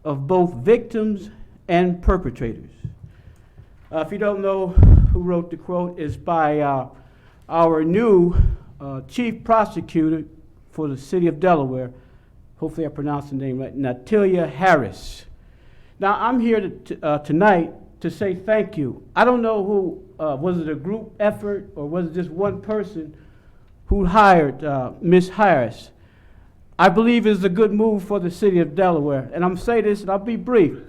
of both victims and perpetrators. If you don't know who wrote the quote, it's by our new chief prosecutor for the city of Delaware. Hopefully I pronounced the name right, Natalia Harris. Now I'm here tonight to say thank you. I don't know who, was it a group effort or was it just one person who hired Ms. Harris? I believe it's a good move for the city of Delaware. And I'm saying this, and I'll be brief,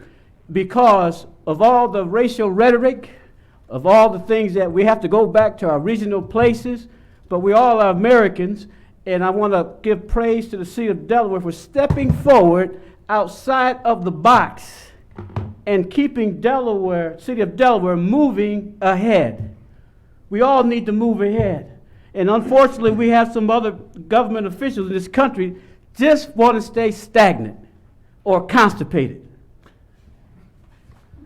because of all the racial rhetoric, of all the things that we have to go back to our regional places, but we all are Americans, and I want to give praise to the city of Delaware for stepping forward outside of the box and keeping Delaware, city of Delaware, moving ahead. We all need to move ahead. And unfortunately, we have some other government officials in this country just want to stay stagnant or constipated.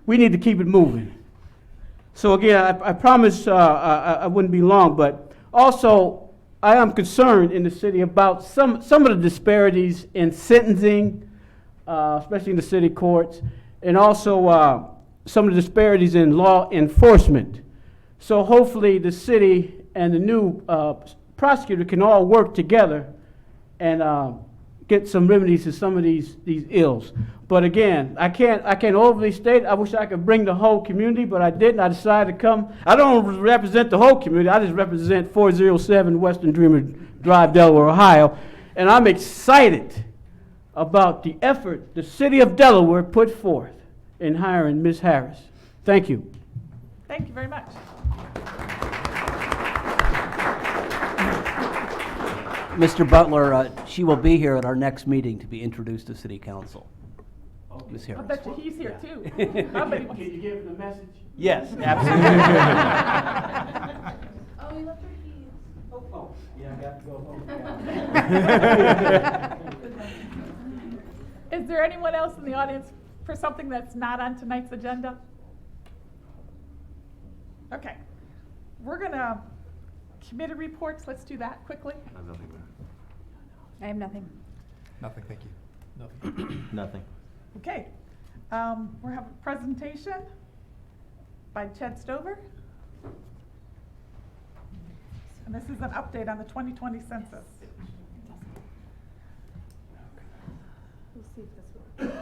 We need to keep it moving. So again, I promise I wouldn't be long, but also I am concerned in the city about some of the disparities in sentencing, especially in the city courts, and also some of the disparities in law enforcement. So hopefully the city and the new prosecutor can all work together and get some remedies to some of these ills. But again, I can't overly state. I wish I could bring the whole community, but I didn't. I decided to come. I don't represent the whole community. I just represent 407 Western Dreamer Drive, Delaware, Ohio. And I'm excited about the effort the city of Delaware put forth in hiring Ms. Harris. Thank you. Thank you very much. Mr. Butler, she will be here at our next meeting to be introduced to City Council. Ms. I Harris. bet you he's here too. Can you give him the message? Yes, absolutely. Oh, we left our keys. Oh, yeah, I got to go home. Is there anyone else in the audience for something that's not on tonight's agenda? Okay. We're going to committee reports. Let's do that quickly. I have nothing there. I have nothing. Nothing, thank you. Nothing. Nothing. Okay. We're having a presentation by Ched Stover. And this is an update on the 2020 census. We'll see if this works.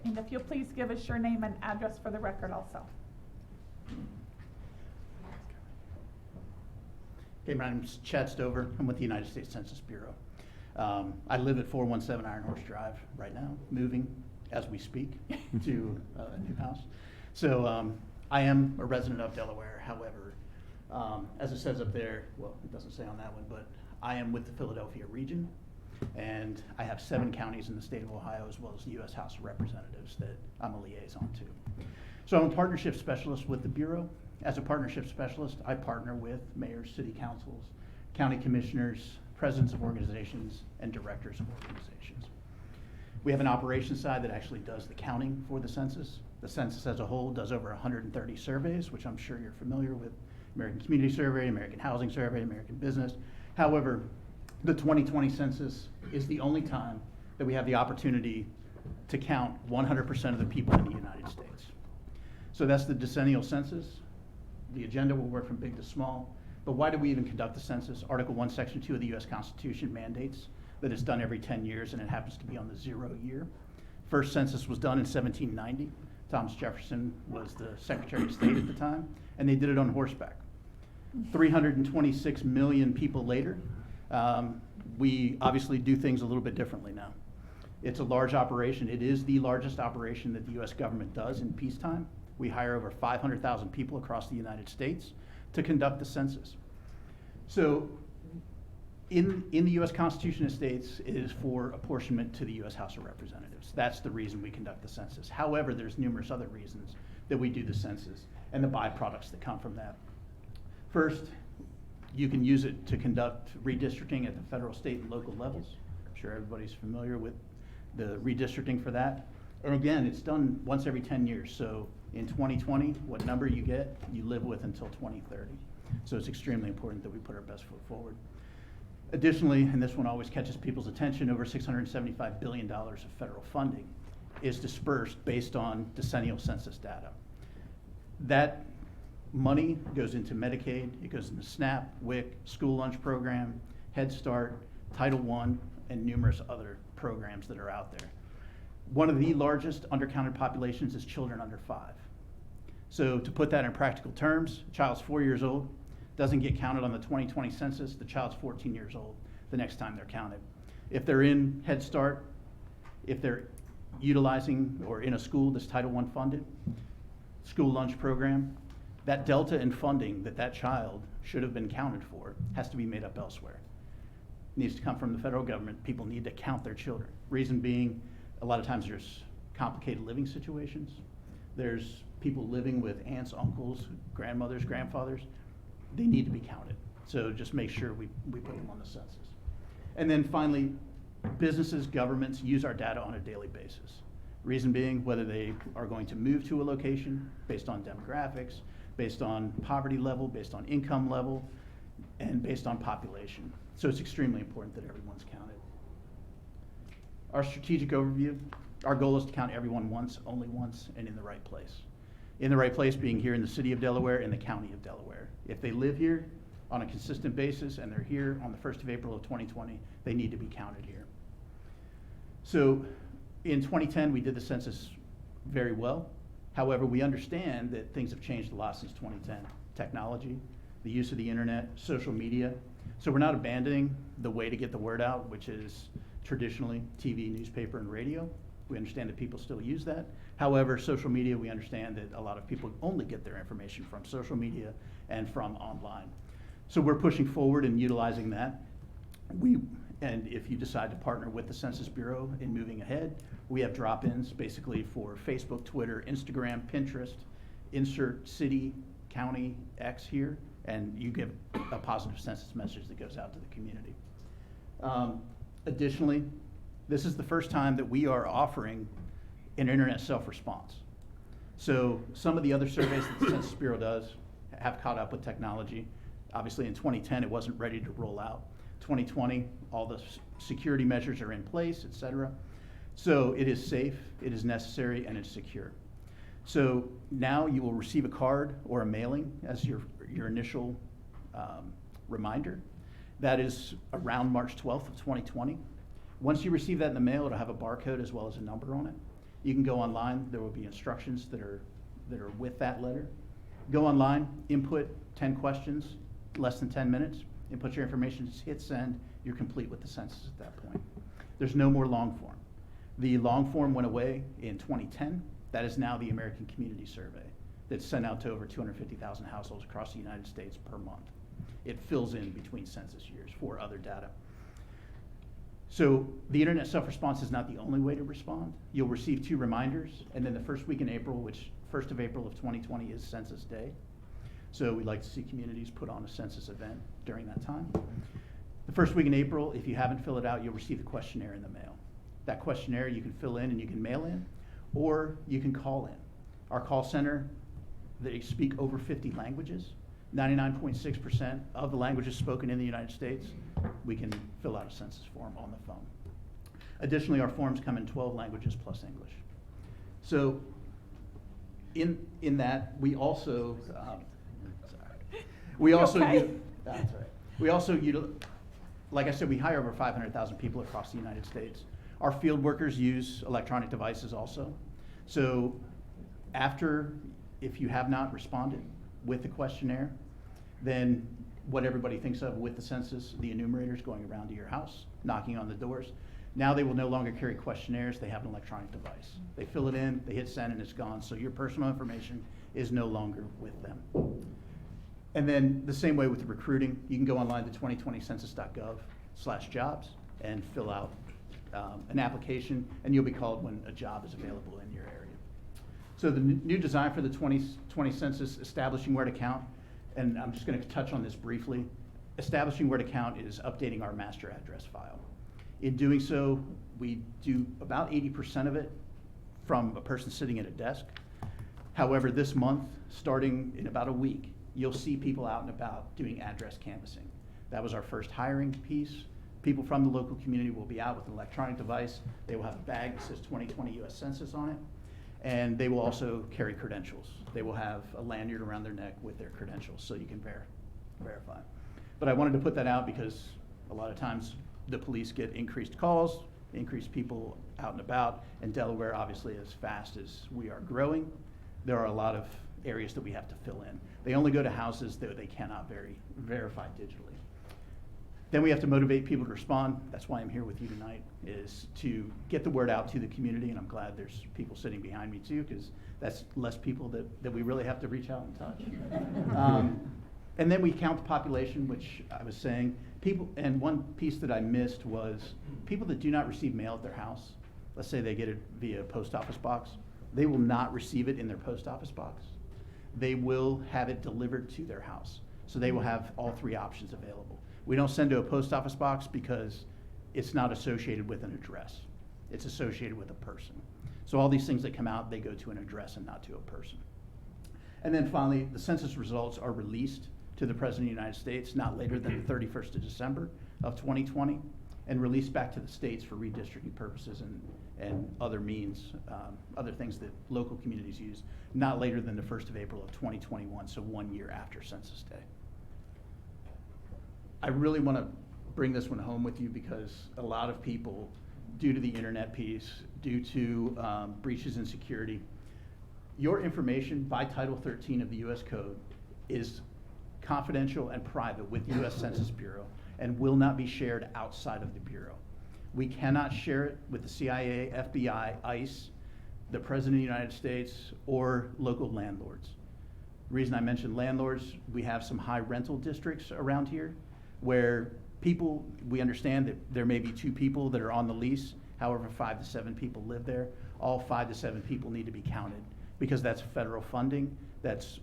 And if you'll please give us your name and address for the record also. Okay, my name's Chad Stover. I'm with the United States Census Bureau. I live at 417 Iron Horse Drive right now, moving as we speak to a new house. So I am a resident of Delaware. However, as it says up there, well, it doesn't say on that one, but I am with the Philadelphia region, and I have 7 counties in the state of Ohio, as well as the U.S. House of Representatives that I'm a liaison to. So I'm a partnership specialist with the Bureau. As a partnership specialist, I partner with mayors, city councils, county commissioners, presidents of organizations, and directors of organizations. We have an operations side that actually does the counting for the census. The census as a whole does over 130 surveys, which I'm sure you're familiar with. American Community Survey, American Housing Survey, American Business. However, the 2020 census is the only time that we have the opportunity to count 100% of the people in the United States. So that's the decennial census. The agenda will work from big to small. But why do we even conduct the census? Article 1, Section 2 of the U.S. Constitution mandates that it's done every 10 years, and it happens to be on the 0 year. First census was done in 1790. Thomas Jefferson was the Secretary of State at the time, and they did it on horseback. 326 million people later, we obviously do things a little bit differently now. It's a large operation. It is the largest operation that the U.S. government does in peacetime. We hire over 500,000 people across the United States to conduct the census. So in the U.S. Constitution it states it is for apportionment to the U.S. House of Representatives. That's the reason we conduct the census. However, there's numerous other reasons that we do the census and the byproducts that come from that. First, you can use it to conduct redistricting at the federal, state, and local levels. I'm sure everybody's familiar with the redistricting for that. Or again, it's done once every 10 years. So in 2020, what number you get, you live with until 2030. So it's extremely important that we put our best foot forward. Additionally, and this one always catches people's attention, over $675 billion of federal funding is dispersed based on decennial census data. That money goes into Medicaid, it goes into SNAP, WIC, school lunch program, Head Start, Title I, and numerous other programs that are out there. One of the largest undercounted populations is children under 5. So to put that in practical terms, a child's 4 years old, doesn't get counted on the 2020 census, the child's 14 years old the next time they're counted. If they're in Head Start, if they're utilizing or in a school that's Title I funded, school lunch program, that delta in funding that child should have been counted for has to be made up elsewhere. It needs to come from the federal government. People need to count their children. Reason being, a lot of times there's complicated living situations. There's people living with aunts, uncles, grandmothers, grandfathers. They need to be counted. So just make sure we put them on the census. And then finally, businesses, governments use our data on a daily basis. Reason being, whether they are going to move to a location based on demographics, based on poverty level, based on income level, and based on population. So it's extremely important that everyone's counted. Our strategic overview, our goal is to count everyone once, only once, and in the right place. In the right place being here in the city of Delaware and the county of Delaware. If they live here on a consistent basis and they're here on the 1st of April of 2020, they need to be counted here. So in 2010, we did the census very well. However, we understand that things have changed a lot since 2010. Technology, the use of the internet, social media. So we're not abandoning the way to get the word out, which is traditionally TV, newspaper, and radio. We understand that people still use that. However, social media, we understand that a lot of people only get their information from social media and from online. So we're pushing forward and utilizing that. And if you decide to partner with the Census Bureau in moving ahead, we have drop-ins basically for Facebook, Twitter, Instagram, Pinterest, insert city, county, X here, and you give a positive census message that goes out to the community. Additionally, this is the first time that we are offering an internet self-response. So some of the other surveys that the Census Bureau does have caught up with technology. Obviously in 2010, it wasn't ready to roll out. 2020, all the security measures are in place, et cetera. So it is safe, it is necessary, and it's secure. So now you will receive a card or a mailing as your initial reminder. That is around March 12th of 2020. Once you receive that in the mail, it'll have a barcode as well as a number on it. You can go online, there will be instructions that are with that letter. Go online, input 10 questions, less than 10 minutes, input your information, just hit send, you're complete with the census at that point. There's no more long form. The long form went away in 2010. That is now the American Community Survey that's sent out to over 250,000 households across the United States per month. It fills in between census years for other data. So the internet self-response is not the only way to respond. You'll receive 2 reminders, and then the first week in April, which 1st of April of 2020 is Census Day. So we'd like to see communities put on a census event during that time. The first week in April, if you haven't filled it out, you'll receive the questionnaire in the mail. That questionnaire you can fill in and you can mail in, or you can call in. Our call center, they speak over 50 languages. 99.6% of the languages spoken in the United States, we can fill out a census form on the phone. Additionally, our forms come in 12 languages plus English. So in that, we also, Okay. that's right. We also, like I said, we hire over 500,000 people across the United States. Our field workers use electronic devices also. So if you have not responded with the questionnaire, then what everybody thinks of with the census, the enumerators going around to your house, knocking on the doors. Now they will no longer carry questionnaires, they have an electronic device. They fill it in, they hit send, and it's gone. So your personal information is no longer with them. And then the same way with the recruiting, you can go online to 2020census.gov/jobs and fill out an application, and you'll be called when a job is available in your area. So the new design for the 2020 census, establishing where to count, and I'm just going to touch on this briefly. Establishing where to count is updating our master address file. In doing so, we do about 80% of it from a person sitting at a desk. However, this month, starting in about a week, you'll see people out and about doing address canvassing. That was our first hiring piece. People from the local community will be out with an electronic device. They will have a bag that says 2020 U.S. Census on it, and they will also carry credentials. They will have a lanyard around their neck with their credentials so you can verify. But I wanted to put that out because a lot of times the police get increased calls, increased people out and about, and Delaware, obviously, as fast as we are growing, there are a lot of areas that we have to fill in. They only go to houses that they cannot verify digitally. Then we have to motivate people to respond. That's why I'm here with you tonight, is to get the word out to the community, and I'm glad there's people sitting behind me too, because that's less people that we really have to reach out and touch. And then we count the population, which I was saying, people, and one piece that I missed was people that do not receive mail at their house. Let's say they get it via post office box. They will not receive it in their post office box. They will have it delivered to their house. So they will have all three options available. We don't send to a post office box because it's not associated with an address. It's associated with a person. So all these things that come out, they go to an address and not to a person. And then finally, the census results are released to the President of the United States not later than the 31st of December of 2020, and released back to the states for redistricting purposes and other means, other things that local communities use, not later than the 1st of April of 2021, so 1 year after Census Day. I really want to bring this one home with you because a lot of people, due to the internet piece, due to breaches in security, your information by Title 13 of the U.S. Code is confidential and private with the U.S. Census Bureau and will not be shared outside of the Bureau. We cannot share it with the CIA, FBI, ICE, the President of the United States, or local landlords. The reason I mentioned landlords, we have some high rental districts around here where people, we understand that there may be 2 people that are on the lease, however 5 to 7 people live there. All 5 to 7 people need to be counted because that's federal funding, that's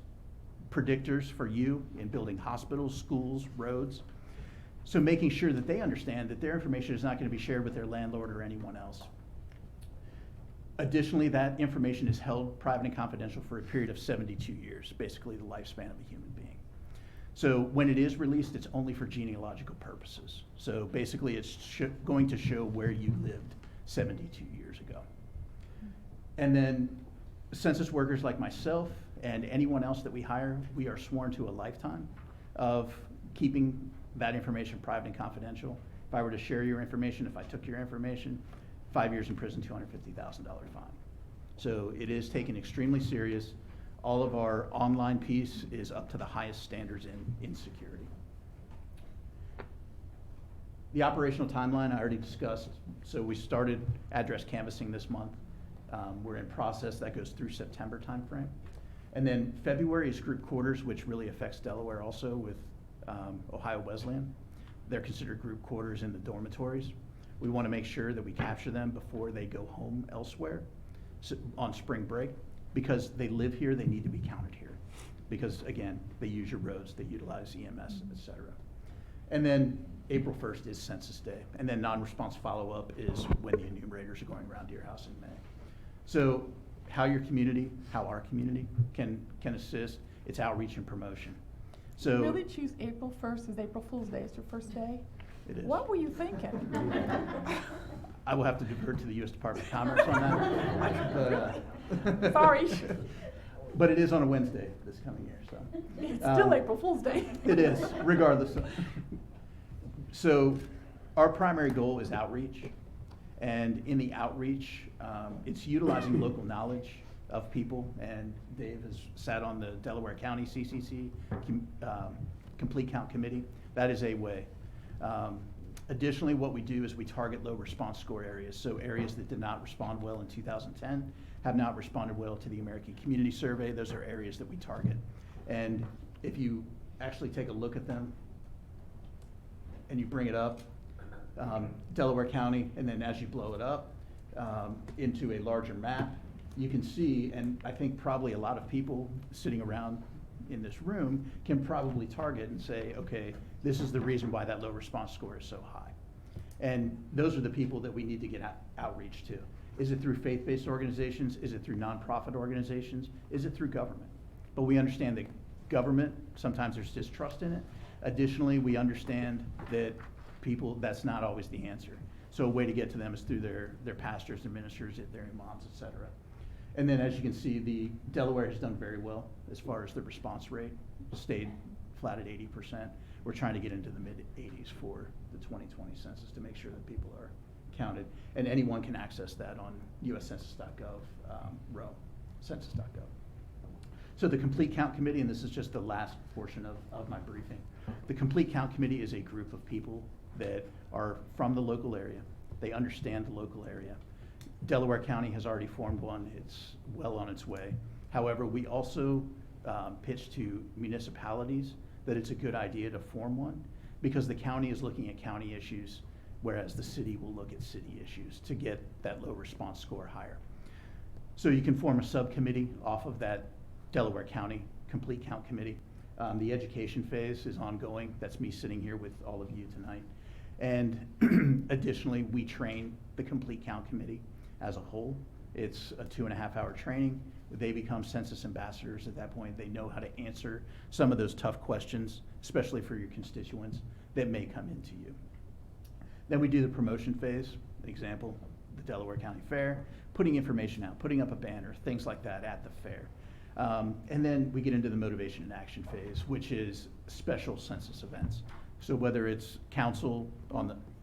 predictors for you in building hospitals, schools, roads. So making sure that they understand that their information is not going to be shared with their landlord or anyone else. Additionally, that information is held private and confidential for a period of 72 years, basically the lifespan of a human being. So when it is released, it's only for genealogical purposes. So basically it's going to show where you lived 72 years ago. And then census workers like myself and anyone else that we hire, we are sworn to a lifetime of keeping that information private and confidential. If I were to share your information, if I took your information, 5 years in prison, $250,000 fine. So it is taken extremely serious. All of our online piece is up to the highest standards in security. The operational timeline I already discussed. So we started address canvassing this month. We're in process, that goes through September timeframe. And then February is group quarters, which really affects Delaware also with Ohio Wesleyan. They're considered group quarters in the dormitories. We want to make sure that we capture them before they go home elsewhere on spring break. Because they live here, they need to be counted here. Because again, they use your roads, they utilize EMS, et cetera. And then April 1st is Census Day. And then non-response follow-up is when the enumerators are going around to your house in May. So how your community, how our community can assist, it's outreach and promotion. So Really choose April 1st as April Fool's Day as your first day? it is. What were you thinking? I will have to defer to the U.S. Department of Commerce on that. But, Sorry. But it is on a Wednesday this coming year, so. It's still April Fool's Day. It is, regardless. So our primary goal is outreach. And in the outreach, it's utilizing local knowledge of people. And Dave has sat on the Delaware County CCC, Complete Count Committee. That is a way. Additionally, what we do is we target low response score areas. So areas that did not respond well in 2010 have not responded well to the American Community Survey. Those are areas that we target. And if you actually take a look at them and you bring it up, Delaware County, and then as you blow it up into a larger map, you can see, and I think probably a lot of people sitting around in this room can probably target and say, okay, this is the reason why that low response score is so high. And those are the people that we need to get outreach to. Is it through faith-based organizations? Is it through nonprofit organizations? Is it through government? But we understand that government, sometimes there's distrust in it. Additionally, we understand that that's not always the answer. So a way to get to them is through their pastors and ministers, their imams, et cetera. And then, as you can see, the Delaware has done very well as far as the response rate, stayed flat at 80%. We're trying to get into the mid-80s for the 2020 census to make sure that people are counted. And anyone can access that on uscensus.gov, row, census.gov. So the Complete Count Committee, and this is just the last portion of my briefing. The Complete Count Committee is a group of people that are from the local area. They understand the local area. Delaware County has already formed one. It's well on its way. However, we also pitch to municipalities that it's a good idea to form one because the county is looking at county issues, whereas the city will look at city issues to get that low response score higher. So you can form a subcommittee off of that Delaware County Complete Count Committee. The education phase is ongoing. That's me sitting here with all of you tonight. And additionally, we train the Complete Count Committee as a whole. It's a 2.5-hour training. They become census ambassadors at that point. They know how to answer some of those tough questions, especially for your constituents that may come into you. Then we do the promotion phase. Example, the Delaware County Fair, putting information out, putting up a banner, things like that at the fair. And then we get into the motivation and action phase, which is special census events. So whether it's council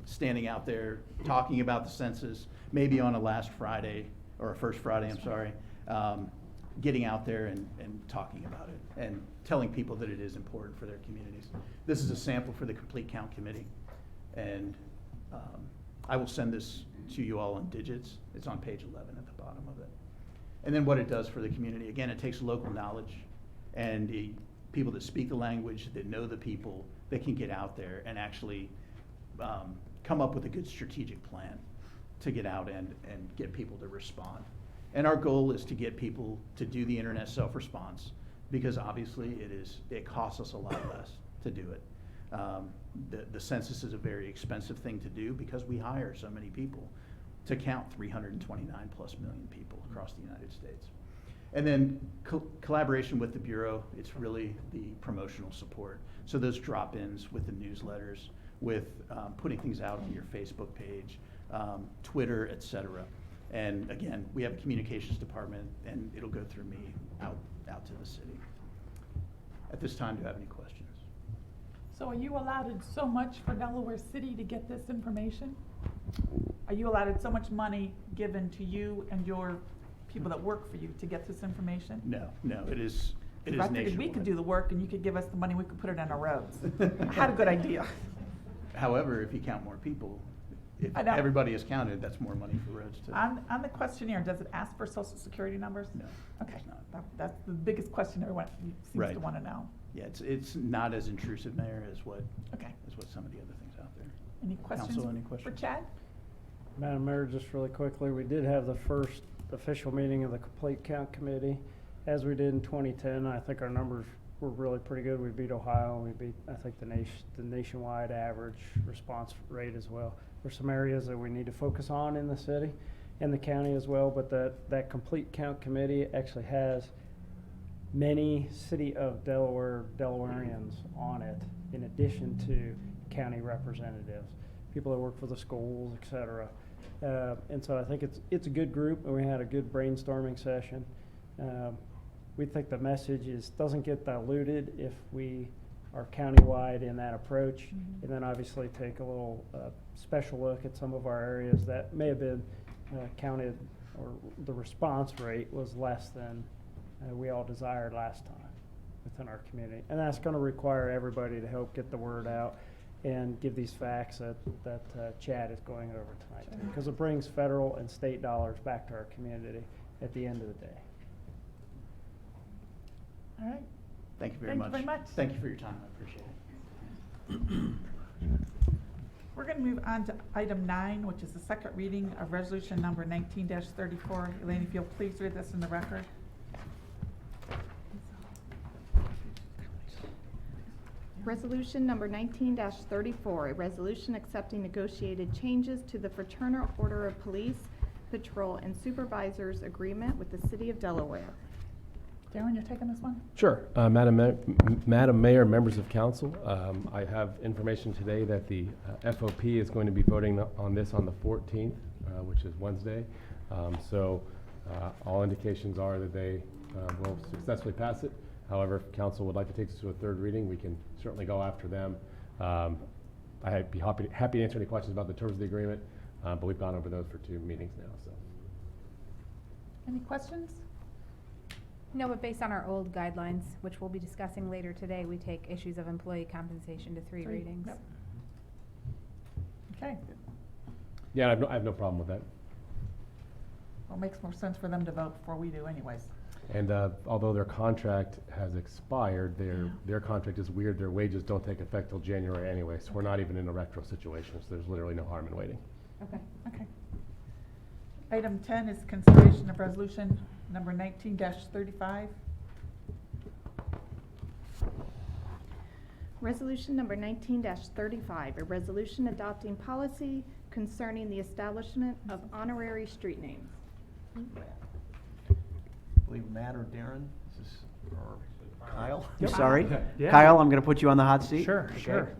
standing out there talking about the census, maybe on a last Friday or a first Friday, I'm sorry, getting out there and talking about it and telling people that it is important for their communities. This is a sample for the Complete Count Committee, and I will send this to you all in digits. It's on page 11 at the bottom of it. And then what it does for the community, again, it takes local knowledge and the people that speak the language, that know the people, that can get out there and actually come up with a good strategic plan to get out and get people to respond. And our goal is to get people to do the internet self-response because obviously it costs us a lot less to do it. The census is a very expensive thing to do because we hire so many people to count 329 plus million people across the United States. And then collaboration with the Bureau, it's really the promotional support. So those drop-ins with the newsletters, with putting things out on your Facebook page, Twitter, et cetera. And again, we have a communications department and it'll go through me out to the city. At this time, do you have any questions? So are you allotted so much for Delaware City to get this information? Are you allotted so much money given to you and your people that work for you to get this information? No, it is I figured we nationwide. could do the work and you could give us the money, we could put it on our roads. I had a good idea. However, if you count more people, if I know. everybody is counted, that's more money for roads too. On the questionnaire, does it ask for social security numbers? No. Okay, it's not. that's the biggest question everyone seems Right. to want to know. Yeah, it's not as intrusive, Mayor, as what Okay, some of the other things out there. any questions Council, any for questions? Chad? Madam Mayor, just really quickly, we did have the first official meeting of the Complete Count Committee. As we did in 2010, I think our numbers were really pretty good. We beat Ohio, and we beat, I think, the nationwide average response rate as well. There's some areas that we need to focus on in the city and the county as well, but that Complete Count Committee actually has many City of Delawareans on it, in addition to county representatives, people that work for the schools, et cetera. And so I think it's a good group, and we had a good brainstorming session. We think the message doesn't get diluted if we are countywide in that approach, and then obviously take a little special look at some of our areas that may have been counted, or the response rate was less than we all desired last time within our community. And that's going to require everybody to help get the word out and give these facts that Chad is going over tonight, because it brings federal and state dollars back to our community at the end of the day. All right. Thank you very Thank much. you very much. Thank you for your time, I appreciate it. We're going to move on to item 9, which is the second reading of resolution number 19-34. Elaine, if you'll please read this in the record. Resolution number 19-34, a resolution accepting negotiated changes to the Fraternal Order of Police, Patrol, and Supervisors Agreement with the City of Delaware. Darren, you're taking this one? Sure. Madam Mayor, members of council, I have information today that the FOP is going to be voting on this on the 14th, which is Wednesday. All indications are that they will successfully pass it. However, if council would like to take this to a third reading, we can certainly go after them. I'd be happy to answer any questions about the terms of the agreement, but we've gone over those for 2 meetings now. So. Any questions? No, but based on our old guidelines, which we'll be discussing later today, we take issues of employee compensation to 3 readings. Yep. Okay. Yeah, I have no problem with that. Well, it makes more sense for them to vote before we do anyways. And although their contract has expired, their contract is weird. Their wages don't take effect till January anyway, so we're not even in a retro situation, so there's literally no harm in waiting. Okay. Okay. Item 10 is consideration of resolution number 19-35. Resolution number 19-35, a resolution adopting policy concerning the establishment of honorary street names. I believe Matt or Darren, is this, or Kyle? Yep. Sorry. Yeah. Kyle, I'm going to put you on the hot seat. Sure, Okay. sure.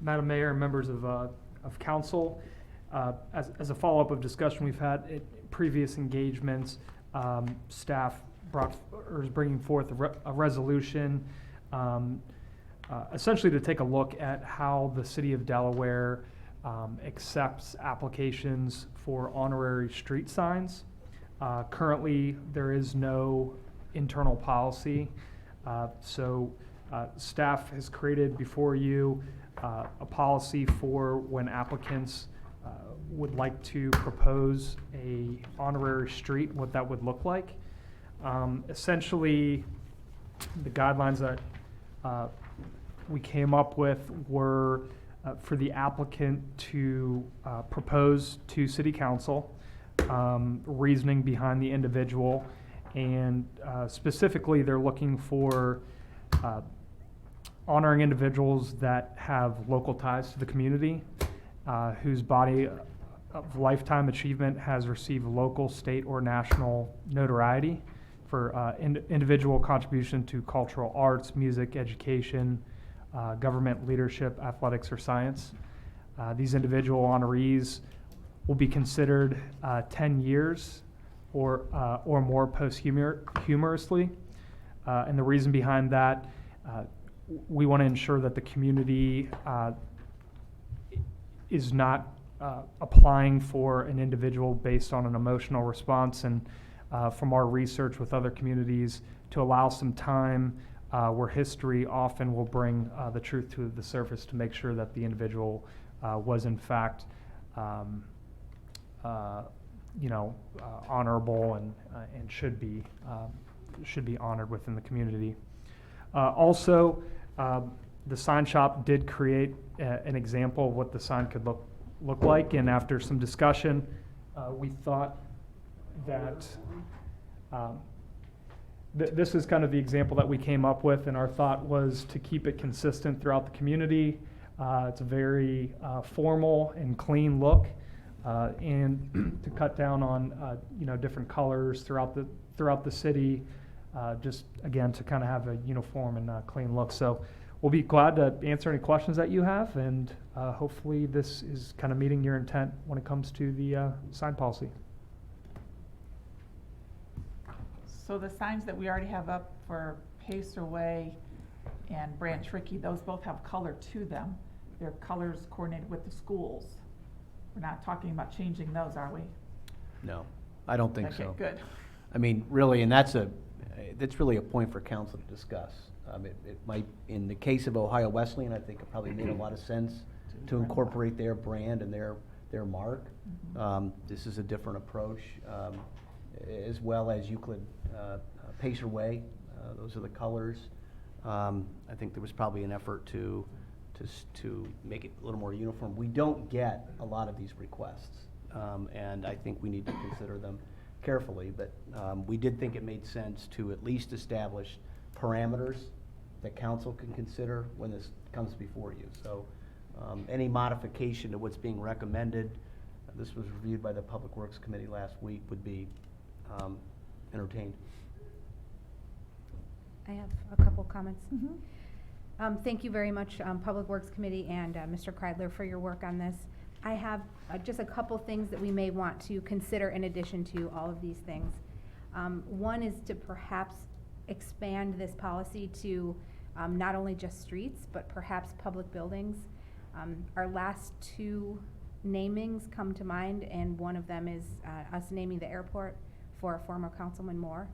Madam Mayor, members of council, as a follow-up of discussion we've had at previous engagements, staff is bringing forth a resolution essentially to take a look at how the city of Delaware accepts applications for honorary street signs. Currently, there is no internal policy, so staff has created before you a policy for when applicants would like to propose a honorary street, what that would look like. Essentially, the guidelines that we came up with were for the applicant to propose to city council reasoning behind the individual, and specifically they're looking for honoring individuals that have local ties to the community, whose body of lifetime achievement has received local, state, or national notoriety for individual contribution to cultural arts, music, education, government leadership, athletics, or science. These individual honorees will be considered 10 years or more posthumously. And the reason behind that, we want to ensure that the community is not applying for an individual based on an emotional response, and from our research with other communities, to allow some time where history often will bring the truth to the surface to make sure that the individual was in fact honorable and should be honored within the community. Also, the sign shop did create an example of what the sign could look like, and after some discussion, we thought that this is kind of the example that we came up with, and our thought was to keep it consistent throughout the community. It's a very formal and clean look, and to cut down on different colors throughout the city, just again to kind of have a uniform and clean look. So we'll be glad to answer any questions that you have, and hopefully this is kind of meeting your intent when it comes to the sign policy. So the signs that we already have up for Pacer Way and Branch Rickey, those both have color to them. Their colors coordinated with the schools. We're not talking about changing those, are we? No, I don't think Okay, so. good. I mean, really, and that's really a point for council to discuss. It might, in the case of Ohio Wesleyan, I think it probably made a lot of sense to incorporate their brand and their mark. This is a different approach, as well as Euclid Pacer Way. Those are the colors. I think there was probably an effort to make it a little more uniform. We don't get a lot of these requests, and I think we need to consider them carefully, but we did think it made sense to at least establish parameters that council can consider when this comes before you. So any modification to what's being recommended, this was reviewed by the Public Works Committee last week, would be entertained. I have a couple comments. Mhm. Thank you very much, Public Works Committee and Mr. Kreidler, for your work on this. I have just a couple things that we may want to consider in addition to all of these things. One is to perhaps expand this policy to not only just streets, but perhaps public buildings. Our last two namings come to mind, and one of them is us naming the airport for former Councilman Moore.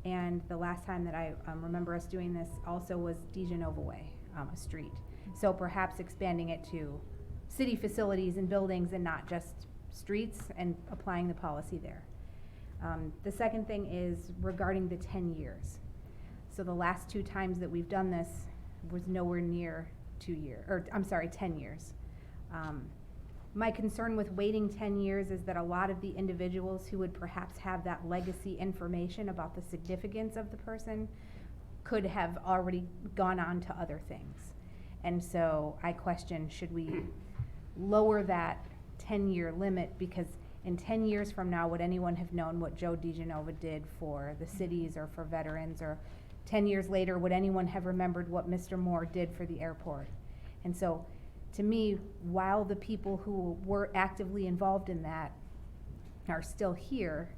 And the last time that I remember us doing this also was DeGenova Way, a street. So perhaps expanding it to city facilities and buildings and not just streets, and applying the policy there. The second thing is regarding the 10 years. So the last two times that we've done this was nowhere near 10 years. My concern with waiting 10 years is that a lot of the individuals who would perhaps have that legacy information about the significance of the person could have already gone on to other things. And so I question, should we lower that 10-year limit? Because in 10 years from now, would anyone have known what Joe DeGenova did for the cities or for veterans? Or 10 years later, would anyone have remembered what Mr. Moore did for the airport? And so, to me, while the people who were actively involved in that are still here,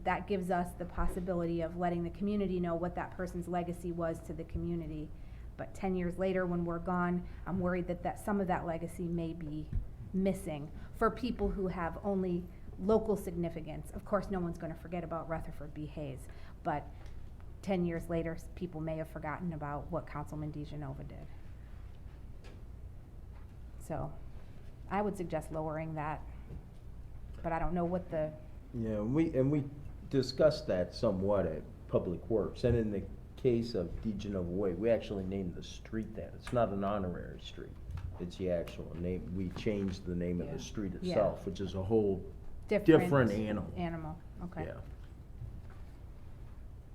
that gives us the possibility of letting the community know what that person's legacy was to the community. But 10 years later, when we're gone, I'm worried that some of that legacy may be missing for people who have only local significance. Of course, no one's going to forget about Rutherford B. Hayes, but 10 years later, people may have forgotten about what Councilman DeGenova did. So I would suggest lowering that, but I don't know what the. Yeah, we discussed that somewhat at Public Works, and in the case of DeGenova Way, we actually named the street that. It's not an honorary street. It's the actual name. We changed the name of the street Yeah. itself, which is a whole different animal. Okay. Yeah.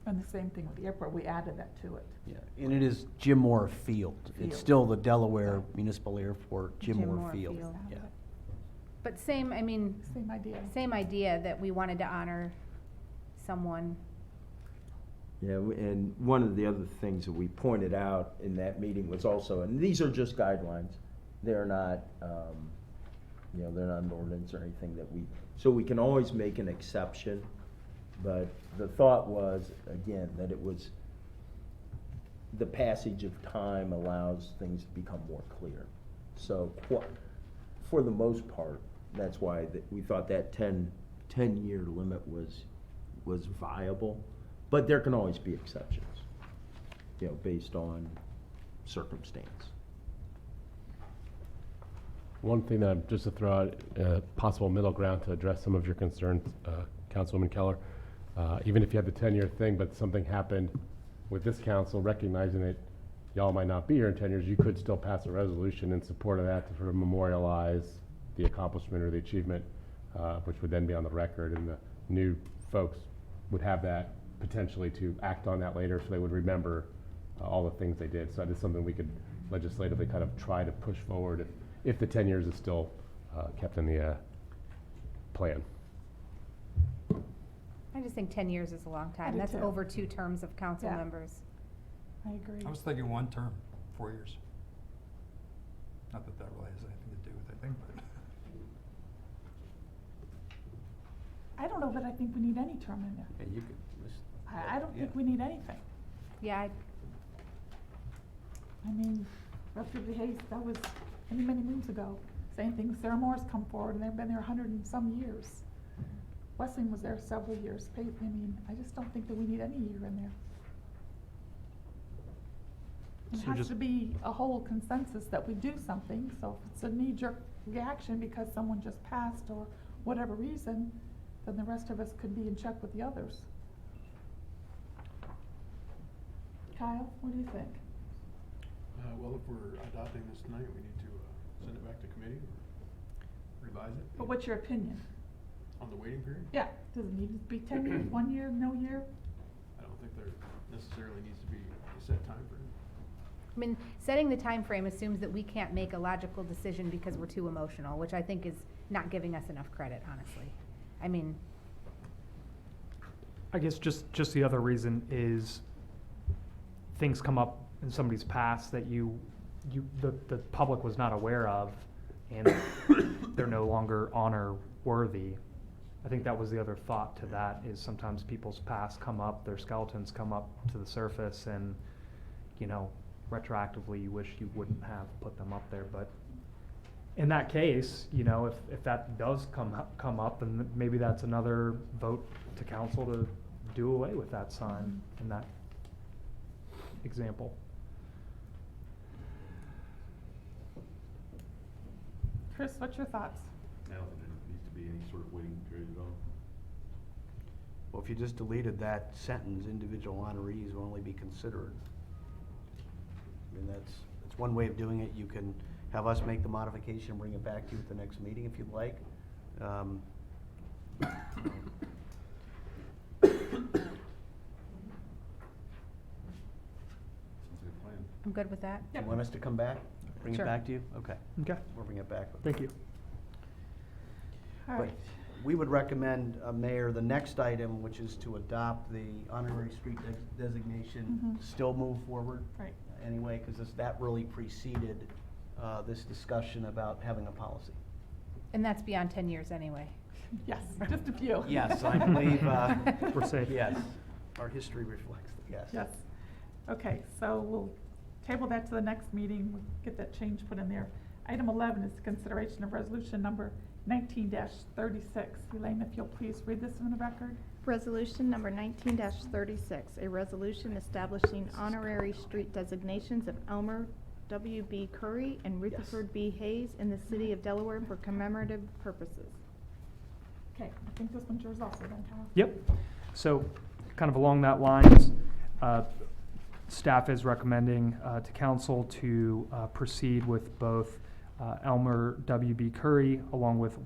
And the same thing with the airport, we added that to it. Yeah, and it is Jim Moore Field. It's Field. still the Delaware Municipal Airport, Jim Jim Moore Moore Field. Field. Yeah. But same Same idea. that we wanted to honor someone. Yeah, and one of the other things that we pointed out in that meeting was also, and these are just guidelines, they're not, they're not an ordinance or anything so we can always make an exception, but the thought was, again, that it was, the passage of time allows things to become more clear. So, for the most part, that's why we thought that 10-year limit was viable. But there can always be exceptions, based on circumstance. One thing that, just to throw out a possible middle ground to address some of your concerns, Councilwoman Keller, even if you had the 10-year thing, but something happened with this council, recognizing that y'all might not be here in 10 years, you could still pass a resolution in support of that to sort of memorialize the accomplishment or the achievement, which would then be on the record, and the new folks would have that potentially to act on that later, so they would remember all the things they did. So that is something we could legislatively kind of try to push forward if the 10 years is still kept in the plan. I just think 10 years is a long I time. do That's too. over 2 terms of council Yeah. members. I agree. I was thinking 1 term, 4 years. Not that really has anything to do with anything, but. I don't know that I think we need any term in there. And you could list. I don't think we need anything. Yeah, I mean, Rutherford B. Hayes, that was many moons ago. Same thing, Sarah Moore's come forward, and they've been there 100 and some years. Wesleyan was there several years. I mean, I just don't think that we need any year in there. It So has just- to be a whole consensus that we do something, so if it's a knee-jerk reaction because someone just passed or whatever reason, then the rest of us could be in check with the others. Kyle, what do you think? Well, if we're adopting this tonight, we need to send it back to committee or revise it. But what's your opinion? On the waiting period? Yeah, does it need to be 10 years, 1 year, no year? I don't think there necessarily needs to be a set time frame. I mean, setting the time frame assumes that we can't make a logical decision because we're too emotional, which I think is not giving us enough credit, honestly. I mean, I guess just the other reason is things come up in somebody's past that the public was not aware of, and they're no longer honor worthy. I think that was the other thought to that, is sometimes people's past come up, their skeletons come up to the surface, and, you know, retroactively you wish you wouldn't have put them up there. But in that case, you know, if that does come up, then maybe that's another vote to council to do away with that sign in that example. Chris, what's your thoughts? I don't think there needs to be any sort of waiting period at all. Well, if you just deleted that sentence, individual honorees will only be considered. I mean, that's one way of doing it. You can have us make the modification and bring it back to you at the next meeting if you'd like. Sounds like a plan. I'm good with that. Do you want us to come back? Bring it Sure. back to you? Okay. Okay, We'll bring it back. thank you. All But right. we would recommend, Mayor, the next item, which is to adopt the honorary street designation, still move forward. Right. Anyway, because that really preceded this discussion about having a policy. And that's beyond 10 years anyway. Yes, just a few. Yes, I believe, We're safe. yes, our history reflects, yes. Yes. Okay, so we'll table that to the next meeting, we'll get that change put in there. Item 11 is consideration of resolution number 19-36. Elaine, if you'll please read this in the record. Resolution number 19-36, a resolution establishing honorary street designations of Elmer W.B. Curry and Rutherford B. Hayes in the city of Delaware for commemorative purposes. Okay, I think this one's yours also, then, Kyle. Yep. So, kind of along that lines, staff is recommending to council to proceed with both Elmer W.B. Curry along with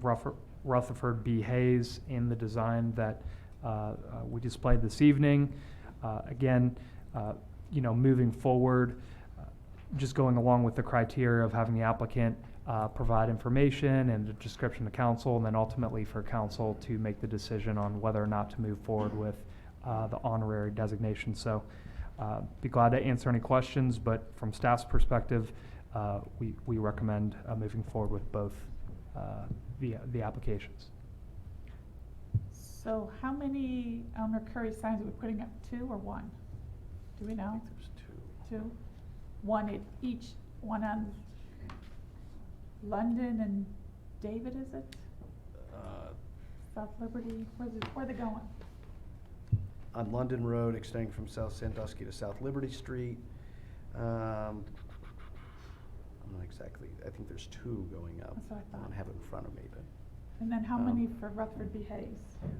Rutherford B. Hayes in the design that we displayed this evening. Again, you know, moving forward, just going along with the criteria of having the applicant provide information and a description to council, and then ultimately for council to make the decision on whether or not to move forward with the honorary designation. So be glad to answer any questions, but from staff's perspective, we recommend moving forward with both the applications. So how many Elmer Curry signs are we putting up, 2 or 1? Do we I know? think there's 2. 2? One at each, one on London and David, is it? South Liberty, where are they going? On London Road, extending from South Sandusky to South Liberty Street. I'm not exactly, I think there's 2 going up. That's what I I don't thought. have it in front of me, but And then how many for Rutherford B. Hayes?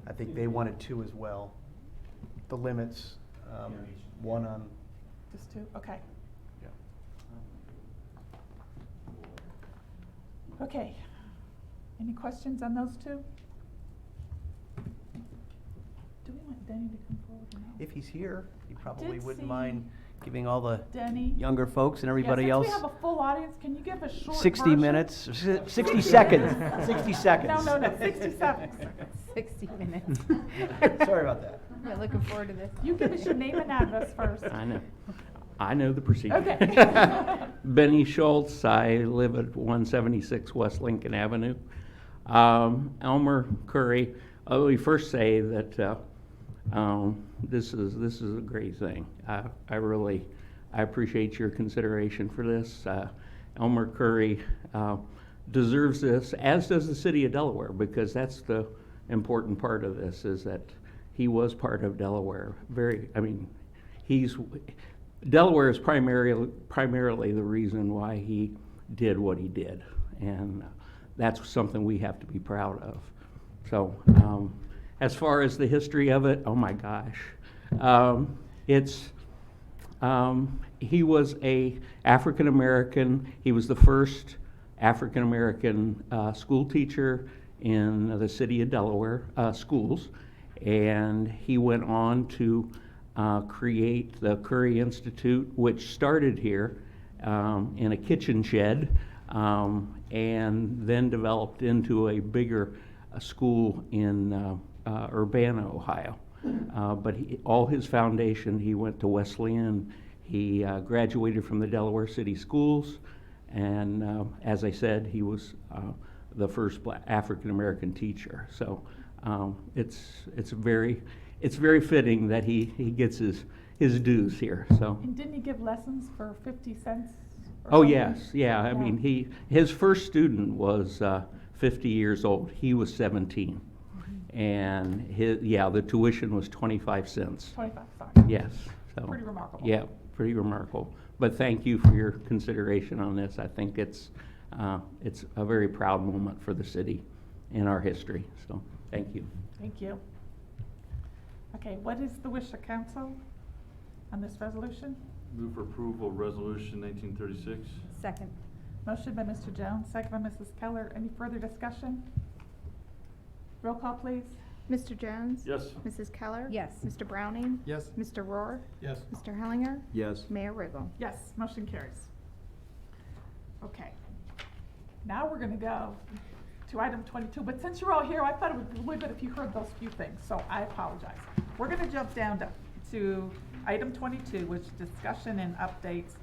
I think they wanted 2 as well. The limits, 1 on, Just 2, okay. yeah. Okay. Any questions on those 2? Do we want Denny to come forward or no? If he's here, he probably did wouldn't see mind giving all the Denny? younger folks and everybody Yeah, else since we have a full audience, can you give a short 60 version? minutes, 60 seconds, 60 seconds. No, 67. 60 minutes. Sorry about that. We're looking forward to this. You give us your name and address first. I know the procedure. Okay. Benny Schultz, I live at 176 West Lincoln Avenue. Elmer Curry, let me first say that this is a great thing. I appreciate your consideration for this. Elmer Curry deserves this, as does the city of Delaware, because that's the important part of this, is that he was part of Delaware. Delaware is primarily the reason why he did what he did, and that's something we have to be proud of. So, as far as the history of it, oh my gosh, he was a African American. He was the first African American school teacher in the city of Delaware schools, and he went on to create the Curry Institute, which started here in a kitchen shed, and then developed into a bigger school in Urbana, Ohio. But all his foundation, he went to Wesleyan. He graduated from the Delaware City Schools, and as I said, he was the first African-American teacher. So it's very fitting that he gets his dues here, so. And didn't he give lessons for 50 cents? or Oh, something? yes, yeah, I mean, his first student was 50 years old, he was 17. And the tuition was 25 cents. 25, sorry. Yes, so. Pretty remarkable. Yeah, pretty remarkable. But thank you for your consideration on this. I think it's a very proud moment for the city in our history, so thank you. Thank you. Okay, what is the wish of council on this resolution? Move for approval of resolution 1936. Second. Motion by Mr. Jones, second by Mrs. Keller. Any further discussion? Roll call, please. Mr. Jones? Yes. Mrs. Keller? Yes. Mr. Browning? Yes. Mr. Rohr? Yes. Mr. Hellinger? Yes. Mayor Riggle? Yes, motion carries. Okay. Now we're gonna go to item 22, but since you're all here, I thought it would be really good if you heard those few things, so I apologize. We're gonna jump down to item 22, which is discussion and updates,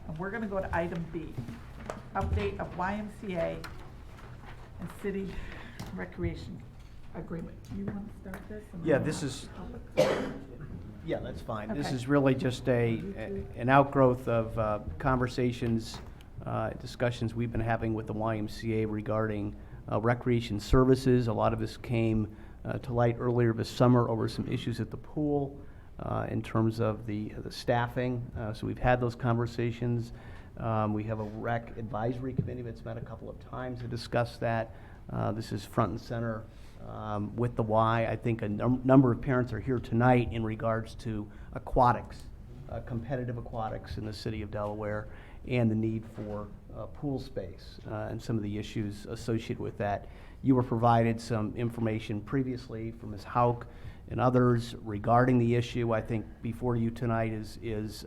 and we're gonna go to item B, update of YMCA and city recreation agreement. You wanna start this? and Yeah, then this we'll is- have public- Yeah, that's fine. This Okay. is really just an outgrowth of conversations, discussions we've been having with the YMCA regarding recreation services. A lot of this came to light earlier this summer over some issues at the pool in terms of the staffing. So we've had those conversations. We have a rec advisory committee that's met a couple of times to discuss that. This is front and center with the Y. I think a number of parents are here tonight in regards to aquatics, competitive aquatics in the city of Delaware, and the need for pool space and some of the issues associated with that. You were provided some information previously from Ms. Hauk and others regarding the issue. I think before you tonight is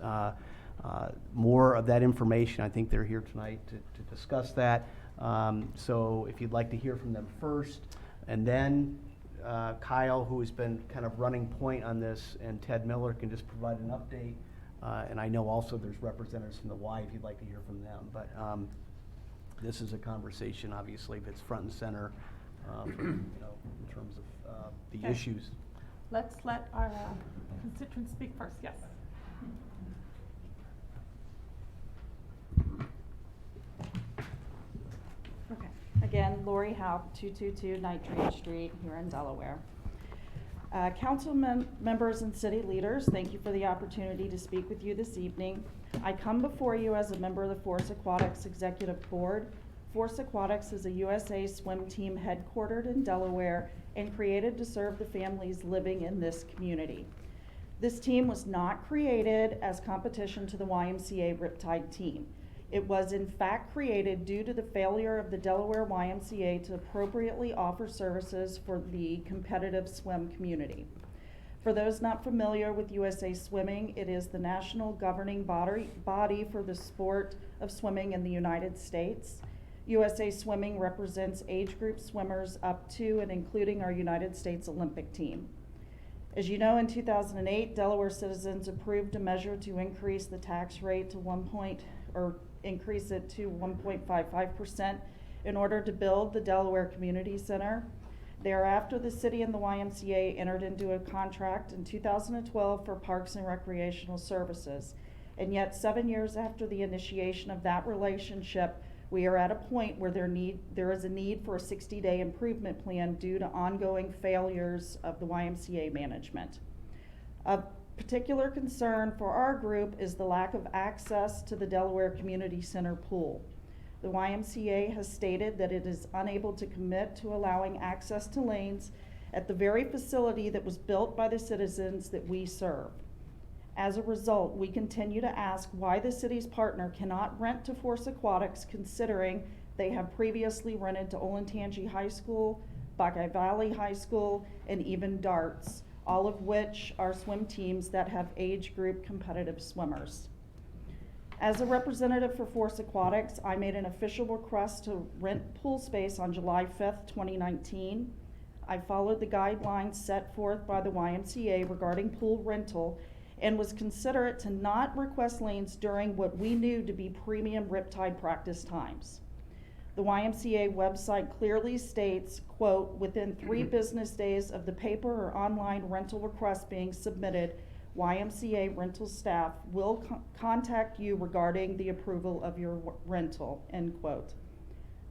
more of that information. I think they're here tonight to discuss that. So if you'd like to hear from them first, and then Kyle, who has been kind of running point on this, and Ted Miller can just provide an update. And I know also there's representatives from the Y if you'd like to hear from them. But this is a conversation, obviously, that's front and center, in terms of the Okay. issues. Let's let our constituents speak first, yes. Okay. Again, Lori Hauk, 222 Nitrate Street here in Delaware. Council members and city leaders, thank you for the opportunity to speak with you this evening. I come before you as a member of the Force Aquatics Executive Board. Force Aquatics is a USA swim team headquartered in Delaware and created to serve the families living in this community. This team was not created as competition to the YMCA Riptide team. It was in fact created due to the failure of the Delaware YMCA to appropriately offer services for the competitive swim community. For those not familiar with USA Swimming, it is the national governing body for the sport of swimming in the United States. USA Swimming represents age group swimmers up to and including our United States Olympic team. As you know, in 2008, Delaware citizens approved a measure to increase the tax rate to increase it to 1.55% in order to build the Delaware Community Center. Thereafter, the city and the YMCA entered into a contract in 2012 for parks and recreational services. And yet, 7 years after the initiation of that relationship, we are at a point where there is a need for a 60-day improvement plan due to ongoing failures of the YMCA management. Of particular concern for our group is the lack of access to the Delaware Community Center pool. The YMCA has stated that it is unable to commit to allowing access to lanes at the very facility that was built by the citizens that we serve. As a result, we continue to ask why the city's partner cannot rent to Force Aquatics, considering they have previously rented to Olentangy High School, Buckeye Valley High School, and even Darts, all of which are swim teams that have age group competitive swimmers. As a representative for Force Aquatics, I made an official request to rent pool space on July 5th, 2019. I followed the guidelines set forth by the YMCA regarding pool rental and was considerate to not request lanes during what we knew to be premium riptide practice times. The YMCA website clearly states, quote, within 3 business days of the paper or online rental request being submitted, YMCA rental staff will contact you regarding the approval of your rental, end quote.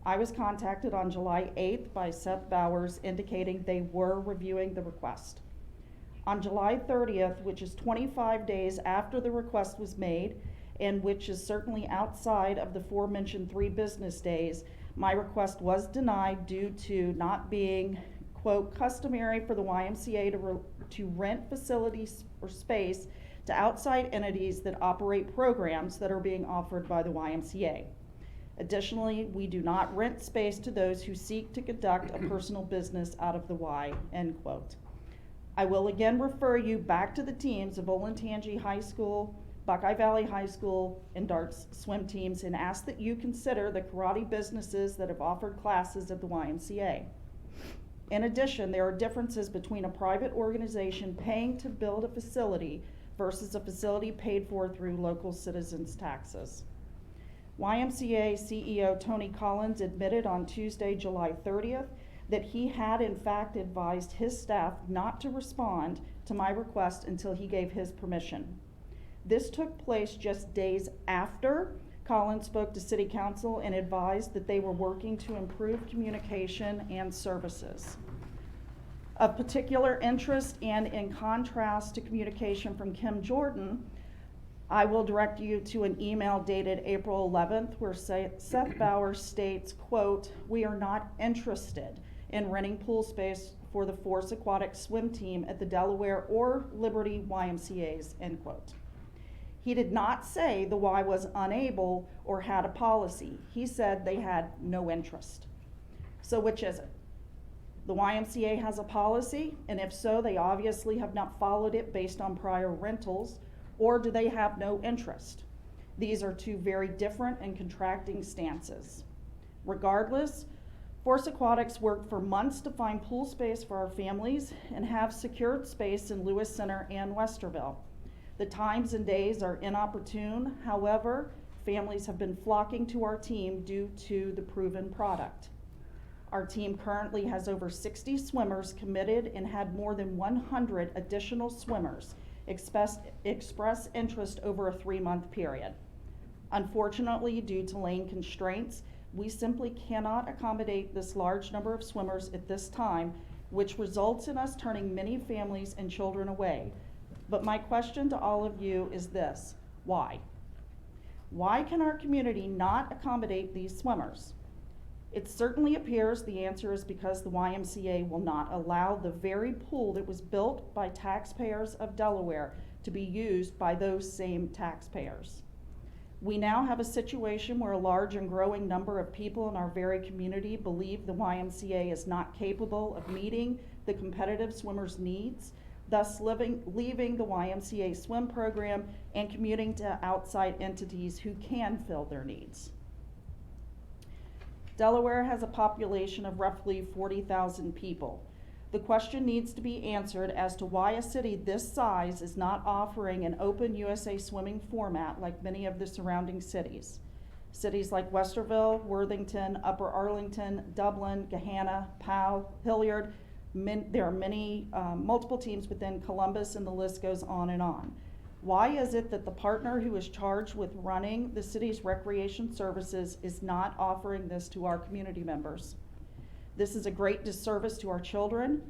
I was contacted on July 8th by Seth Bowers indicating they were reviewing the request. On July 30th, which is 25 days after the request was made, and which is certainly outside of the aforementioned 3 business days, my request was denied due to not being, quote, customary for the YMCA to rent facilities or space to outside entities that operate programs that are being offered by the YMCA. Additionally, we do not rent space to those who seek to conduct a personal business out of the Y, end quote. I will again refer you back to the teams of Olentangy High School, Buckeye Valley High School, and Darts swim teams and ask that you consider the karate businesses that have offered classes at the YMCA. In addition, there are differences between a private organization paying to build a facility versus a facility paid for through local citizens' taxes. YMCA CEO Tony Collins admitted on Tuesday, July 30th, that he had in fact advised his staff not to respond to my request until he gave his permission. This took place just days after Collins spoke to City Council and advised that they were working to improve communication and services. Of particular interest and in contrast to communication from Kim Jordan, I will direct you to an email dated April 11th where Seth Bowers states, quote, we are not interested in renting pool space for the Force Aquatics swim team at the Delaware or Liberty YMCA's, end quote. He did not say the Y was unable or had a policy. He said they had no interest. So which is it? The YMCA has a policy, and if so, they obviously have not followed it based on prior rentals, or do they have no interest? These are 2 very different and contracting stances. Regardless, Force Aquatics worked for months to find pool space for our families and have secured space in Lewis Center and Westerville. The times and days are inopportune. However, families have been flocking to our team due to the proven product. Our team currently has over 60 swimmers committed and had more than 100 additional swimmers express interest over a 3-month period. Unfortunately, due to lane constraints, we simply cannot accommodate this large number of swimmers at this time, which results in us turning many families and children away. But my question to all of you is this: why? Why can our community not accommodate these swimmers? It certainly appears the answer is because the YMCA will not allow the very pool that was built by taxpayers of Delaware to be used by those same taxpayers. We now have a situation where a large and growing number of people in our very community believe the YMCA is not capable of meeting the competitive swimmers' needs, thus leaving the YMCA swim program and commuting to outside entities who can fill their needs. Delaware has a population of roughly 40,000 people. The question needs to be answered as to why a city this size is not offering an open USA swimming format like many of the surrounding cities. Cities like Westerville, Worthington, Upper Arlington, Dublin, Gahanna, Powell, Hilliard, there are many, multiple teams within Columbus, and the list goes on and on. Why is it that the partner who is charged with running the city's recreation services is not offering this to our community members? This is a great disservice to our children.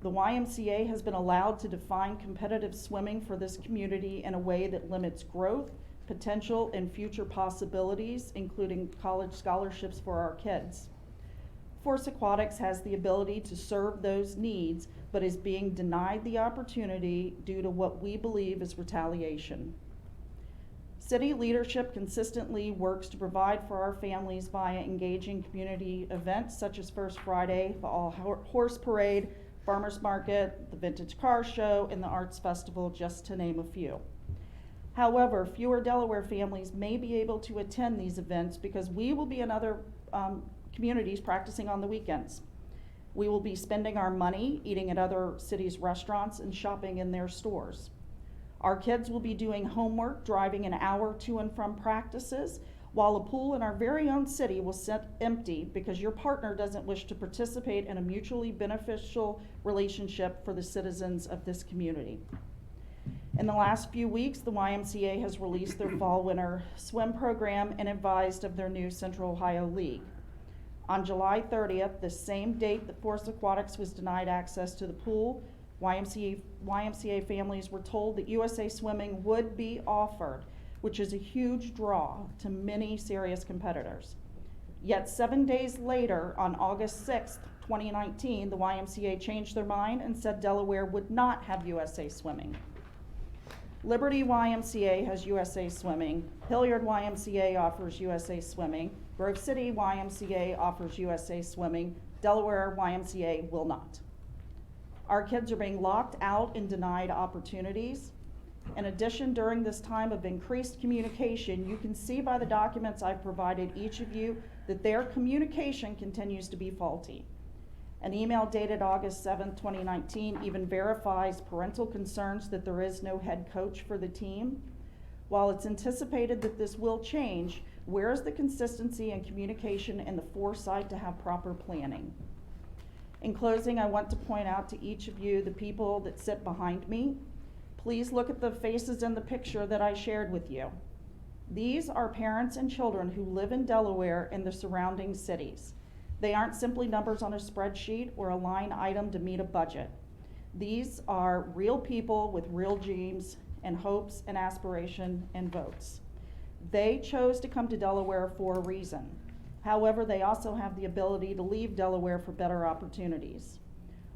The YMCA has been allowed to define competitive swimming for this community in a way that limits growth, potential, and future possibilities, including college scholarships for our kids. Force Aquatics has the ability to serve those needs, but is being denied the opportunity due to what we believe is retaliation. City leadership consistently works to provide for our families via engaging community events such as First Friday, the All Horse Parade, Farmers Market, the Vintage Car Show, and the Arts Festival, just to name a few. However, fewer Delaware families may be able to attend these events because we will be in other communities practicing on the weekends. We will be spending our money eating at other cities' restaurants and shopping in their stores. Our kids will be doing homework, driving an hour to and from practices, while a pool in our very own city will sit empty because your partner doesn't wish to participate in a mutually beneficial relationship for the citizens of this community. In the last few weeks, the YMCA has released their fall-winter swim program and advised of their new Central Ohio League. On July 30th, the same date that Forest Aquatics was denied access to the pool, YMCA families were told that USA Swimming would be offered, which is a huge draw to many serious competitors. Yet 7 days later, on August 6th, 2019, the YMCA changed their mind and said Delaware would not have USA Swimming. Liberty YMCA has USA Swimming, Hilliard YMCA offers USA Swimming, Grove City YMCA offers USA Swimming, Delaware YMCA will not. Our kids are being locked out and denied opportunities. In addition, during this time of increased communication, you can see by the documents I've provided each of you that their communication continues to be faulty. An email dated August 7th, 2019 even verifies parental concerns that there is no head coach for the team. While it's anticipated that this will change, where is the consistency and communication and the foresight to have proper planning? In closing, I want to point out to each of you the people that sit behind me. Please look at the faces in the picture that I shared with you. These are parents and children who live in Delaware and the surrounding cities. They aren't simply numbers on a spreadsheet or a line item to meet a budget. These are real people with real dreams and hopes and aspiration and votes. They chose to come to Delaware for a reason. However, they also have the ability to leave Delaware for better opportunities.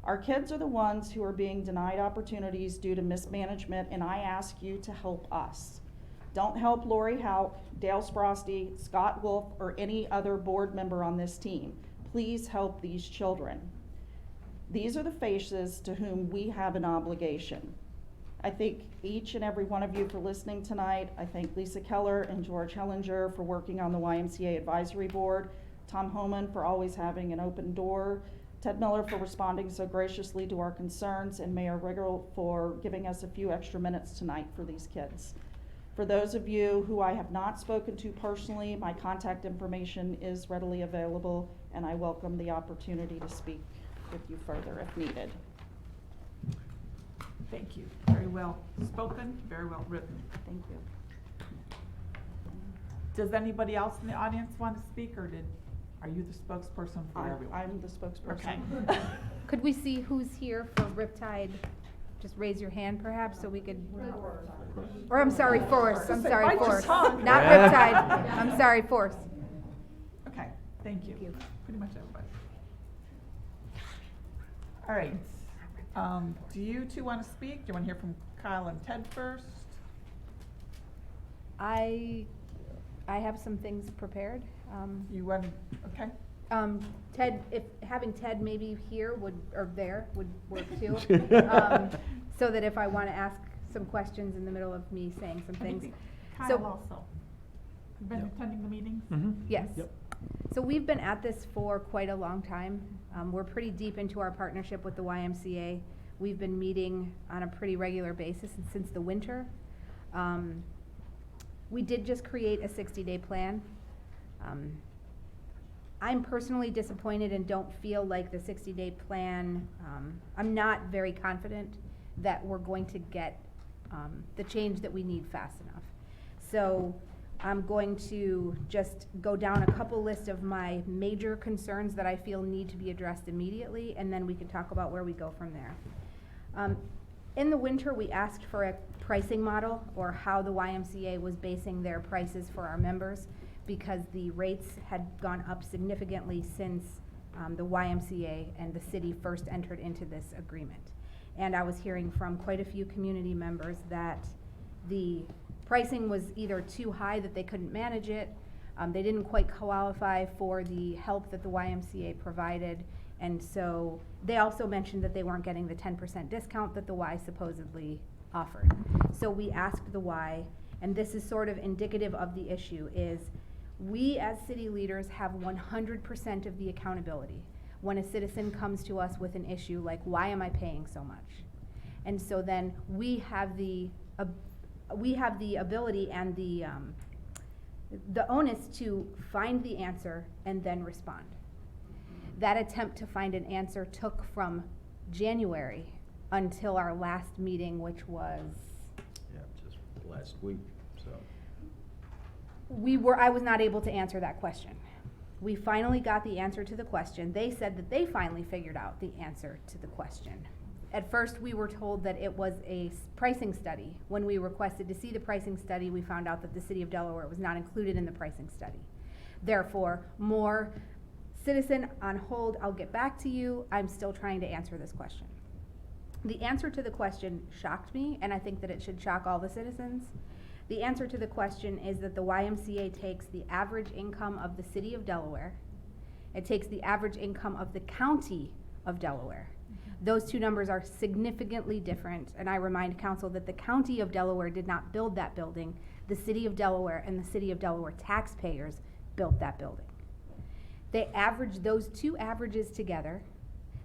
Our kids are the ones who are being denied opportunities due to mismanagement, and I ask you to help us. Don't help Lori Houck, Dale Sprosty, Scott Wolf, or any other board member on this team. Please help these children. These are the faces to whom we have an obligation. I thank each and every one of you for listening tonight. I thank Lisa Keller and George Hellinger for working on the YMCA Advisory Board, Tom Homan for always having an open door, Ted Miller for responding so graciously to our concerns, and Mayor Riggle for giving us a few extra minutes tonight for these kids. For those of you who I have not spoken to personally, my contact information is readily available, and I welcome the opportunity to speak with you further if needed. Thank you. Very well spoken, very well written. Thank you. Does anybody else in the audience want to speak, or are you the spokesperson for everyone? I'm the spokesperson. Okay. Could we see who's here for Riptide? Just raise your hand perhaps so we could, or I'm sorry, Force, I'm sorry, Bite your Force. tongue. Not Riptide, I'm sorry, Force. Okay, thank you. Thank you. Pretty much everybody. All right. Do you two want to speak? Do you want to hear from Kyle and Ted first? I have some things prepared. You want to, okay? Ted, if having Ted maybe here would, or there would work too. So that if I want to ask some questions in the middle of me saying some things. Kyle So- also. You've been attending the meetings? Yes. Yep. So we've been at this for quite a long time. We're pretty deep into our partnership with the YMCA. We've been meeting on a pretty regular basis since the winter. We did just create a 60-day plan. I'm personally disappointed and don't feel like the 60-day plan, I'm not very confident that we're going to get the change that we need fast enough. So I'm going to just go down a couple lists of my major concerns that I feel need to be addressed immediately, and then we can talk about where we go from there. In the winter, we asked for a pricing model, or how the YMCA was basing their prices for our members, because the rates had gone up significantly since the YMCA and the city first entered into this agreement. And I was hearing from quite a few community members that the pricing was either too high that they couldn't manage it, they didn't quite qualify for the help that the YMCA provided, and so they also mentioned that they weren't getting the 10% discount that the Y supposedly offered. So we asked the Y, and this is sort of indicative of the issue, is we as city leaders have 100% of the accountability when a citizen comes to us with an issue like, why am I paying so much? And so then we have the we have the ability and the onus to find the answer and then respond. That attempt to find an answer took from January until our last meeting, which was, Yeah, just last week, so. I was not able to answer that question. We finally got the answer to the question. They said that they finally figured out the answer to the question. At first, we were told that it was a pricing study. When we requested to see the pricing study, we found out that the City of Delaware was not included in the pricing study. Therefore, more citizen on hold, I'll get back to you. I'm still trying to answer this question. The answer to the question shocked me, and I think that it should shock all the citizens. The answer to the question is that the YMCA takes the average income of the City of Delaware. It takes the average income of the County of Delaware. Those two numbers are significantly different, and I remind council that the County of Delaware did not build that building. The City of Delaware and the City of Delaware taxpayers built that building. They average those two averages together.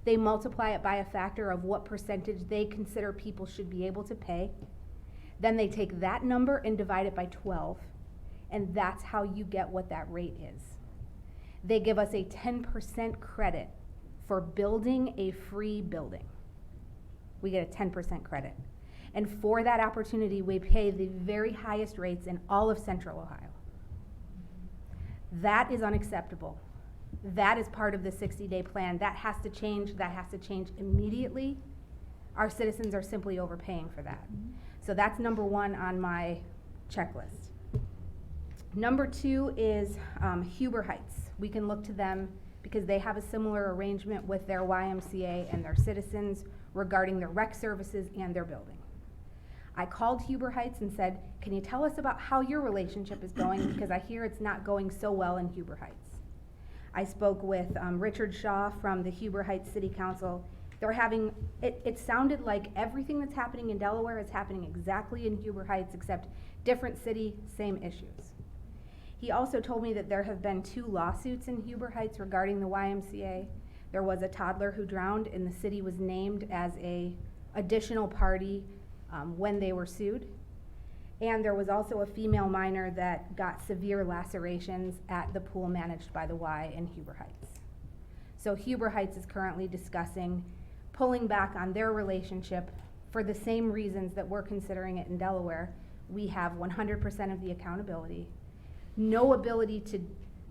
They multiply it by a factor of what percentage they consider people should be able to pay. Then they take that number and divide it by 12, and that's how you get what that rate is. They give us a 10% credit for building a free building. We get a 10% credit. And for that opportunity, we pay the very highest rates in all of Central Ohio. That is unacceptable. That is part of the 60-day plan. That has to change. That has to change immediately. Our citizens are simply overpaying for that. So that's number one on my checklist. Number two is Huber Heights. We can look to them because they have a similar arrangement with their YMCA and their citizens regarding their rec services and their building. I called Huber Heights and said, can you tell us about how your relationship is going, because I hear it's not going so well in Huber Heights. I spoke with Richard Shaw from the Huber Heights City Council. They're having, it sounded like everything that's happening in Delaware is happening exactly in Huber Heights, except different city, same issues. He also told me that there have been 2 lawsuits in Huber Heights regarding the YMCA. There was a toddler who drowned, and the city was named as a additional party when they were sued. And there was also a female minor that got severe lacerations at the pool managed by the Y in Huber Heights. So Huber Heights is currently discussing pulling back on their relationship for the same reasons that we're considering it in Delaware. We have 100% of the accountability, no ability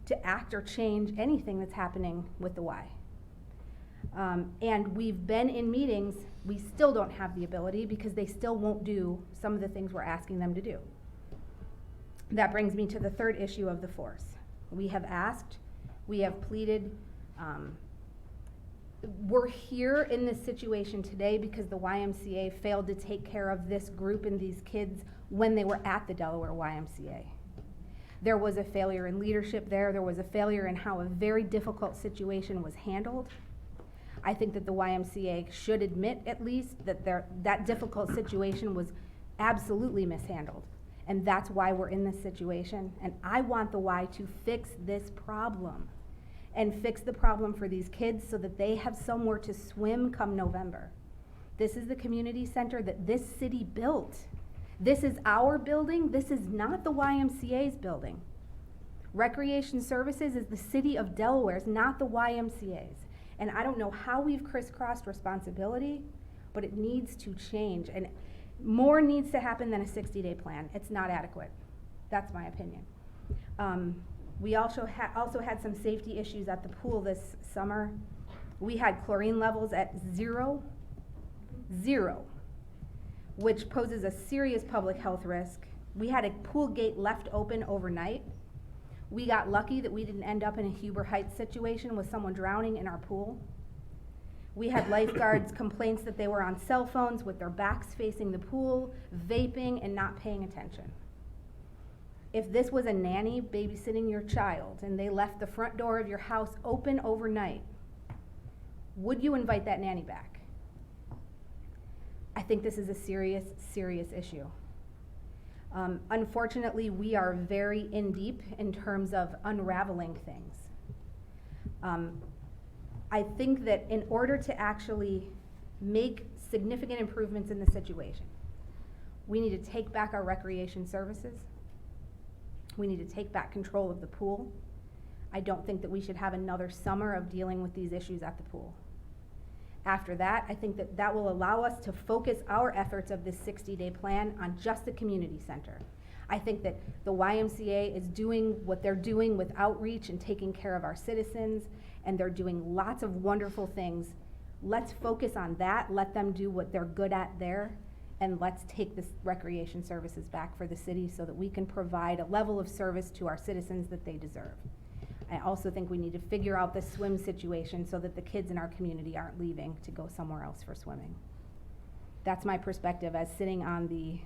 to act or change anything that's happening with the Y. And we've been in meetings, we still don't have the ability because they still won't do some of the things we're asking them to do. That brings me to the third issue of the force. We have asked, we have pleaded, we're here in this situation today because the YMCA failed to take care of this group and these kids when they were at the Delaware YMCA. There was a failure in leadership there. There was a failure in how a very difficult situation was handled. I think that the YMCA should admit at least that that difficult situation was absolutely mishandled. And that's why we're in this situation. And I want the Y to fix this problem and fix the problem for these kids so that they have somewhere to swim come November. This is the community center that this city built. This is our building. This is not the YMCA's building. Recreation Services is the City of Delaware's, not the YMCA's. And I don't know how we've crisscrossed responsibility, but it needs to change. And more needs to happen than a 60-day plan. It's not adequate. That's my opinion. We also had some safety issues at the pool this summer. We had chlorine levels at 0, which poses a serious public health risk. We had a pool gate left open overnight. We got lucky that we didn't end up in a Huber Heights situation with someone drowning in our pool. We had lifeguards complaints that they were on cell phones with their backs facing the pool, vaping and not paying attention. If this was a nanny babysitting your child and they left the front door of your house open overnight, would you invite that nanny back? I think this is a serious, serious issue. Unfortunately, we are very in deep in terms of unraveling things. I think that in order to actually make significant improvements in the situation, We need to take back our recreation services. We need to take back control of the pool. I don't think that we should have another summer of dealing with these issues at the pool. After that, I think that that will allow us to focus our efforts of this 60-day plan on just the community center. I think that the YMCA is doing what they're doing with outreach and taking care of our citizens, and they're doing lots of wonderful things. Let's focus on that, let them do what they're good at there, and let's take this recreation services back for the city so that we can provide a level of service to our citizens that they deserve. I also think we need to figure out the swim situation so that the kids in our community aren't leaving to go somewhere else for swimming. That's my perspective as sitting on the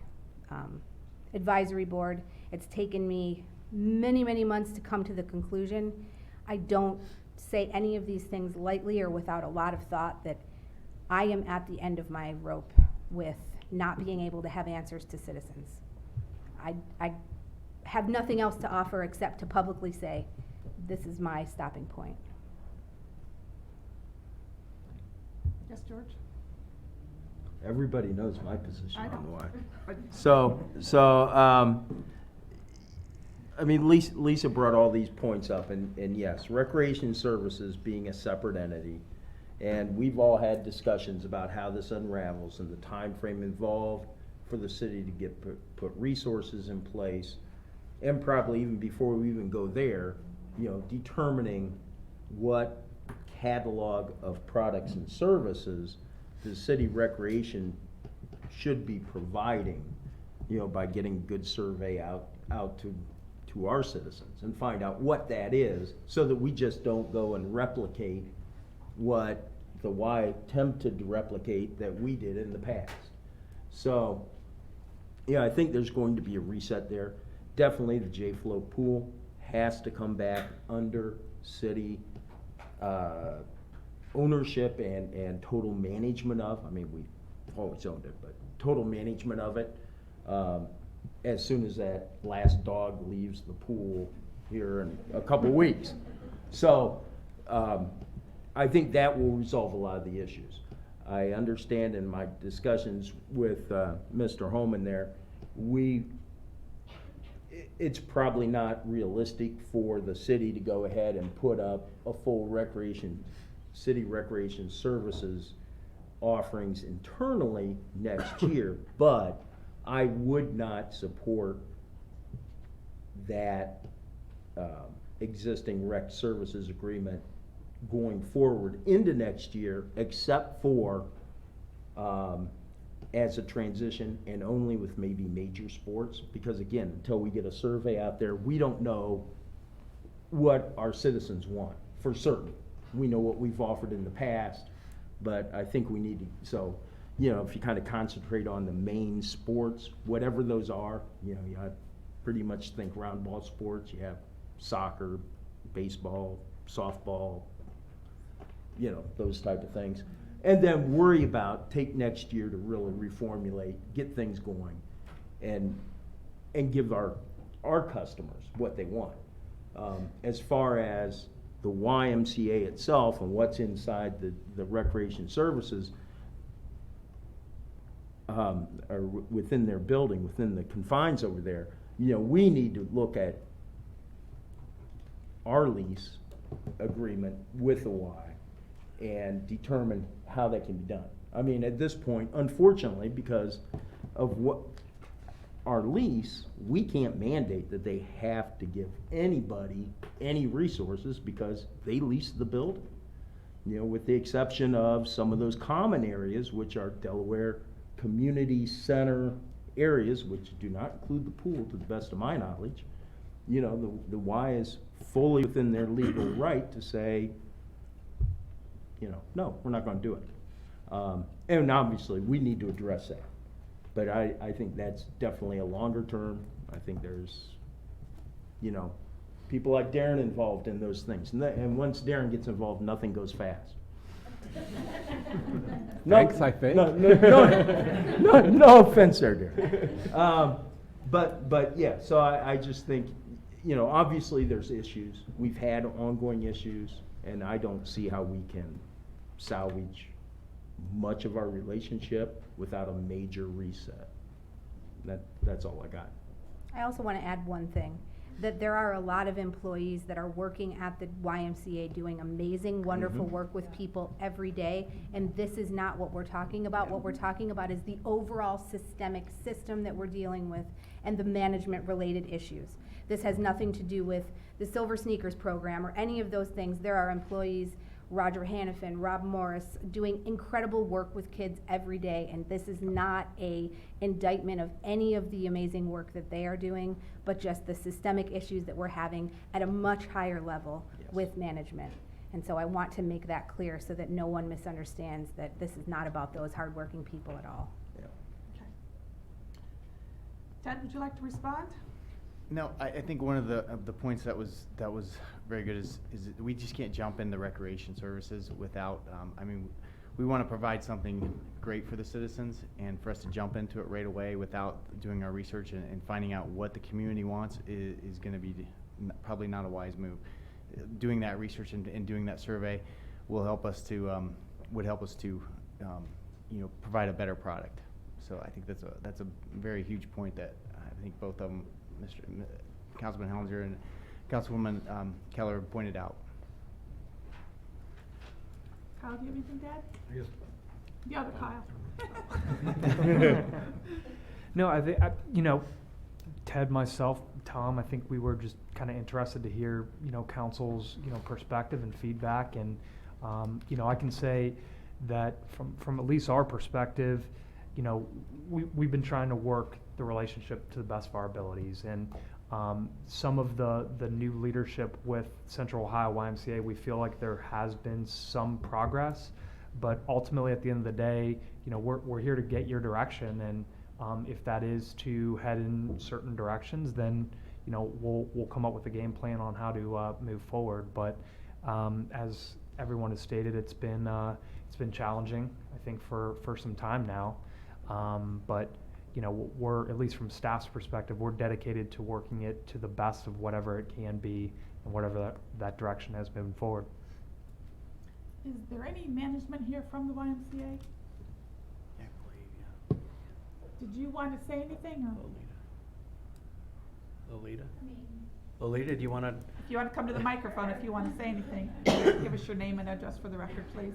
advisory board. It's taken me many, many months to come to the conclusion. I don't say any of these things lightly or without a lot of thought, that I am at the end of my rope with not being able to have answers to citizens. I have nothing else to offer except to publicly say, this is my stopping point. Yes, George? Everybody knows my position I on know. why. I mean, Lisa brought all these points up, and yes, recreation services being a separate entity, and we've all had discussions about how this unravels and the time frame involved for the city to get put resources in place, and probably even before we even go there, you know, determining what catalog of products and services the city recreation should be providing, you know, by getting a good survey out to our citizens and find out what that is, so that we just don't go and replicate what the Y attempted to replicate that we did in the past. So, yeah, I think there's going to be a reset there. Definitely the J-Flow pool has to come back under city ownership and total management of. I mean, we've always owned it, but total management of it. As soon as that last dog leaves the pool here in a couple weeks. So I think that will resolve a lot of the issues. I understand in my discussions with Mr. Holman there, it's probably not realistic for the city to go ahead and put up a full city recreation services offerings internally next year, but I would not support that existing rec services agreement going forward into next year, except for as a transition and only with maybe major sports, because again, until we get a survey out there, we don't know what our citizens want for certain. We know what we've offered in the past, but I think we need to, so, you know, if you kind of concentrate on the main sports, whatever those are, you know, you have pretty much think round ball sports, you have soccer, baseball, softball, you know, those type of things. And then worry about, take next year to really reformulate, get things going, and give our customers what they want. As far as the YMCA itself and what's inside the recreation services, or within their building, within the confines over there, you know, we need to look at our lease agreement with the Y and determine how that can be done. I mean, at this point, unfortunately, because of what our lease, we can't mandate that they have to give anybody any resources because they lease the building. You know, with the exception of some of those common areas, which are Delaware community center areas, which do not include the pool to the best of my knowledge. You know, the Y is fully within their legal right to say, you know, no, we're not going to do it. And obviously, we need to address that. But I think that's definitely a longer term. I think there's, you know, people like Darren involved in those things. And once Darren gets involved, nothing goes fast. Thanks, I think. No offense there, Darren. But yeah, so I just think, you know, obviously there's issues. We've had ongoing issues, and I don't see how we can salvage much of our relationship without a major reset. That's all I got. I also want to add one thing, that there are a lot of employees that are working at the YMCA doing amazing, wonderful work with people every day, and this is not what we're talking about. What we're talking about is the overall systemic system that we're dealing with and the management-related issues. This has nothing to do with the Silver Sneakers program or any of those things. There are employees, Roger Hannafin, Rob Morris, doing incredible work with kids every day, and this is not a indictment of any of the amazing work that they are doing, but just the systemic issues that we're having at a much higher level with management. And so I want to make that clear so that no one misunderstands that this is not about those hardworking people at all. Okay. Ted, would you like to respond? No, I think one of the points that was very good is that we just can't jump into recreation services without, I mean, we want to provide something great for the citizens, and for us to jump into it right away without doing our research and finding out what the community wants is going to be probably not a wise move. Doing that research and doing that survey will help us to, would help us to, you know, provide a better product. So I think that's a very huge point that I think both of them, Councilman Hellinger and Councilwoman Keller, pointed out. Kyle, do you have anything to add? I guess. The other Kyle. No, I think, you know, Ted, myself, Tom, I think we were just kind of interested to hear, you know, council's, you know, perspective and feedback. And, you know, I can say that from at least our perspective, you know, we've been trying to work the relationship to the best of our abilities. And some of the new leadership with Central Ohio YMCA, we feel like there has been some progress, but ultimately at the end of the day, you know, we're here to get your direction, and if that is to head in certain directions, then, you know, we'll come up with a game plan on how to move forward. But as everyone has stated, it's been challenging, I think, for some time now. But you know, we're, at least from staff's perspective, we're dedicated to working it to the best of whatever it can be and whatever that direction is moving forward. Is there any management here from the YMCA? Yeah, yeah. Did you want to say anything? Or? Lolita, do you want to? If you want to come to the microphone, if you want to say anything, give us your name and address for the record, please.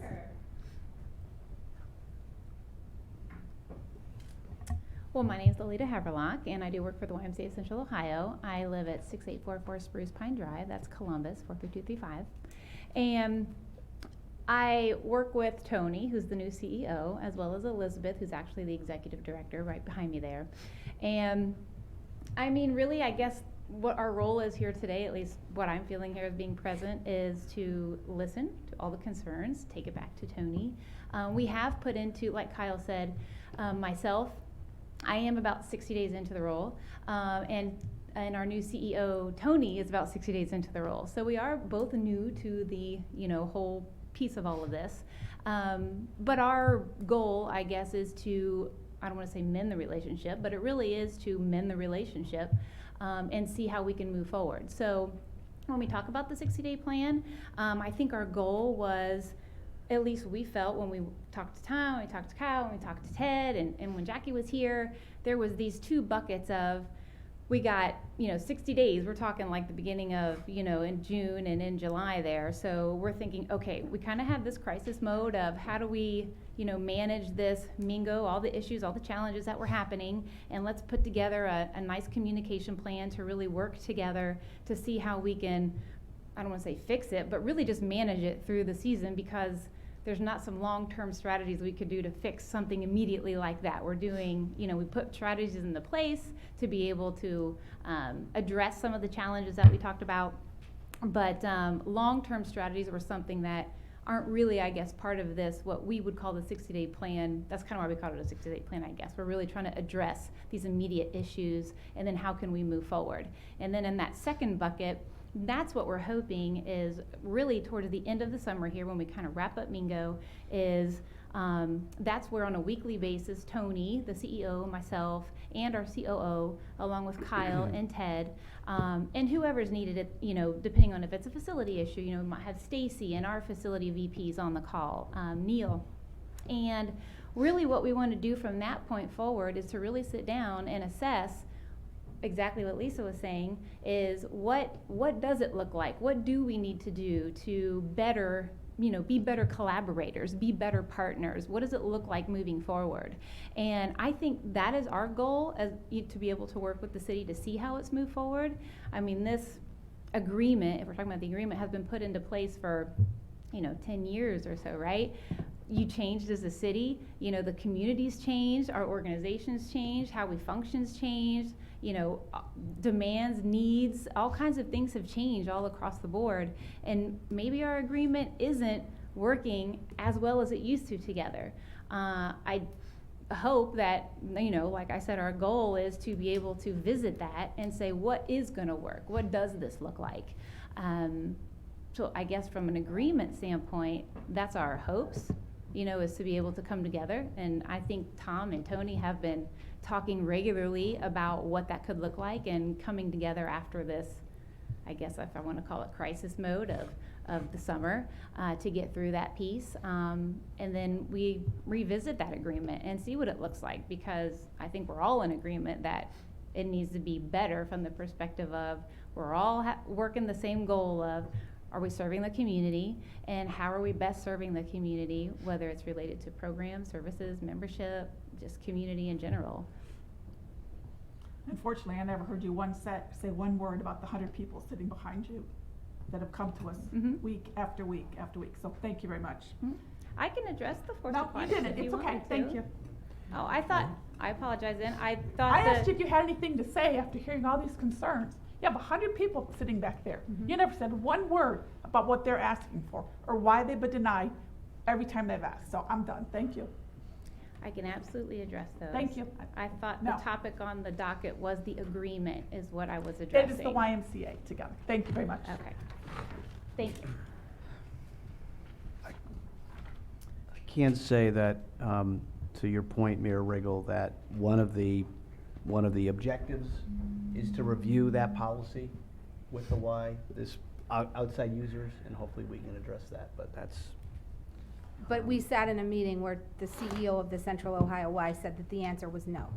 Well, my name is Lolita Haverlock, and I do work for the YMCA Central Ohio. I live at 6844 Spruce Pine Drive, that's Columbus, 43235. And I work with Tony, who's the new CEO, as well as Elizabeth, who's actually the executive director right behind me there. And I mean, really, I guess what our role is here today, at least what I'm feeling here as being present, is to listen to all the concerns, take it back to Tony. We have put into, like Kyle said, myself, I am about 60 days into the role, and our new CEO, Tony, is about 60 days into the role. So we are both new to the, you know, whole piece of all of this. But our goal, I guess, is to, I don't want to say mend the relationship, but it really is to mend the relationship and see how we can move forward. So when we talk about the 60-day plan, I think our goal was, at least we felt when we talked to Tom, we talked to Kyle, when we talked to Ted, and when Jackie was here, there was these two buckets of, we got, you know, 60 days, we're talking like the beginning of, you know, in June and in July there. So we're thinking, okay, we kind of have this crisis mode of how do we, you know, manage this Mingo, all the issues, all the challenges that were happening, and let's put together a nice communication plan to really work together to see how we can, I don't want to say fix it, but really just manage it through the season, because there's not some long-term strategies we could do to fix something immediately like that. We're doing, you know, we put strategies into place to be able to address some of the challenges that we talked about. But long-term strategies were something that aren't really, I guess, part of this, what we would call the 60-day plan. That's kind of why we call it a 60-day plan, I guess. We're really trying to address these immediate issues, and then how can we move forward. And then in that second bucket, that's what we're hoping is really towards the end of the summer here, when we kind of wrap up Mingo, is that's where on a weekly basis, Tony, the CEO, myself, and our COO, along with Kyle and Ted, and whoever's needed it, you know, depending on if it's a facility issue, you know, we might have Stacy and our facility VPs on the call, Neil. And really what we want to do from that point forward is to really sit down and assess exactly what Lisa was saying, is what does it look like? What do we need to do to better, be better collaborators, be better partners? What does it look like moving forward? And I think that is our goal, to be able to work with the city to see how it's moved forward. I mean, this agreement, if we're talking about the agreement, has been put into place for 10 years or so, right? You changed as a city, the community's changed, our organizations changed, how we function's changed, demands, needs, all kinds of things have changed all across the board. And maybe our agreement isn't working as well as it used to together. I hope that, like I said, our goal is to be able to visit that and say, what is gonna work? What does this look like? So I guess from an agreement standpoint, that's our hopes, is to be able to come together. And I think Tom and Tony have been talking regularly about what that could look like and coming together after this, I guess if I want to call it crisis mode of the summer, to get through that piece. And then we revisit that agreement and see what it looks like, because I think we're all in agreement that it needs to be better from the perspective of we're all working the same goal of, are we serving the community, and how are we best serving the community, whether it's related to programs, services, membership, just community in general. Unfortunately, I never heard you say one word about the 100 people sitting behind you that have come to us week after week after week. So thank you very much. I can address the fourth No, you didn't. It's okay. Thank you. Oh, I apologize then. I asked you if you had anything to say after hearing all these concerns. You have 100 people sitting back there. You never said one word about what they're asking for or why they've been denied every time they've asked. So I'm done. Thank you. I can absolutely address those. Thank you. I thought No. the topic on the docket was the agreement is what I was addressing. It is the YMCA together. Thank you very much. Okay. Thank you. I can say that, to your point, Mayor Riggle, that one of the objectives is to review that policy with the Y, this outside users, and hopefully we can address that, but that's. But we sat in a meeting where the CEO of the Central Ohio Y said that the answer was no.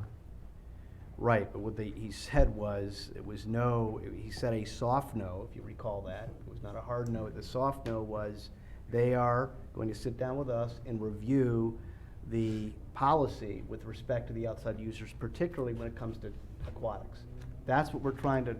Right, but what he said was, it was no, he said a soft no, if you recall that. It was not a hard no. The soft no was, they are going to sit down with us and review the policy with respect to the outside users, particularly when it comes to aquatics. That's what we're trying to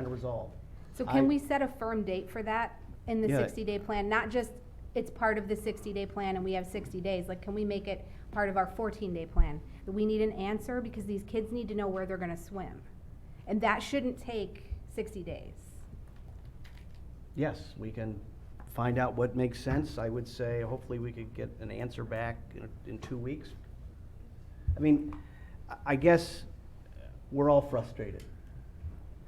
resolve. So can we set a firm date for that in the Yeah. 60-day plan? Not just it's part of the 60-day plan and we have 60 days. Like, can we make it part of our 14-day plan? That we need an answer because these kids need to know where they're gonna swim. And that shouldn't take 60 days. Yes, we can find out what makes sense. I would say hopefully we could get an answer back in 2 weeks. I mean, I guess we're all frustrated.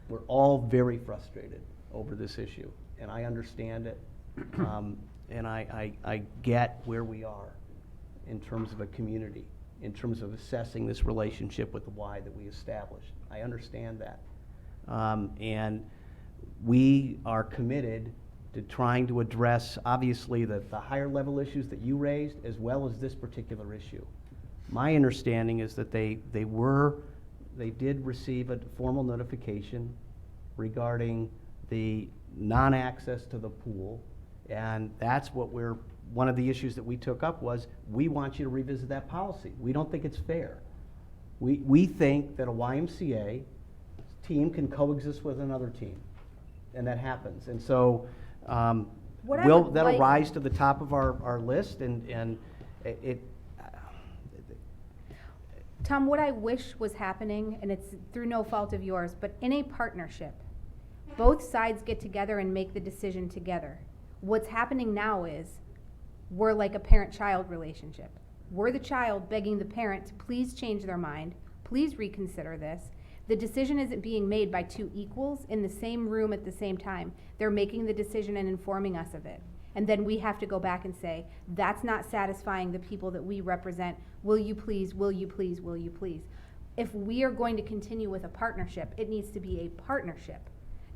We're all very frustrated over this issue, and I understand it. And I get where we are in terms of a community, in terms of assessing this relationship with the Y that we established. I understand that. And we are committed to trying to address, obviously, the higher level issues that you raised, as well as this particular issue. My understanding is that they did receive a formal notification regarding the non-access to the pool, and that's what one of the issues that we took up was, we want you to revisit that policy. We don't think it's fair. We think that a YMCA team can coexist with another team, and that happens. And so, that'll rise to the top of our list, and it Tom, what I wish was happening, and it's through no fault of yours, but in a partnership, both sides get together and make the decision together. What's happening now is we're like a parent-child relationship. We're the child begging the parent to please change their mind, please reconsider this. The decision isn't being made by two equals in the same room at the same time. They're making the decision and informing us of it. And then we have to go back and say, that's not satisfying the people that we represent. Will you please, will you please, will you please? If we are going to continue with a partnership, it needs to be a partnership,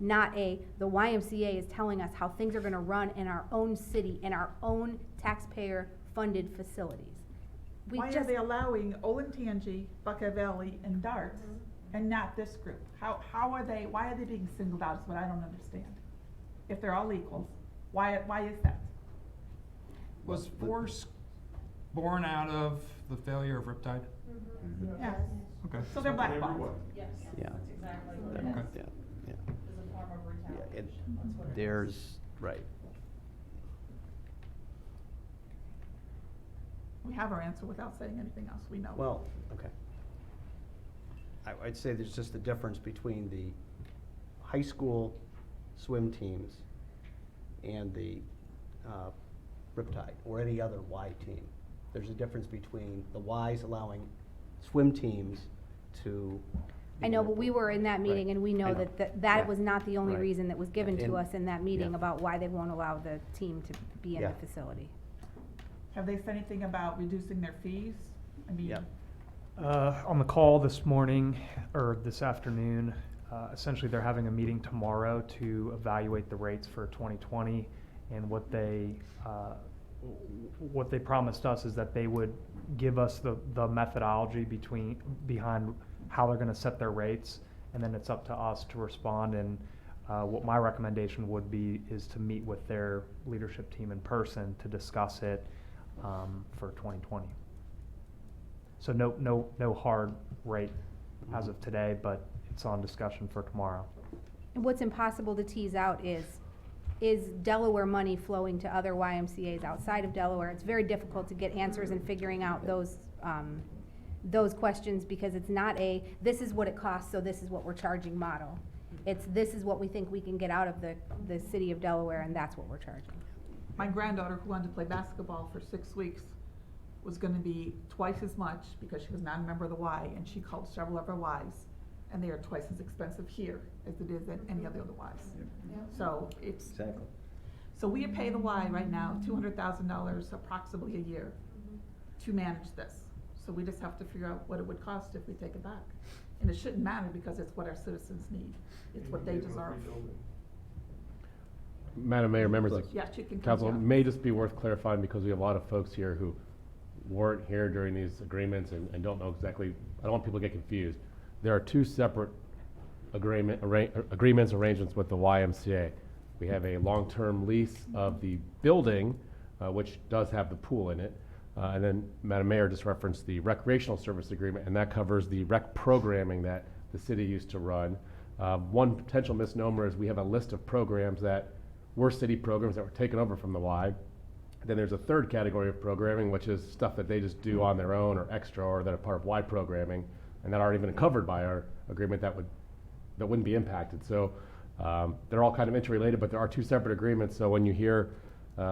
not the YMCA is telling us how things are gonna run in our own city, in our own taxpayer-funded facilities. We Why are just, they allowing Olentangy, Buckeye Valley, and Darts, and not this group? Why are they being singled out is what I don't understand. If they're all equals, why is that? Was Force born out of the failure of Riptide? Yeah. Okay. So they're blackballed. Yeah. That's exactly what Okay. it is. Yeah. Is a form of retaliation. That's what it is. There's, right. We have our answer without saying anything else, we know. Well, okay. I'd say there's just a difference between the high school swim teams and the Riptide or any other Y team. There's a difference between the Ys allowing swim teams to. I know, but we were in that meeting and we I know know. that Yeah. was not the only Right. reason that was given to And- us in that meeting yeah. about why they won't allow the team to be in Yeah. the facility. Have they said anything about reducing their fees? I mean, Yeah. On the call this morning, or this afternoon, essentially they're having a meeting tomorrow to evaluate the rates for 2020, and what they promised us is that they would give us the methodology behind how they're gonna set their rates, and then it's up to us to respond. And what my recommendation would be is to meet with their leadership team in person to discuss it for 2020. So no hard rate as of today, but it's on discussion for tomorrow. And what's impossible to tease out is Delaware money flowing to other YMCA's outside of Delaware? It's very difficult to get answers and figuring out those questions, because it's not this is what it costs, so this is what we're charging model. It's this is what we think we can get out of the city of Delaware, and that's what we're charging. my granddaughter who wanted to play basketball for 6 weeks was gonna be twice as much because she was not a member of the Y, and she called several of her Ys, and they are twice as expensive here as it is at any other Ys. So it's. Exactly. So we pay the Y right now $200,000 approximately a year to manage this. So we just have to figure out what it would cost if we take it back. And it shouldn't matter because it's what our citizens need. It's what they deserve. Madam Mayor, members of Yes, you can council, it continue. may just be worth clarifying because we have a lot of folks here who weren't here during these agreements and don't know exactly, I don't want people to get confused. There are two separate agreements, arrangements with the YMCA. We have a long-term lease of the building, which does have the pool in it. And then Madam Mayor just referenced the recreational service agreement, and that covers the rec programming that the city used to run. One potential misnomer is we have a list of programs that were city programs that were taken over from the Y. Then there's a third category of programming, which is stuff that they just do on their own or extra, or that are part of Y programming, and that aren't even covered by our agreement that wouldn't be impacted. So they're all kind of interrelated, but there are two separate agreements. So when you hear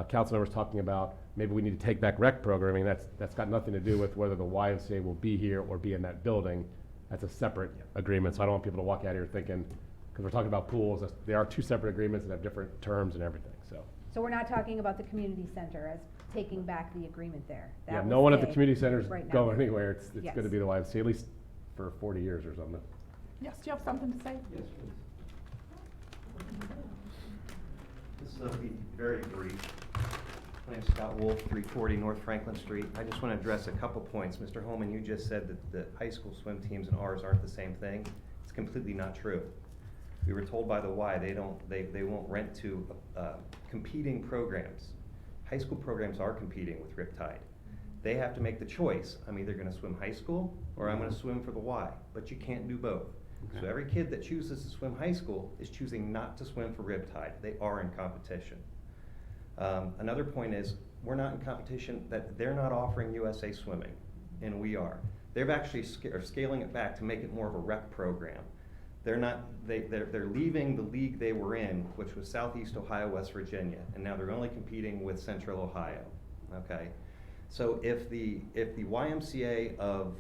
council members talking about maybe we need to take back rec programming, that's got nothing to do with whether the YMCA will be here or be in that building. That's a separate agreement. So I don't want people to walk out here thinking, because we're talking about pools, they are two separate agreements that have different terms and everything. So we're not talking about the community center as taking back the agreement there. That Yeah, will no one at the stay community center is right now. going anywhere. It's Yes. going to be the YMCA, at least for 40 years or something. Yes, do you have something to say? Yes, please. This will be very brief. My name's Scott Wolf, 340 North Franklin Street. I just want to address a couple points. Mr. Holman, you just said that the high school swim teams and ours aren't the same thing. It's completely not true. We were told by the Y they won't rent to competing programs. High school programs are competing with Riptide. They have to make the choice. I'm either going to swim high school or I'm going to swim for the Y, but you can't do both. So every kid that chooses to swim high school is choosing not to swim for Riptide. They are in competition. Another point is we're not in competition, that they're not offering USA Swimming, and we are. They've actually are scaling it back to make it more of a rec program. They're leaving the league they were in, which was Southeast Ohio, West Virginia, and now they're only competing with Central Ohio. Okay, so if the YMCA of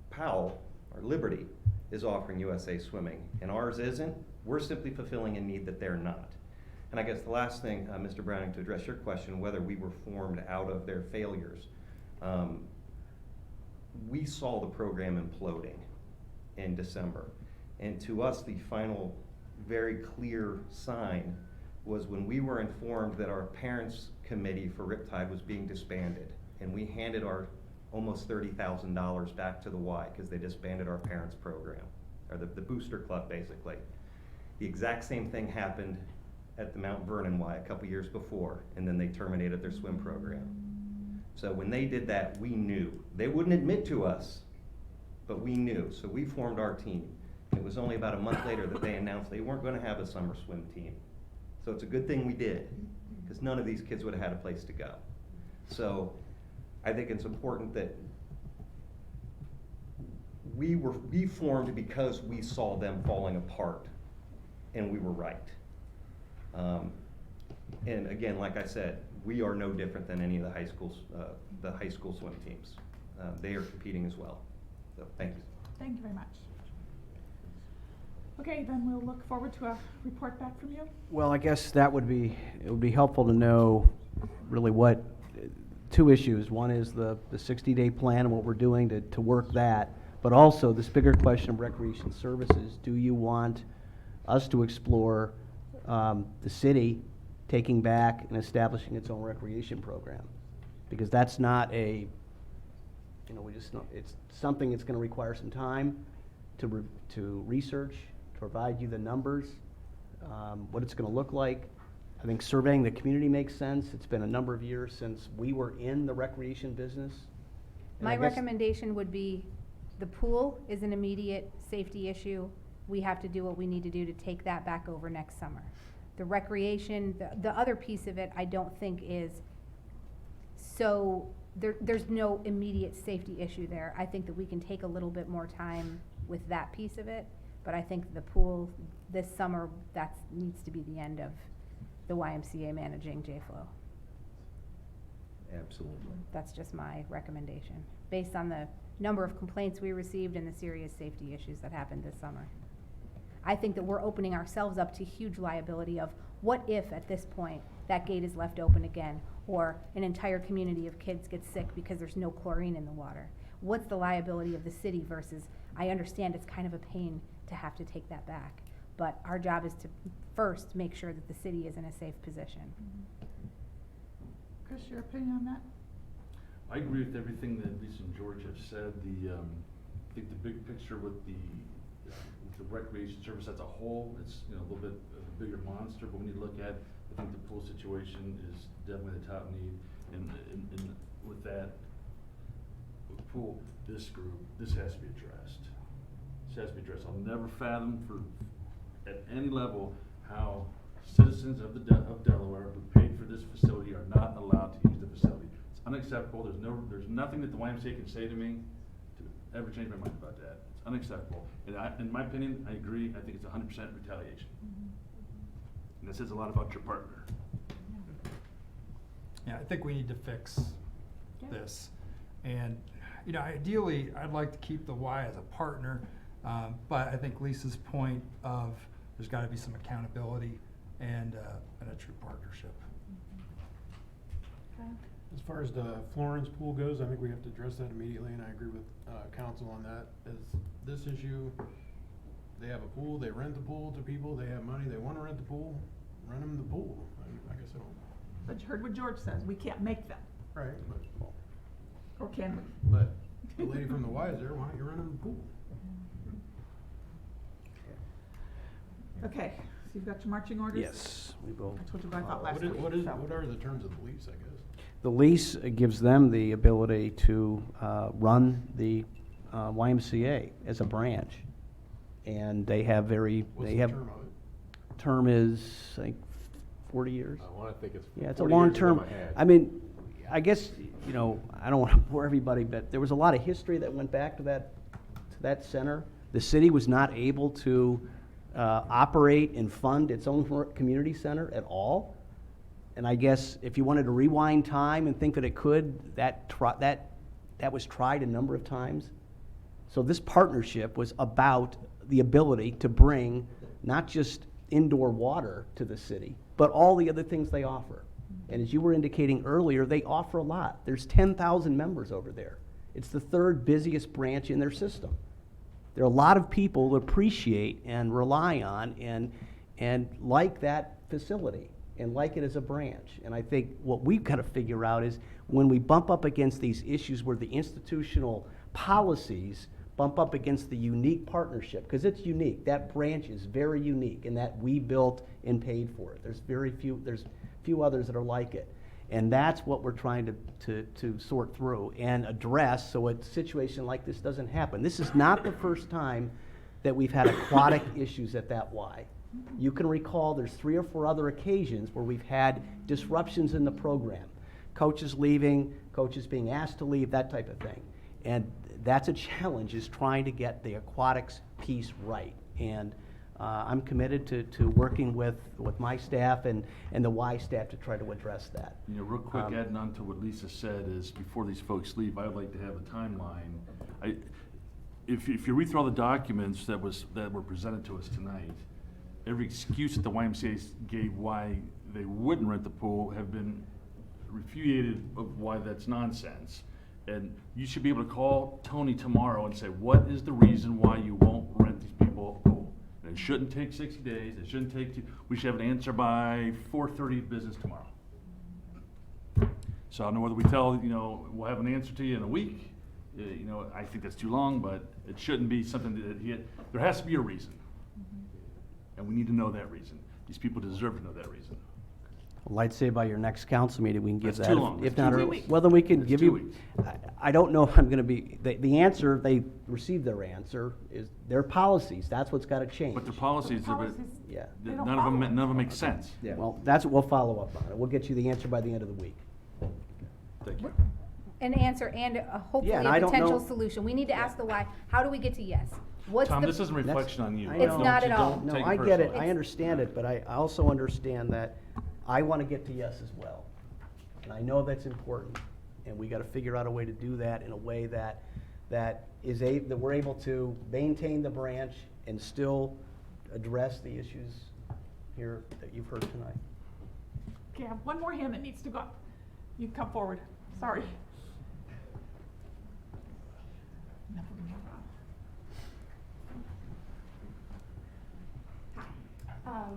Powell or Liberty is offering USA Swimming and ours isn't, we're simply fulfilling a need that they're not. And I guess the last thing, Mr. Browning, to address your question, whether we were formed out of their failures. We saw the program imploding in December. And to us, the final very clear sign was when we were informed that our parents committee for Riptide was being disbanded, and we handed our almost $30,000 back to the Y because they disbanded our parents program, or the booster club basically. The exact same thing happened at the Mount Vernon Y a couple years before, and then they terminated their swim program. So when they did that, we knew. They wouldn't admit to us, but we knew. So we formed our team. It was only about a month later that they announced they weren't going to have a summer swim team. So it's a good thing we did, because none of these kids would have had a place to go. So I think it's important that we formed because we saw them falling apart, and we were right. And again, like I said, we are no different than any of the high school swim teams. They are competing as well. So thank you. Thank you very much. Okay, then we'll look forward to a report back from you. Well, I guess it would be helpful to know really what, two issues. One is the 60-day plan and what we're doing to work that, but also this bigger question of recreation services. Do you want us to explore the city taking back and establishing its own recreation program? Because that's not a, it's something that's going to require some time to research, to provide you the numbers, what it's going to look like. I think surveying the community makes sense. It's been a number of years since we were in the recreation business. And My I guess- recommendation would be, the pool is an immediate safety issue. We have to do what we need to do to take that back over next summer. The recreation, the other piece of it, I don't think is so, there's no immediate safety issue there. I think that we can take a little bit more time with that piece of it, but I think the pool this summer, that needs to be the end of the YMCA managing JFLO. Absolutely. That's just my recommendation, based on the number of complaints we received and the serious safety issues that happened this summer. I think that we're opening ourselves up to huge liability of what if at this point that gate is left open again, or an entire community of kids gets sick because there's no chlorine in the water. What's the liability of the city versus, I understand it's kind of a pain to have to take that back, but our job is to first make sure that the city is in a safe position. Chris, your opinion on that? I agree with everything that Lisa and George have said. I think the big picture with the recreation service as a whole, it's a little bit of a bigger monster, but when you look at, I think the pool situation is definitely the top need, and with that, with pool, this group, this has to be addressed. This has to be addressed. I'll never fathom at any level how citizens of Delaware who paid for this facility are not allowed to use the facility. It's unacceptable. There's nothing that the YMCA can say to me to ever change my mind about that. It's unacceptable. And in my opinion, I agree. I think it's 100% retaliation. And that says a lot about your partner. Yeah, I think we need to fix this. And, ideally, I'd like to keep the Y as a partner, but I think Lisa's point of there's got to be some accountability and a true partnership. Okay. As far as the Florence pool goes, I think we have to address that immediately, and I agree with council on that. As this issue, they have a pool, they rent the pool to people, they have money, they want to rent the pool, rent them the pool. I guess I don't. But you heard what George says, we can't make them, Right, but, or can we? but the lady from the Y is there, why don't you rent them the pool? Okay, so you've got your marching orders? Yes, we will. I told you what I thought last week. What so. are the terms of the lease, I guess? The lease gives them the ability to run the YMCA as a branch, and they have What's the term of it? Term is, I think, 40 years. I want to think it's Yeah, it's a 40 long years is in term. my head. I mean, I guess, I don't want to bore everybody, but there was a lot of history that went back to that center. The city was not able to operate and fund its own community center at all. And I guess if you wanted to rewind time and think that it could, that was tried a number of times. So this partnership was about the ability to bring not just indoor water to the city, but all the other things they offer. And as you were indicating earlier, they offer a lot. There's 10,000 members over there. It's the third busiest branch in their system. There are a lot of people who appreciate and rely on and like that facility. and like it as a branch. And I think what we've got to figure out is when we bump up against these issues where the institutional policies bump up against the unique partnership, because it's unique. That branch is very unique in that we built and paid for it. There's few others that are like it. And that's what we're trying to sort through and address so a situation like this doesn't happen. This is not the first time that we've had aquatic issues at that Y. You can recall there's 3 or 4 other occasions where we've had disruptions in the program. Coaches leaving, coaches being asked to leave, that type of thing. And that's a challenge, is trying to get the aquatics piece right. And I'm committed to working with my staff and the Y staff to try to address that. You know, real quick, adding on to what Lisa said is, before these folks leave, I would like to have a timeline. If you read through all the documents that were presented to us tonight, every excuse that the YMCA gave why they wouldn't rent the pool have been refuted of why that's nonsense. And you should be able to call Tony tomorrow and say, what is the reason why you won't rent these people a pool? And it shouldn't take 60 days, it shouldn't take we should have an answer by 4:30 business tomorrow. So I don't know whether we tell, we'll have an answer to you in a week. I think that's too long, but it shouldn't be something that there has to be a reason. And we need to know that reason. These people deserve to know that reason. Well, I'd say by your next council meeting, we can give That's that. too long. If That's not, 2 weeks. well, then we can That's give 2 you, weeks. I don't know if I'm gonna be, the answer, they received their answer, is their policies, that's what's gotta change. But the policies, Yeah. none of them make sense. Yeah. Well, that's what we'll follow up on it. We'll get you the answer by the end of the week. Thank you. An answer and hopefully and a I don't potential know- solution. We need to ask the why. How do we get to yes? What's Tom, the? this isn't a reflection on you. I It's know. not at Don't all. No, take I get it, personally. I understand it, but I also understand that I wanna get to yes as well. And I know that's important, and we gotta figure out a way to do that in a way that that we're able to maintain the branch and still address the issues here that you've heard tonight. Okay, I have one more hand that needs to go up. You come forward. Sorry.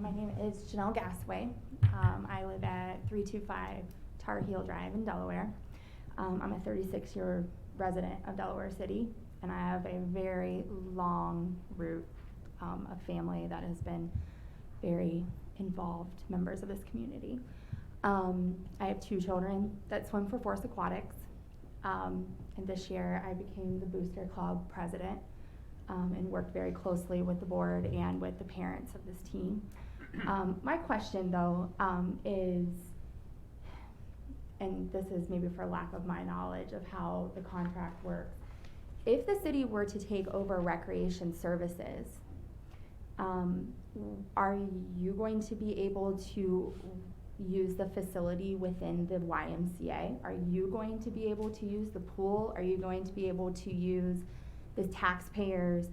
My name is Janelle Gasway. I live at 325 Tar Heel Drive in Delaware. I'm a 36-year resident of Delaware City, and I have a very long root of family that has been very involved members of this community. I have 2 children that swim for Force Aquatics, and this year I became the Booster Club president and worked very closely with the board and with the parents of this team. My question though is, and this is maybe for lack of my knowledge of how the contract works, if the city were to take over recreation services, are you going to be able to use the facility within the YMCA? Are you going to be able to use the pool? Are you going to be able to use the taxpayers'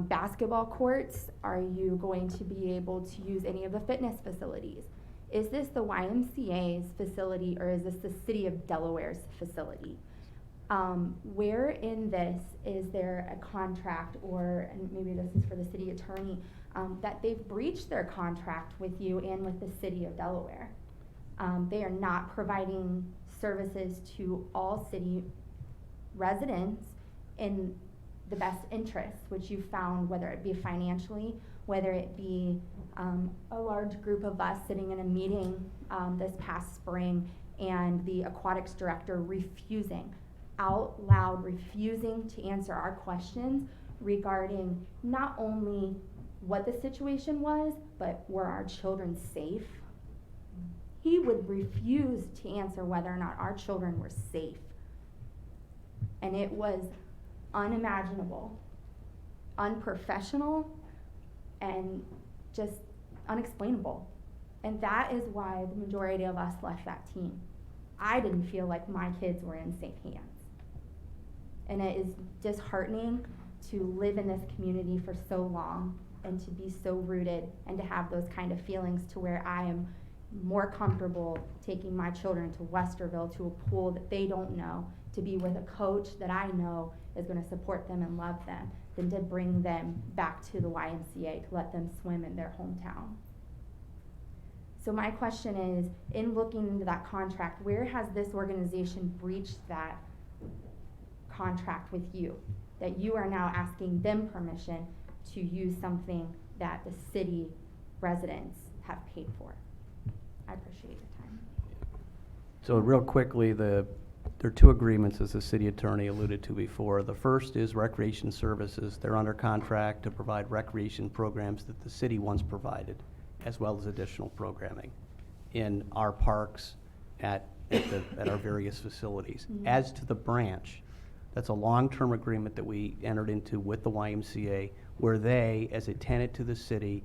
basketball courts? Are you going to be able to use any of the fitness facilities? Is this the YMCA's facility, or is this the City of Delaware's facility? Where in this is there a contract, or, and maybe this is for the city attorney, that they've breached their contract with you and with the City of Delaware? They are not providing services to all city residents in the best interests, which you found, whether it be financially, whether it be a large group of us sitting in a meeting this past spring and the aquatics director out loud refusing to answer our questions regarding not only what the situation was, but were our children safe? He would refuse to answer whether or not our children were safe. And it was unimaginable, unprofessional, and just unexplainable. And that is why the majority of us left that team. I didn't feel like my kids were in safe hands. And it is disheartening to live in this community for so long and to be so rooted and to have those kind of feelings to where I am more comfortable taking my children to Westerville, to a pool that they don't know, to be with a coach that I know is going to support them and love them, than to bring them back to the YMCA to let them swim in their hometown. So my question is, in looking into that contract, where has this organization breached that contract with you? That you are now asking them permission to use something that the city residents have paid for? I appreciate the time. So real quickly, there are two agreements, as the city attorney alluded to before. The first is recreation services. They're under contract to provide recreation programs that the city once provided, as well as additional programming in our parks at our various facilities. Mhm. As to the branch, that's a long-term agreement that we entered into with the YMCA, where they, as a tenant to the city,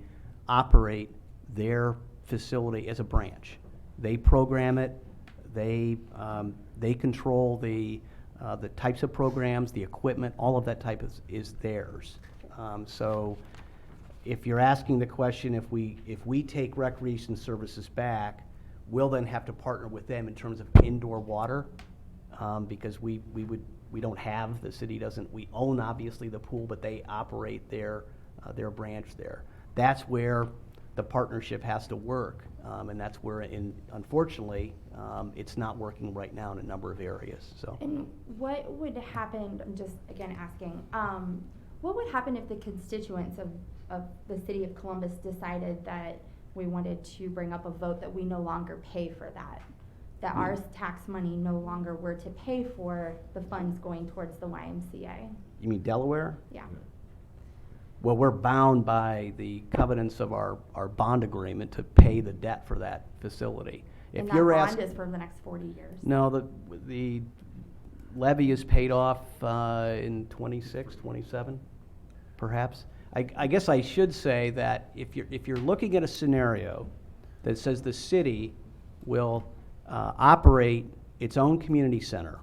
operate their facility as a branch. They program it, they control the types of programs, the equipment, all of that type is theirs. So if you're asking the question, if we take recreation services back, we'll then have to partner with them in terms of indoor water, because we don't have, the city doesn't, we own obviously the pool, but they operate their branch there. That's where the partnership has to work, and that's where, unfortunately, it's not working right now in a number of areas. So. And what would happen, I'm just again asking, what would happen if the constituents of the city of Columbus decided that we wanted to bring up a vote that we no longer pay for that our tax money no longer were to pay for the funds going towards the YMCA? You mean Delaware? Yeah. Well, we're bound by the covenants of our bond agreement to pay the debt for that facility. And If that you're bond is for the next 40 years. No, the levy is paid off in 26, 27, perhaps. I guess I should say that if you're looking at a scenario that says the city will operate its own community center,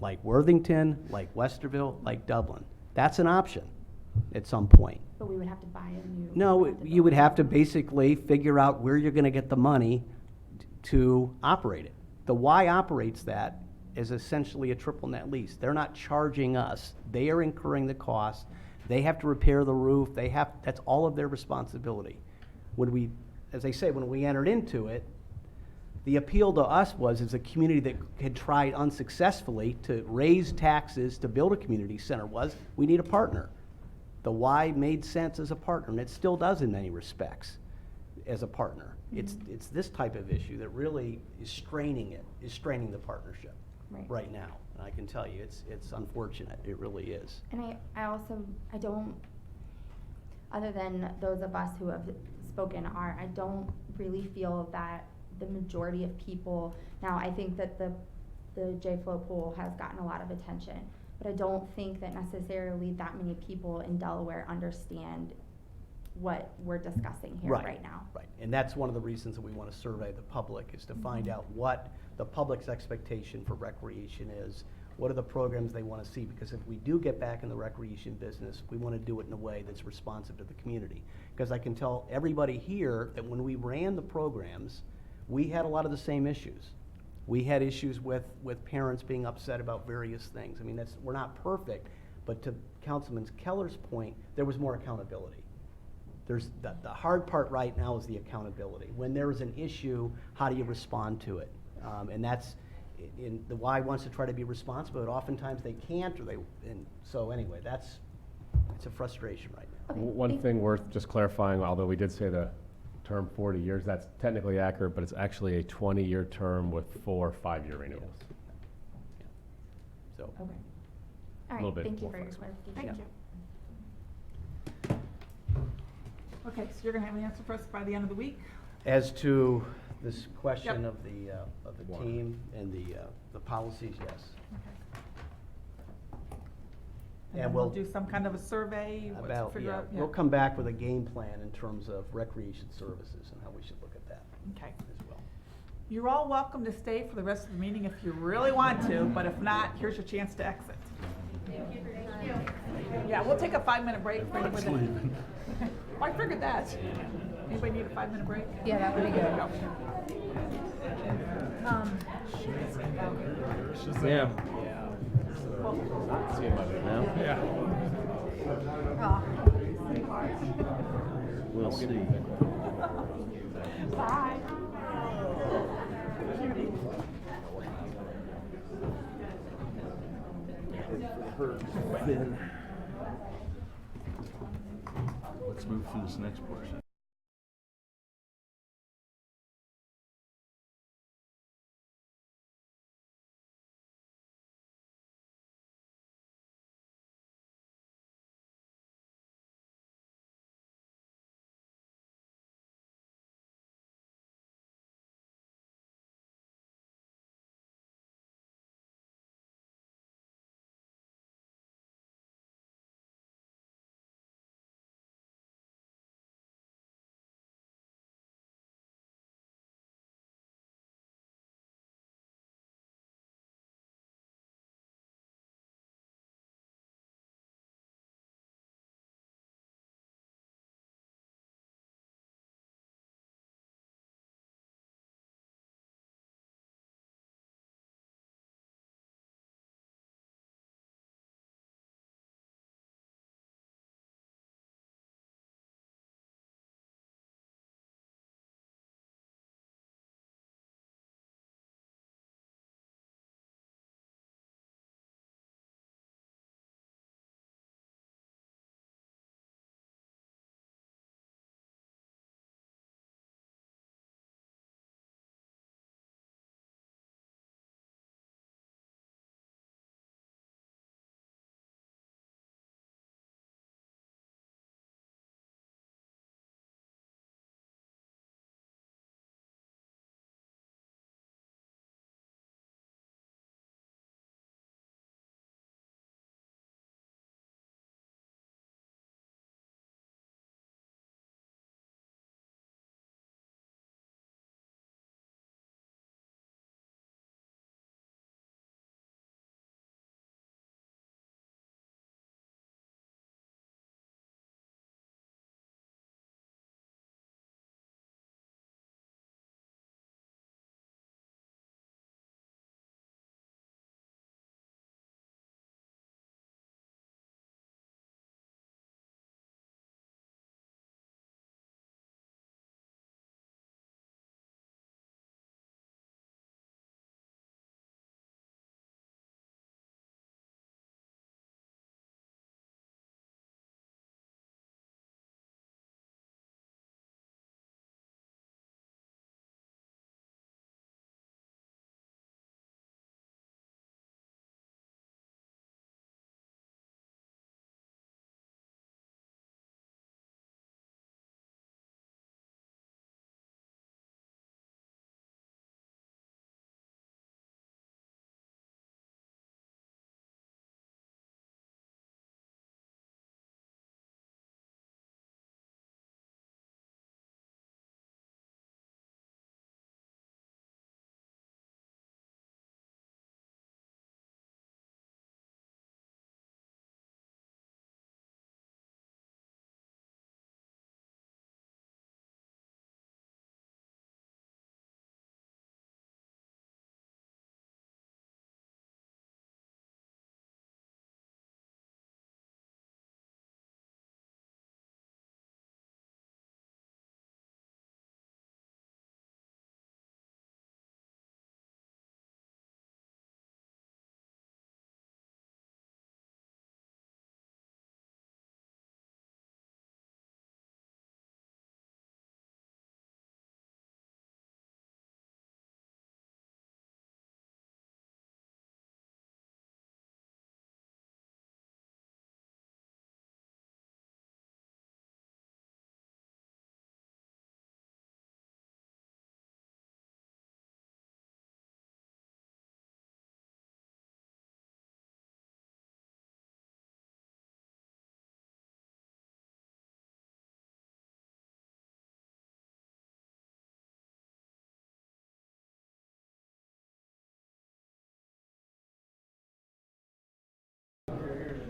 like Worthington, like Westerville, like Dublin, that's an option at some point. But we would have to buy a new. No, you would have to basically figure out where you're going to get the money to operate it. The Y operates that as essentially a triple net lease. They're not charging us. They are incurring the cost. They have to repair the roof. That's all of their responsibility. As I say, when we entered into it, the appeal to us was, as a community that had tried unsuccessfully to raise taxes to build a community center, was we need a partner. The Y made sense as a partner, and it still does in many respects as a partner. Mm-hmm. It's this type of issue that really is straining the partnership right now. And I can tell you, it's unfortunate. It really is. And I don't, other than those of us who have spoken I don't really feel that the majority of people, now I think that the J-Flow pool has gotten a lot of attention, but I don't think that necessarily that many people in Delaware understand what we're discussing here right now. Right, and that's one of the reasons that we want to survey the public, is to find out what the public's expectation for recreation is. What are the programs they want to see? Because if we do get back in the recreation business, we want to do it in a way that's responsive to the community. Because I can tell everybody here that when we ran the programs, we had a lot of the same issues. We had issues with parents being upset about various things. I mean, we're not perfect, but to Councilman Keller's point, there was more accountability. There's the hard part right now is the accountability. When there is an issue, how do you respond to it? And that's, the Y wants to try to be responsible, but oftentimes they can't, and so anyway, it's a frustration right now. Okay, One thing worth just clarifying, although we did say the term 40 years, that's technically accurate, but it's actually a 20-year term with 4 5-year renewals. Yeah. So. Okay. All A little right, bit thank you more for your flexible. clarification. Thank you. Okay, so you're gonna have an answer for us by the end of the week? As to this question Yep. of the team and the policies, yes. Okay. And then we'll we'll do some kind of a survey to figure out. We'll come back with a game plan in terms of recreation services and how we should look at that Okay. as well. You're all welcome to stay for the rest of the meeting if you really want to, but if not, here's your chance to exit. Thank you. Yeah, we'll take a 5-minute break. Oh, I figured that. Anybody need a 5-minute break? Yeah, that would be good. Yeah. Well, See you Monday now. Yeah. We'll see. bye. Cutie. Let's move through this next portion.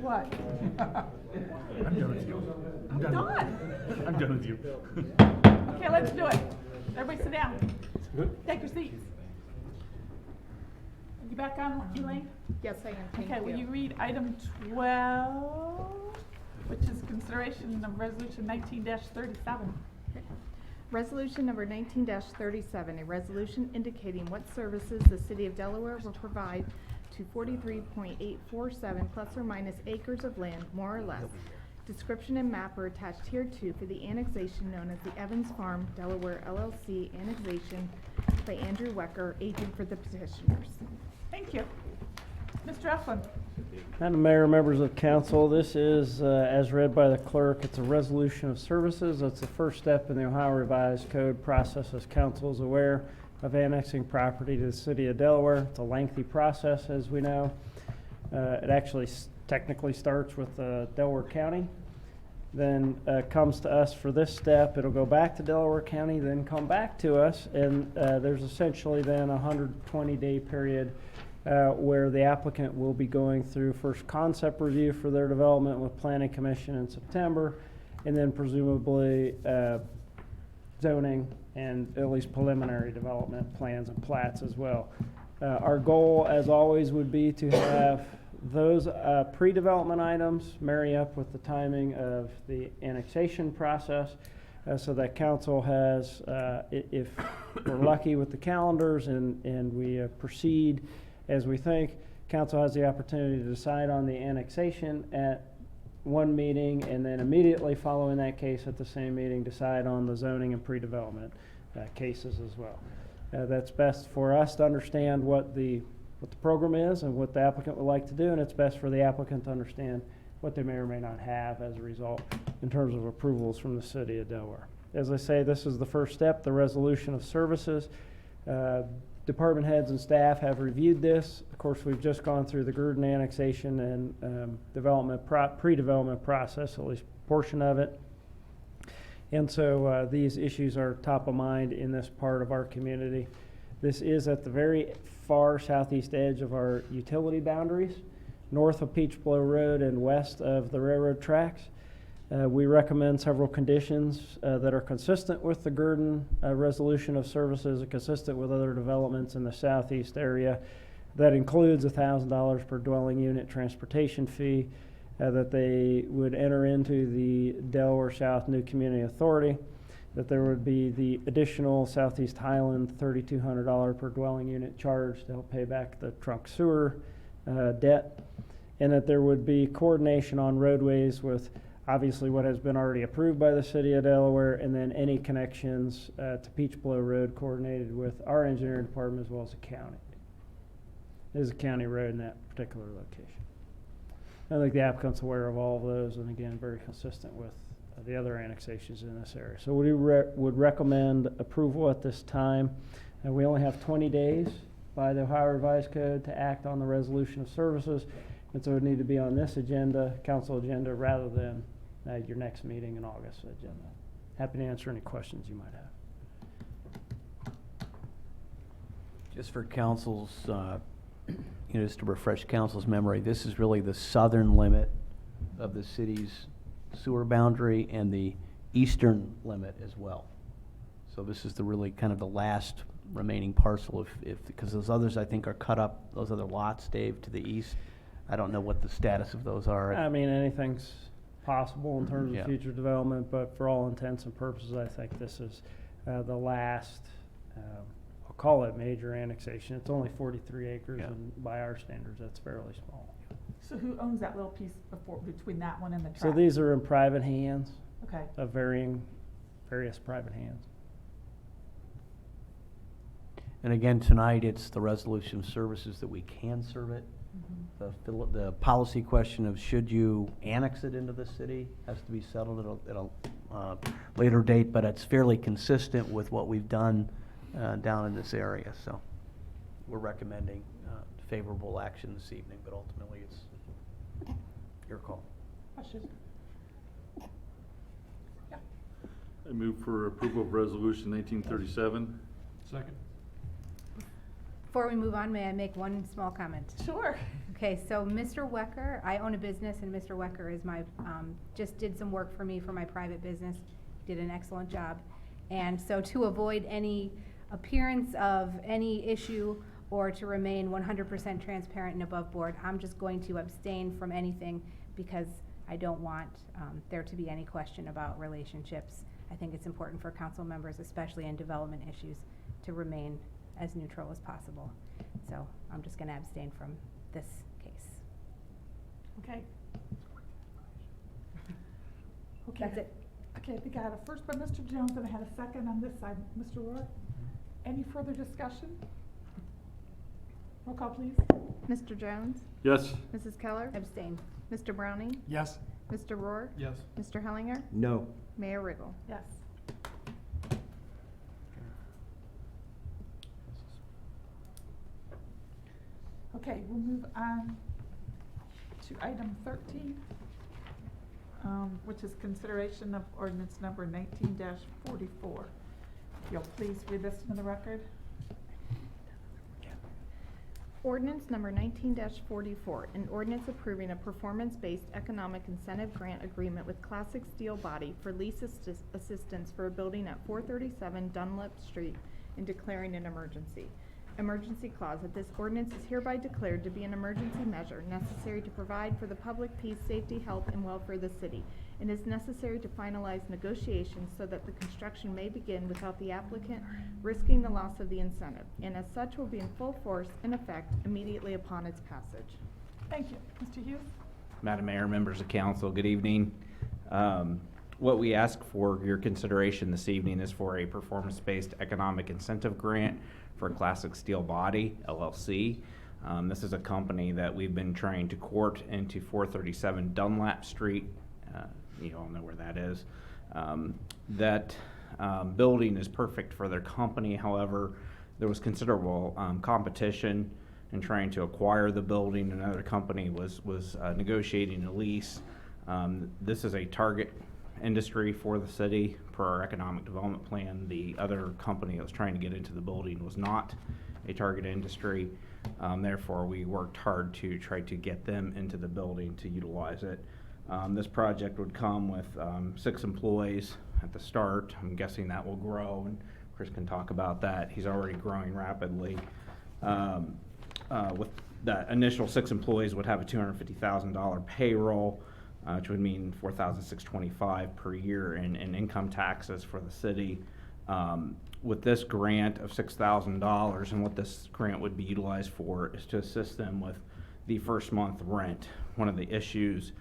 What? I'm done with you. I'm done. Done. I'm done with you. Okay, let's do it. Everybody sit down. Take your seats. You back on, Elaine? Yes, I am, thank Okay, will you read item 12, which is consideration of resolution 19-37? Resolution number 19-37, a resolution indicating what services the City of Delaware will provide to 43.847 plus or minus acres of land, more or less. Description and map are attached hereto for the annexation known as the Evans Farm Delaware LLC annexation by Andrew Wecker, agent for the petitioners. Thank you. Mr. Eflin? Madam Mayor, members of council, this is, as read by the clerk, it's a resolution of services. It's the first step in the Ohio Revised Code process, as council is aware, of annexing property to the City of Delaware. It's a lengthy process, as we know. It actually technically starts with Delaware County, then comes to us for this step. It'll go back to Delaware County, then come back to us, and there's essentially then a 120-day period where the applicant will be going through first concept review for their development with Planning Commission in September, and then presumably zoning and at least preliminary development plans and plats as well. Our goal, as always, would be to have those pre-development items marry up with the timing of the annexation process so that council has, if we're lucky with the calendars and we proceed as we think, council has the opportunity to decide on the annexation at one meeting, and then immediately following that case at the same meeting decide on the zoning and pre-development cases as well. That's best for us to understand what the program is and what the applicant would like to do, and it's best for the applicant to understand what they may or may not have as a result in terms of approvals from the City of Delaware. As I say, this is the first step, the resolution of services. Department heads and staff have reviewed this. Of course, we've just gone through the Gurdon annexation and pre-development process, at least a portion of it. And so these issues are top of mind in this part of our community. This is at the very far southeast edge of our utility boundaries, north of Peach Blow Road and west of the railroad tracks. We recommend several conditions that are consistent with the Gurdon resolution of services and consistent with other developments in the southeast area. That includes $1,000 per dwelling unit transportation fee, that they would enter into the Delaware South New Community Authority, that there would be the additional Southeast Highland $3,200 per dwelling unit charge to help pay back the trunk sewer debt, and that there would be coordination on roadways with obviously what has been already approved by the City of Delaware, and then any connections to Peach Blow Road coordinated with our engineering department as well as the county. There's a county road in that particular location. I think the applicant's aware of all of those, and again, very consistent with the other annexations in this area. So we would recommend approval at this time. And we only have 20 days by the Ohio Revised Code to act on the resolution of services. And so it would need to be on this agenda, council agenda, rather than your next meeting in August agenda. Happy to answer any questions you might have. Just for council's, just to refresh council's memory, this is really the southern limit of the city's sewer boundary and the eastern limit as well. So this is the really kind of the last remaining parcel because those others I think are cut up, those other lots, Dave, to the east. I don't know what the status of those are. I mean, anything's possible in terms of future development, but for all intents and purposes, I think this is the last, I'll call it major annexation. It's only 43 acres, and by our standards, that's fairly small. So who owns that little piece between that one and the track? So these are in private hands. Okay. Of various private hands. And again, tonight, it's the resolution of services that we can serve it. Mm-hmm. The policy question of should you annex it into the city has to be settled at a later date, but it's fairly consistent with what we've done down in this area. So we're recommending favorable action this evening, but ultimately it's your call. Questions? Yeah. I move for approval of resolution 1937. Second. Before we move on, may I make one small comment? Sure. Okay, so Mr. Wecker, I own a business, and Mr. Wecker is my, just did some work for me for my private business, did an excellent job. And so to avoid any appearance of any issue or to remain 100% transparent and above board, I'm just going to abstain from anything because I don't want there to be any question about relationships I think it's important for council members, especially in development issues, to remain as neutral as possible. So I'm just gonna abstain from this case. Okay. Okay. That's it. Okay, I think I had a first by Mr. Jones and I had a second on this side. Mr. Rohr, any further discussion? Roll call, please. Mr. Jones? Yes. Mrs. Keller? Abstain. Mr. Browning? Yes. Mr. Rohr? Yes. Mr. Hellinger? No. Mayor Riggle? Yes. Okay, we'll move on to item 13, which is consideration of ordinance number 19-44. If you'll please read this into the record. Ordinance number 19-44, an ordinance approving a performance-based economic incentive grant agreement with Classic Steel Body for lease assistance for a building at 437 Dunlap Street and declaring an emergency. Emergency clause that this ordinance is hereby declared to be an emergency measure necessary to provide for the public peace, safety, health, and welfare of the city, and is necessary to finalize negotiations so that the construction may begin without the applicant risking the loss of the incentive, and as such will be in full force and effect immediately upon its passage. Thank you. Mr. Hughes? Madam Mayor, members of council, good evening. What we ask for your consideration this evening is for a performance-based economic incentive grant for Classic Steel Body, LLC. This is a company that we've been trying to court into 437 Dunlap Street. You all know where that is. That building is perfect for their company. However, there was considerable competition in trying to acquire the building. Another company was negotiating a lease. This is a target industry for the city per our economic development plan. The other company that was trying to get into the building was not a target industry. Therefore, we worked hard to try to get them into the building to utilize it. This project would come with 6 employees at the start. I'm guessing that will grow, and Chris can talk about that. He's already growing rapidly. With that initial 6 employees would have a $250,000 payroll, which would mean $4,625 per year in income taxes for the city. With this grant of $6,000, and what this grant would be utilized for is to assist them with the first month rent. One of the issues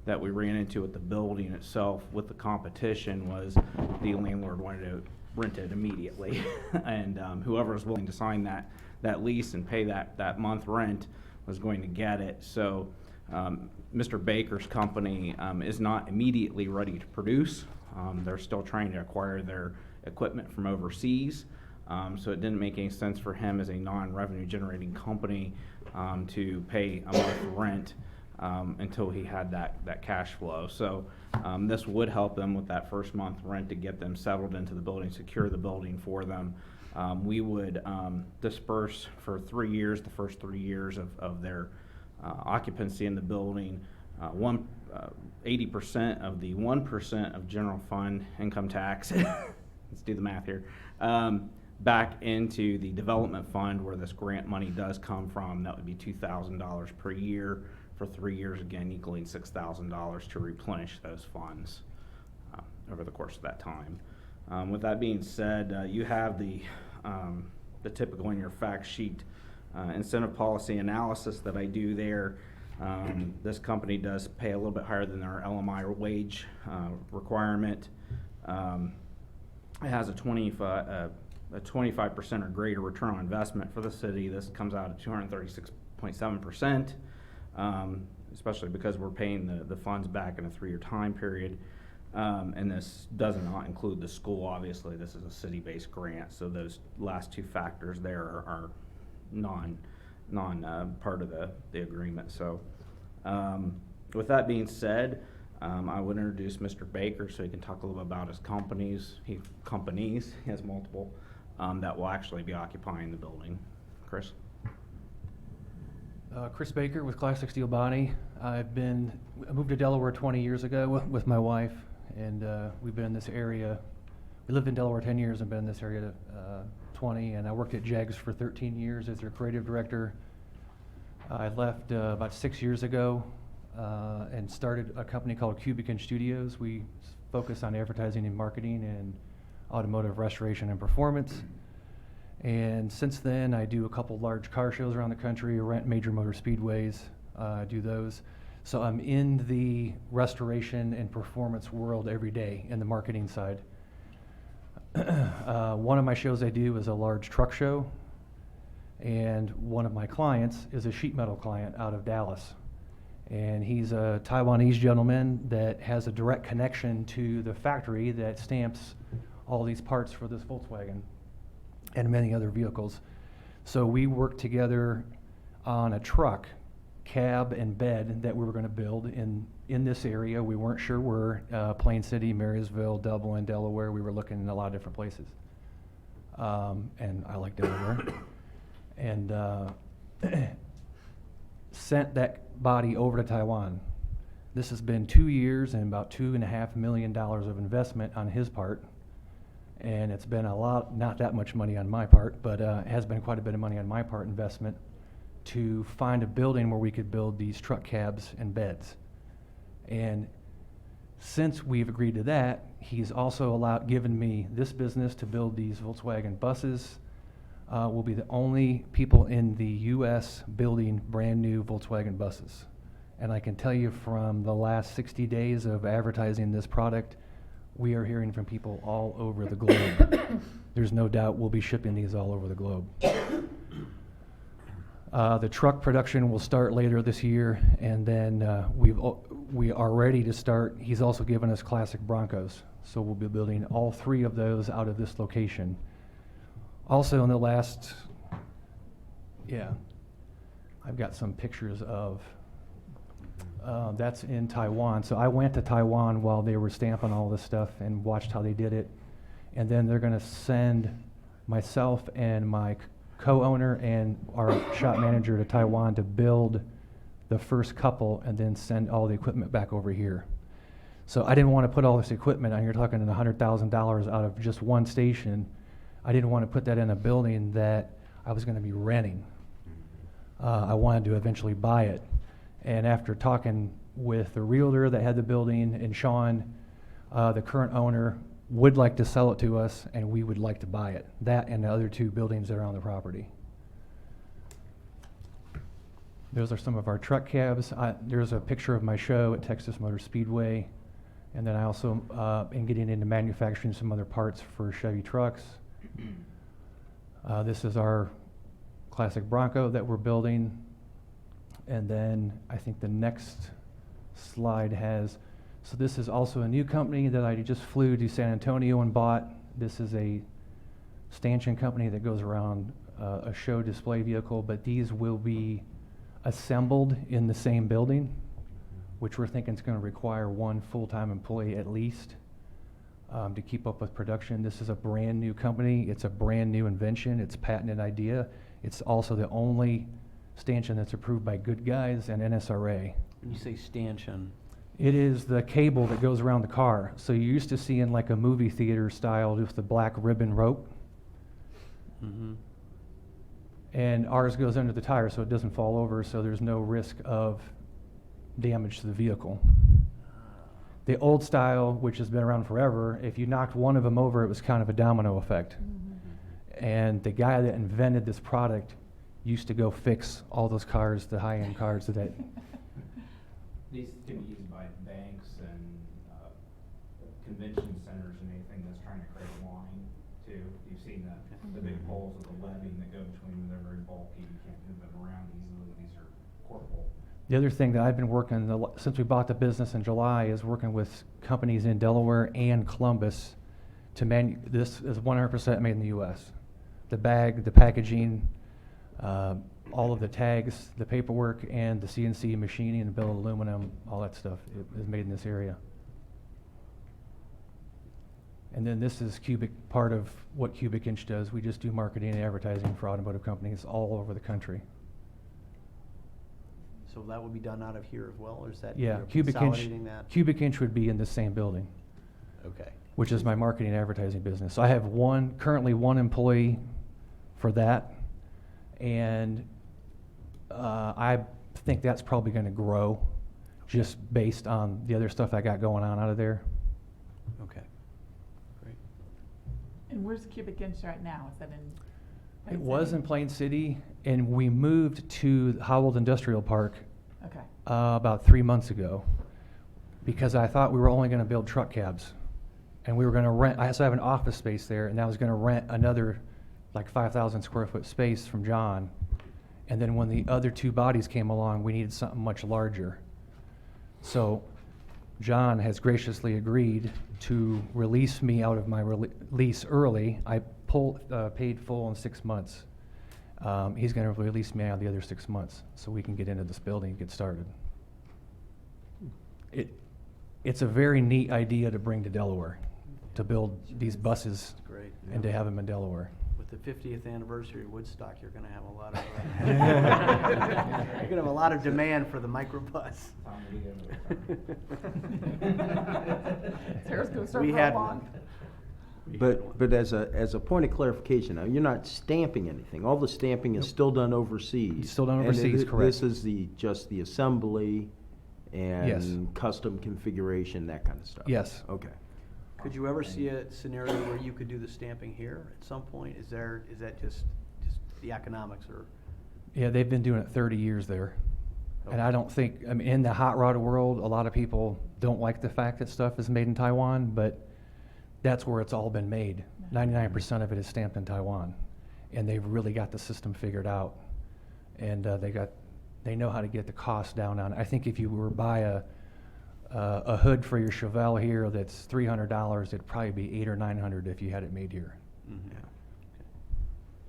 that we ran into with the building itself with the competition was the landlord wanted to rent it immediately. And whoever was willing to sign that lease and pay that month rent was going to get it. So Mr. Baker's company is not immediately ready to produce. They're still trying to acquire their equipment from overseas. So it didn't make any sense for him as a non-revenue generating company to pay a month rent until he had that cash flow. So this would help them with that first month rent to get them settled into the building, secure the building for them. We would disperse for 3 years, the first 3 years of their occupancy in the building, 80% of the 1% of general fund income tax, let's do the math here, back into the development fund where this grant money does come from. That would be $2,000 per year for 3 years, again equaling $6,000 to replenish those funds over the course of that time. With that being said, you have the typical in your fact sheet incentive policy analysis that I do there. This company does pay a little bit higher than our LMI wage requirement. It has a 25% or greater return on investment for the city. This comes out at 236.7%, especially because we're paying the funds back in a 3-year time period. And this does not include the school, obviously. This is a city-based grant, so those last 2 factors there are non part of the agreement. So with that being said, I would introduce Mr. Baker so he can talk a little bit about his companies. He has multiple that will actually be occupying the building. Chris? Chris Baker with Classic Steel Body. I moved to Delaware 20 years ago with my wife, and we've been in this area. We lived in Delaware 10 years and been in this area 20, and I worked at JEGS for 13 years as their creative director. I left about 6 years ago and started a company called Cubican Studios. We focus on advertising and marketing and automotive restoration and performance. And since then, I do a couple large car shows around the country, rent major motor speedways, do those. So I'm in the restoration and performance world every day in the marketing side. One of my shows I do is a large truck show, and one of my clients is a sheet metal client out of Dallas. And he's a Taiwanese gentleman that has a direct connection to the factory that stamps all these parts for this Volkswagen and many other vehicles. So we worked together on a truck, cab and bed that we were going to build in this area. We weren't sure where, Plain City, Marysville, Dublin, Delaware. We were looking in a lot of different places. And I like Delaware. And sent that body over to Taiwan. This has been 2 years and about $2.5 million of investment on his part. And it's been a lot, not that much money on my part, but it has been quite a bit of money on my part investment to find a building where we could build these truck cabs and beds. And since we've agreed to that, he's also given me this business to build these Volkswagen buses. We'll be the only people in the U.S. building brand new Volkswagen buses. And I can tell you from the last 60 days of advertising this product, we are hearing from people all over the globe. There's no doubt we'll be shipping these all over the globe. The truck production will start later this year, and then we are ready to start. He's also given us classic Broncos, so we'll be building all 3 of those out of this location. Also in the last, I've got some pictures of, that's in Taiwan. So I went to Taiwan while they were stamping all this stuff and watched how they did it. And then they're going to send myself and my co-owner and our shop manager to Taiwan to build the first couple and then send all the equipment back over here. So I didn't want to put all this equipment on, you're talking $100,000 out of just one station. I didn't want to put that in a building that I was going to be renting. I wanted to eventually buy it. And after talking with the realtor that had the building and Sean, the current owner would like to sell it to us, and we would like to buy it. That and the other 2 buildings that are on the property. Those are some of our truck cabs. There's a picture of my show at Texas Motor Speedway. And then I also am getting into manufacturing some other parts for Chevy trucks. This is our classic Bronco that we're building. And then I think the next slide has, so this is also a new company that I just flew to San Antonio and bought. This is a stanchion company that goes around a show display vehicle, but these will be assembled in the same building, which we're thinking is going to require 1 full-time employee at least to keep up with production. This is a brand new company. It's a brand new invention. It's a patented idea. It's also the only stanchion that's approved by Good Guys and NSRA. When you say stanchion, it is the cable that goes around the car. So you used to see in like a movie theater style with the black ribbon rope. Mm-hmm. And ours goes under the tire so it doesn't fall over, so there's no risk of damage to the vehicle. The old style, which has been around forever, if you knocked one of them over, it was kind of a domino effect. Mm-hmm. And the guy that invented this product used to go fix all those cars, the high-end cars that. These can be used by banks and convention centers and anything that's trying to create a line too. You've seen the big poles with the webbing that go between them. They're very bulky. You can't move them around easily. These are portable. The other thing that I've been working since we bought the business in July is working with companies in Delaware and Columbus to this is 100% made in the U.S. The bag, the packaging, all of the tags, the paperwork, and the CNC machining, the bill of aluminum, all that stuff is made in this area. And then this is part of what Cubic Inch does. We just do marketing and advertising for automotive companies all over the country. so that would be done out of here as well, or is that Yeah, you're Cubic Inch, consolidating that? Cubic Inch would be in the same building. Okay. Which is my marketing and advertising business. So I have currently one employee for that, and I think that's probably going to grow just based on the other stuff I got going on out of there. Okay, great. And where's Cubic Inch right now? Is that in? It was in Plain City, and we moved to Howell Industrial Park Okay. about 3 months ago, because I thought we were only gonna build truck cabs. And we were gonna rent, I also have an office space there, and I was gonna rent another, like 5,000 square foot space from John. And then when the other two bodies came along, we needed something much larger. So John has graciously agreed to release me out of my lease early. I paid full in 6 months. He's gonna release me out of the other 6 months, so we can get into this building and get started. It's a very neat idea to bring to Delaware, to build these buses Great. and to have them in Delaware. With the 50th anniversary of Woodstock, you're gonna have a lot of, you're gonna have a lot of demand for the microbus. Sarah's gonna start We for a had long- one. But as a point of clarification, now, you're not stamping anything. All the stamping is still done overseas. It's still done And overseas, correct. This is just the assembly Yes. and custom configuration, that kind of stuff? Yes. Okay. Could you ever see a scenario where you could do the stamping here at some point? Is that just the economics or? Yeah, they've been doing it 30 years there. And Okay. I don't think, I mean, in the hot rod world, a lot of people don't like the fact that stuff is made in Taiwan, but that's where it's all been made. 99% of it is stamped in Taiwan. And they've really got the system figured out. And they know how to get the cost down on it. I think if you were to buy a hood for your Chevelle here that's $300, it'd probably be $800 or $900 if you had it made here. Mhm. Yeah.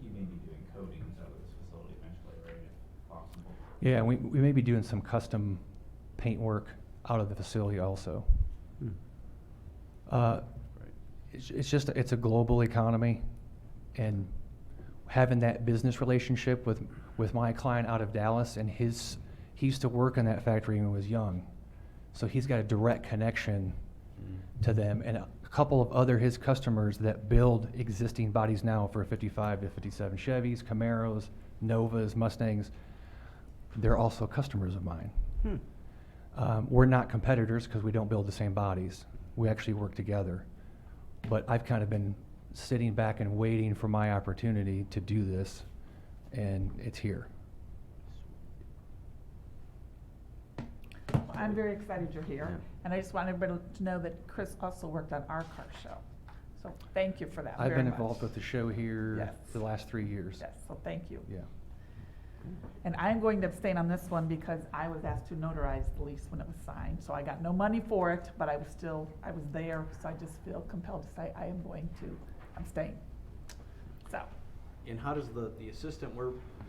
You may be doing coatings out of this facility eventually, right, if possible? Yeah, we may be doing some custom paint work out of the facility also. It's a global economy, and having that business relationship with my client out of Dallas, and he used to work in that factory when he was young. So he's got a direct connection to them, and a couple of other his customers that build existing bodies now for 55 to 57 Chevys, Camaros, Novas, Mustangs. They're also customers of mine. We're not competitors because we don't build the same bodies. We actually work together. But I've kind of been sitting back and waiting for my opportunity to do this, and it's here. I'm very excited you're here, and I just want everybody to know that Chris also worked on our car show. So thank you for that I've very been much. involved with the show here Yes. for the last 3 years. Yes, so thank you. Yeah. And I'm going to abstain on this one because I was asked to notarize the lease when it was signed. So I got no money for it, but I was there, so I just feel compelled to say I am going to abstain. So, And how does the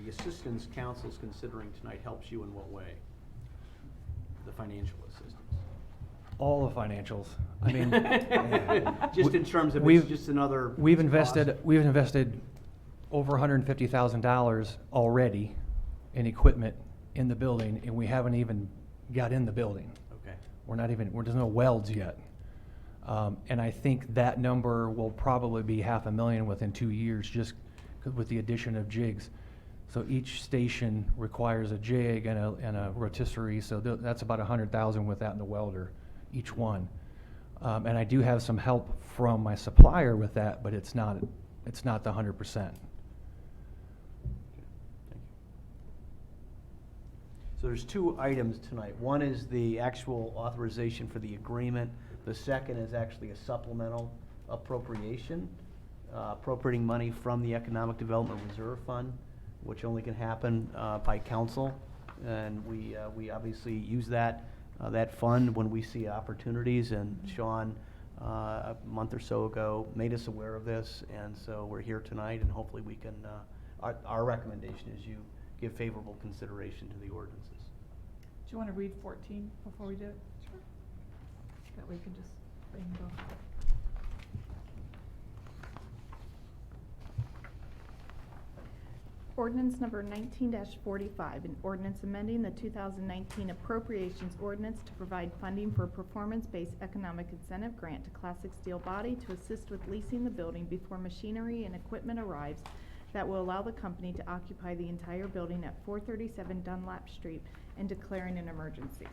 assistance counsel's considering tonight helps you in what way? The financial assistance? All the financials. I mean, Just in terms of it's we've- just another. We've cost. invested over $150,000 already in equipment in the building, and we haven't even got in the building. Okay. There's no welds yet. And I think that number will probably be $500,000 within 2 years, just with the addition of jigs. So each station requires a jig and a rotisserie, so that's about $100,000 with that and the welder, each one. And I do have some help from my supplier with that, but it's not the 100%. So there's 2 items tonight. One is the actual authorization for the agreement. The second is actually a supplemental appropriation, appropriating money from the Economic Development Reserve Fund, which only can happen by council. And we obviously use that fund when we see opportunities. And Sean, a month or so ago, made us aware of this. And so we're here tonight, and hopefully we can, our recommendation is you give favorable consideration to the ordinances. do you want to read 14 before we do it? Sure. That way we can just bring them both. Ordinance number 19-45, an ordinance amending the 2019 appropriations ordinance to provide funding for a performance-based economic incentive grant to Classic Steel Body to assist with leasing the building before machinery and equipment arrives that will allow the company to occupy the entire building at 437 Dunlap Street and declaring an emergency.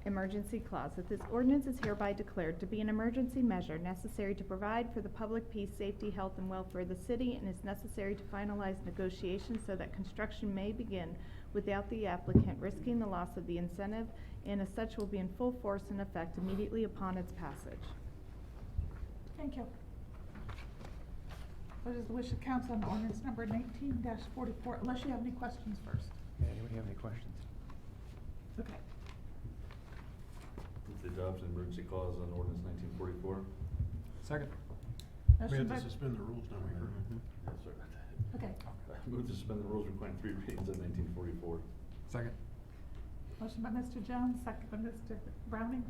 Emergency clause, that this ordinance is hereby declared to be an emergency measure necessary to provide for the public peace, safety, health, and welfare of the city, and is necessary to finalize negotiations so that construction may begin without the applicant risking the loss of the incentive, and as such will be in full force and effect immediately upon its passage. Thank you. What is the wish of council on ordinance number 19-44, unless you have any questions first? Yeah, anybody have any questions? Okay. Move the adoption of emergency clause on ordinance 1944. Second. We Motion have by- to suspend the rules, don't we? Yeah, sorry about that. Okay. Move to suspend the rules requiring 3 readings on 1944. Second. Motion by Mr. Jones, second by Mr. Browning.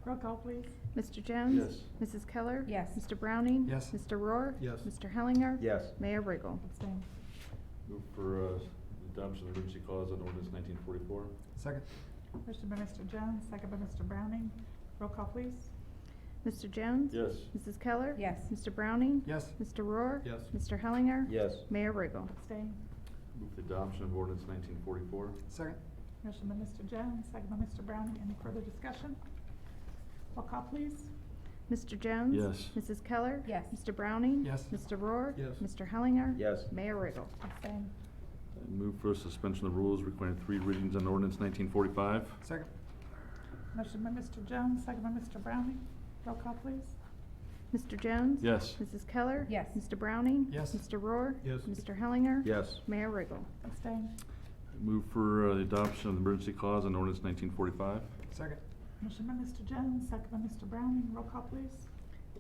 Roll call, please. Mr. Jones? Yes. Mrs. Keller? Yes. Mr. Browning? Yes. Mr. Rohr? Yes. Mr. Hellinger? Yes. Mayor Riggle? Abstain. Move for adoption of emergency clause on ordinance 1944. Second. Motion by Mr. Jones, second by Mr. Browning. Roll call, please. Mr. Jones? Yes. Mrs. Keller? Yes. Mr. Browning? Yes. Mr. Rohr? Yes. Mr. Hellinger? Yes. Mayor Riggle? Abstain. Move the adoption of ordinance 1944. Second. Motion by Mr. Jones, second by Mr. Browning. Any further discussion? Roll call, please. Mr. Jones? Yes. Mrs. Keller? Yes. Mr. Browning? Yes. Mr. Rohr? Yes. Mr. Hellinger? Yes. Mayor Riggle? Abstain. Move for suspension of rules requiring 3 readings on ordinance 1945. Second. Motion by Mr. Jones, second by Mr. Browning. Roll call, please. Mr. Jones? Yes. Mrs. Keller? Yes. Mr. Browning? Yes. Mr. Rohr? Yes. Mr. Hellinger? Yes. Mayor Riggle? Abstain. Move for the adoption of the emergency clause on ordinance 1945. Second. Motion by Mr. Jones, second by Mr. Browning. Roll call, please.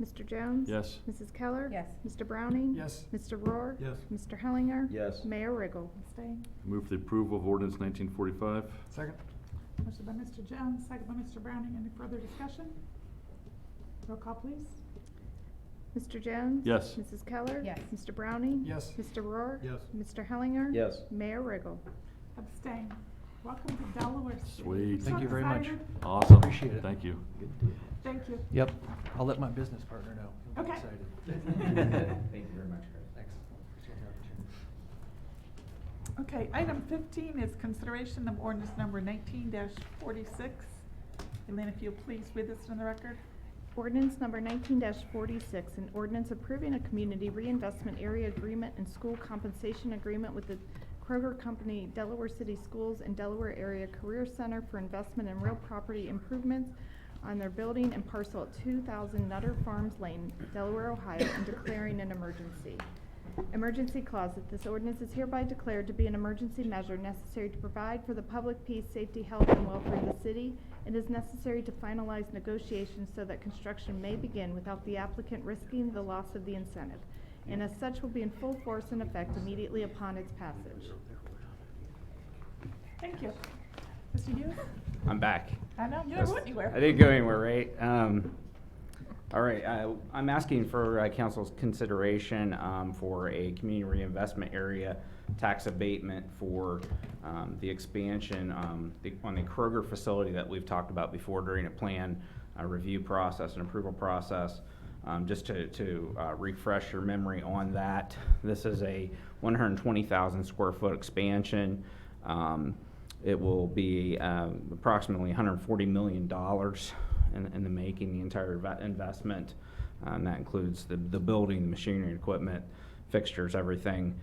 Mr. Jones? Yes. Mrs. Keller? Yes. Mr. Browning? Yes. Mr. Rohr? Yes. Mr. Hellinger? Yes. Mayor Riggle? Abstain. Move for the approval of ordinance 1945. Second. Motion by Mr. Jones, second by Mr. Browning. Any further discussion? Roll call, please. Mr. Jones? Yes. Mrs. Keller? Yes. Mr. Browning? Yes. Mr. Rohr? Yes. Mr. Hellinger? Yes. Mayor Riggle? Abstain. Welcome to Delaware City. Sweet. Thank So you very much. excited. Awesome. Appreciate it. Thank you. Thank you. Yep, I'll let my business partner know. He'll be Okay. excited. Thank you very much, Chris. Thanks. Appreciate the opportunity. Okay, item 15 is consideration of ordinance number 19-46. Elaine, if you'll please read this in the record. Ordinance number 19-46, an ordinance approving a community reinvestment area agreement and school compensation agreement with the Kroger Company, Delaware City Schools, and Delaware Area Career Center for investment in real property improvements on their building and parcel at 2000 Nutter Farms Lane, Delaware, Ohio, and declaring an emergency. Emergency clause, that this ordinance is hereby declared to be an emergency measure necessary to provide for the public peace, safety, health, and welfare of the city, and is necessary to finalize negotiations so that construction may begin without the applicant risking the loss of the incentive, and as such will be in full force and effect immediately upon its passage. Thank you. Mr. Hughes? I'm back. I know, you Yes. never went anywhere. I didn't go anywhere, right? All right, I'm asking for council's consideration for a community reinvestment area tax abatement for the expansion on the Kroger facility that we've talked about before during a plan review process and approval process. Just to refresh your memory on that, this is a 120,000 square foot expansion. It will be approximately $140 million in the making, the entire investment. And that includes the building, the machinery, equipment, fixtures, everything.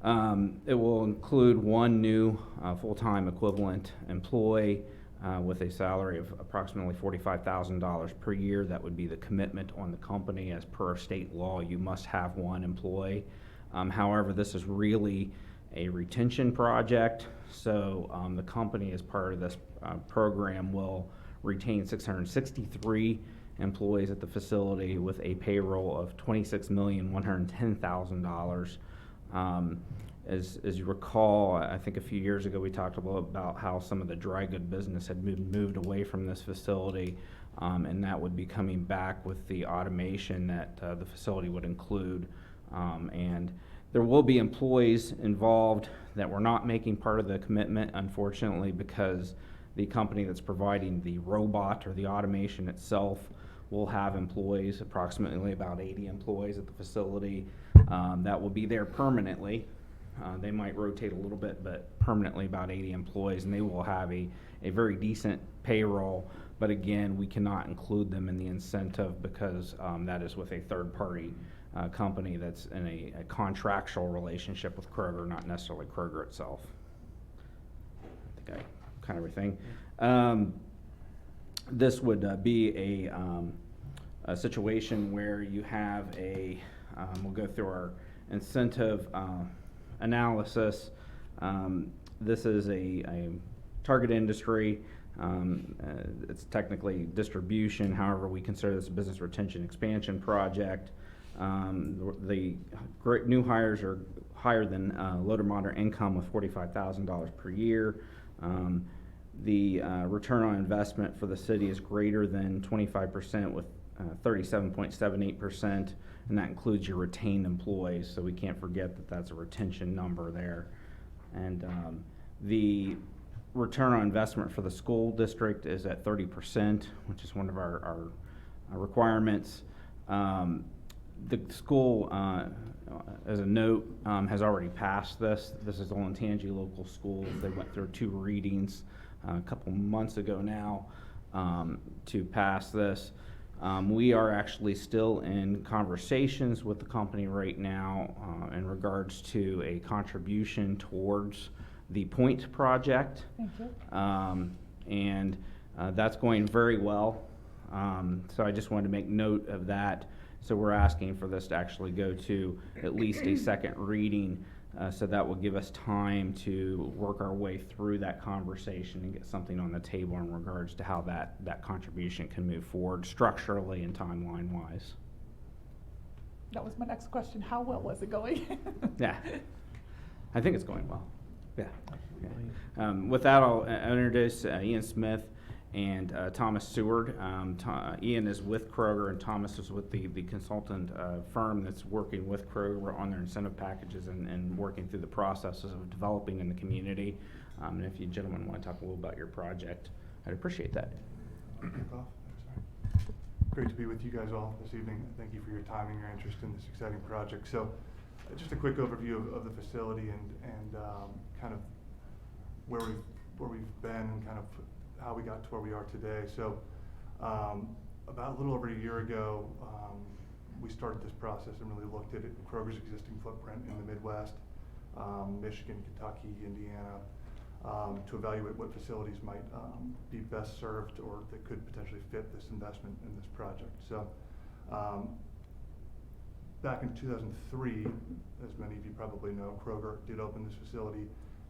It will include one new full-time equivalent employee with a salary of approximately $45,000 per year. That would be the commitment on the company. As per state law, you must have one employee. However, this is really a retention project, so the company, as part of this program, will retain 663 employees at the facility with a payroll of $26,110,000. As you recall, I think a few years ago we talked a little about how some of the dry good business had moved away from this facility, and that would be coming back with the automation that the facility would include. And there will be employees involved that were not making part of the commitment, unfortunately, because the company that's providing the robot or the automation itself will have employees, approximately about 80 employees at the facility that will be there permanently. They might rotate a little bit, but permanently about 80 employees, and they will have a very decent payroll. But again, we cannot include them in the incentive because that is with a third-party company that's in a contractual relationship with Kroger, not necessarily Kroger itself. I think I kind of everything. This would be a situation where you have we'll go through our incentive analysis. This is a target industry. It's technically distribution. However, we consider this a business retention expansion project. The new hires are higher than low to moderate income with $45,000 per year. The return on investment for the city is greater than 25% with 37.78%, and that includes your retained employees, so we can't forget that that's a retention number there. And the return on investment for the school district is at 30%, which is one of our requirements. The school, as a note, has already passed this. This is Olentangy Local Schools. They went through 2 readings a couple months ago now to pass this. We are actually still in conversations with the company right now in regards to a contribution towards the Point project. Thank you. And that's going very well. So I just wanted to make note of that. So we're asking for this to actually go to at least a second reading, so that will give us time to work our way through that conversation and get something on the table in regards to how that contribution can move forward structurally and timeline-wise. That was my next question. How well was it going? Yeah, I think it's going well. Yeah. With that, I'll introduce Ian Smith and Thomas Seward. Ian is with Kroger, and Thomas is with the consultant firm that's working with Kroger on their incentive packages and working through the processes of developing in the community. And if you gentlemen want to talk a little about your project, I'd appreciate that. Great to be with you guys all this evening. Thank you for your time and your interest in this exciting project. So just a quick overview of the facility and kind of where we've been and kind of how we got to where we are today. So about a little over a year ago, we started this process and really looked at Kroger's existing footprint in the Midwest, Michigan, Kentucky, Indiana, to evaluate what facilities might be best served or that could potentially fit this investment in this project. So back in 2003, as many of you probably know, Kroger did open this facility.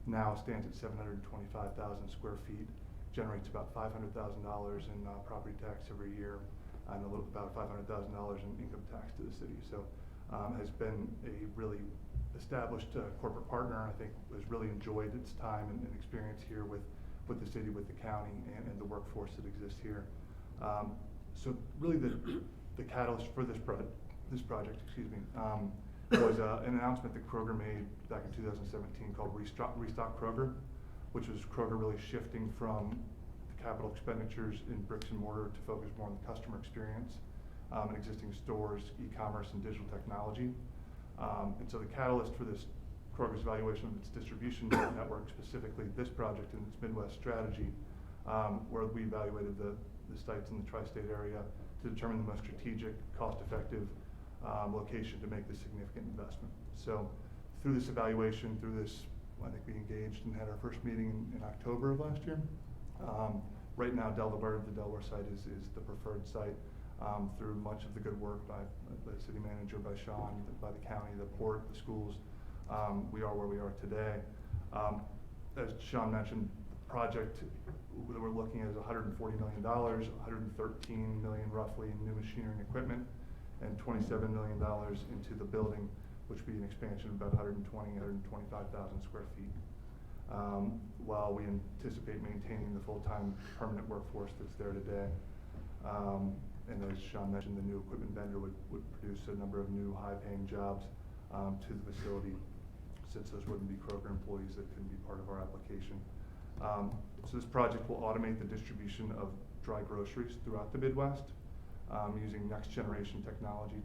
Now stands at 725,000 square feet. Generates about $500,000 in property tax every year, and about $500,000 in income tax to the city. So has been a really established corporate partner. I think has really enjoyed its time and experience here with the city, with the county, and the workforce that exists here. So really the catalyst for this project, was an announcement that Kroger made back in 2017 called Restock Kroger, which was Kroger really shifting from the capital expenditures in bricks and mortar to focus more on the customer experience, in existing stores, e-commerce, and digital technology. And so the catalyst for this Kroger's evaluation of its distribution network, specifically this project and its Midwest strategy, where we evaluated the sites in the tri-state area to determine the most strategic, cost-effective location to make this significant investment. So through this evaluation, I think we engaged and had our first meeting in October of last year. Right now, the Delaware site is the preferred site through much of the good work by the city manager, by Sean, by the county, the port, the schools. We are where we are today. As Sean mentioned, the project that we're looking at is $140 million, $113 million roughly in new machinery and equipment, and $27 million into the building, which would be an expansion of about 125,000 square feet. While we anticipate maintaining the full-time permanent workforce that's there today. And as Sean mentioned, the new equipment vendor would produce a number of new high-paying jobs to the facility, since those wouldn't be Kroger employees that couldn't be part of our application. So this project will automate the distribution of dry groceries throughout the Midwest, using next-generation technology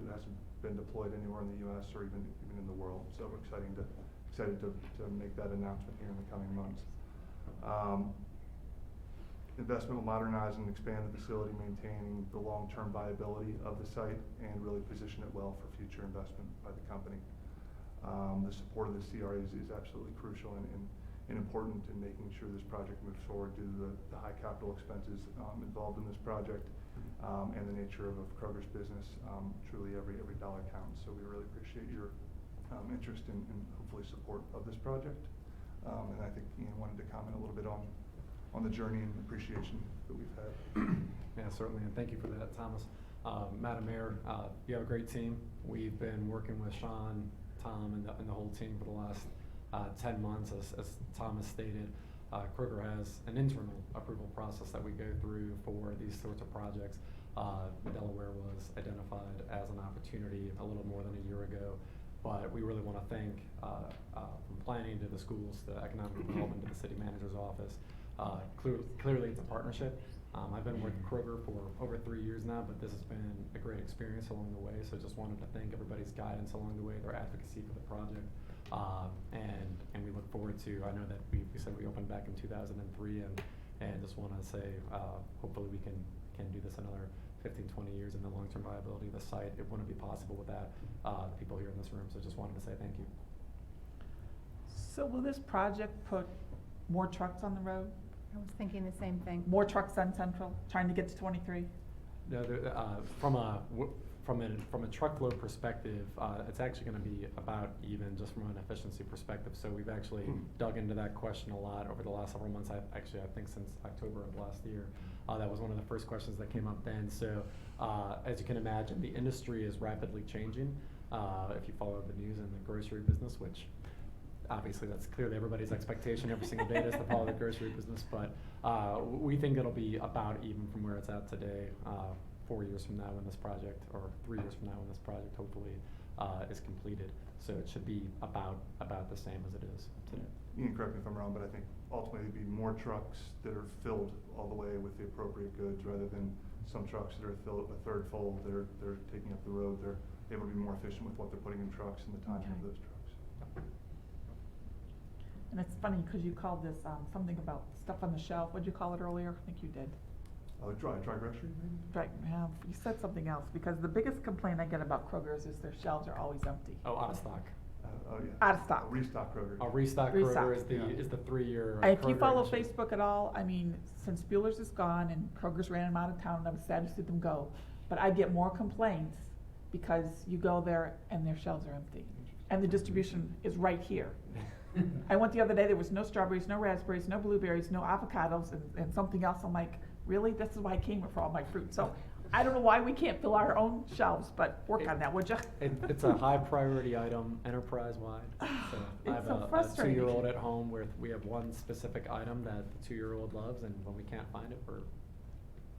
that hasn't been deployed anywhere in the U.S. or even in the world. So we're excited to make that announcement here in the coming months. investment will modernize and expand the facility, maintaining the long-term viability of the site and really position it well for future investment by the company. The support of the CRA is absolutely crucial and important in making sure this project moves forward due to the high capital expenses involved in this project and the nature of Kroger's business. Truly every dollar counts, so we really appreciate your interest and hopefully support of this project. And I think Ian wanted to comment a little bit on the journey and appreciation that we've had. Yeah, certainly, and thank you for that, Thomas. Madam Mayor, you have a great team. We've been working with Sean, Tom, and the whole team for the last 10 months. As Thomas stated, Kroger has an internal approval process that we go through for these sorts of projects. Delaware was identified as an opportunity a little more than a year ago, but we really want to thank, from planning to the schools, to economic development, to the city manager's office. Clearly it's a partnership. I've been with Kroger for over 3 years now, but this has been a great experience along the way, so just wanted to thank everybody's guidance along the way, their advocacy for the project. And we look forward to, I know that we said we opened back in 2003, and just want to say, hopefully we can do this another 15, 20 years in the long-term viability of the site. It wouldn't be possible without the people here in this room, so just wanted to say thank you. So will this project put more trucks on the road? I was thinking the same thing. More trucks on Central, trying to get to 23? No, from a truckload perspective, it's actually going to be about even just from an efficiency perspective. So we've actually dug into that question a lot over the last several months. I think since October of last year. That was one of the first questions that came up then. So as you can imagine, the industry is rapidly changing. If you follow the news in the grocery business, which obviously that's clearly everybody's expectation every single day is to follow the grocery business, but we think it'll be about even from where it's at today, 4 years from now when this project, or 3 years from now when this project hopefully is completed. So it should be about the same as it is today. Ian, correct me if I'm wrong, but I think ultimately it'd be more trucks that are filled all the way with the appropriate goods rather than some trucks that are filled a third full, they're taking up the road. They're able to be more efficient with what they're putting in trucks and the timing of those trucks. And it's funny because you called this something about stuff on the shelf. What'd you call it earlier? I think you did. Dry grocery, maybe? Right, yeah, you said something else, because the biggest complaint I get about Kroger's is their shelves are always empty. Oh, out of stock. Oh, yeah. Out of stock. Restock Kroger. A restock Kroger is the 3-year. If you Kroger follow initiative. Facebook at all, I mean, since Bueller's is gone and Kroger's ran them out of town, and I was sad to see them go. But I get more complaints because you go there and their shelves are empty. And the distribution is right here. I went the other day, there was no strawberries, no raspberries, no blueberries, no avocados, and something else. I'm like, really? This is why I came here for all my fruit. So I don't know why we can't fill our own shelves, but work on that, would you? It's a high priority item enterprise-wide. So I have a 2-year-old at home where we have one specific item that the 2-year-old loves, and when we can't find it,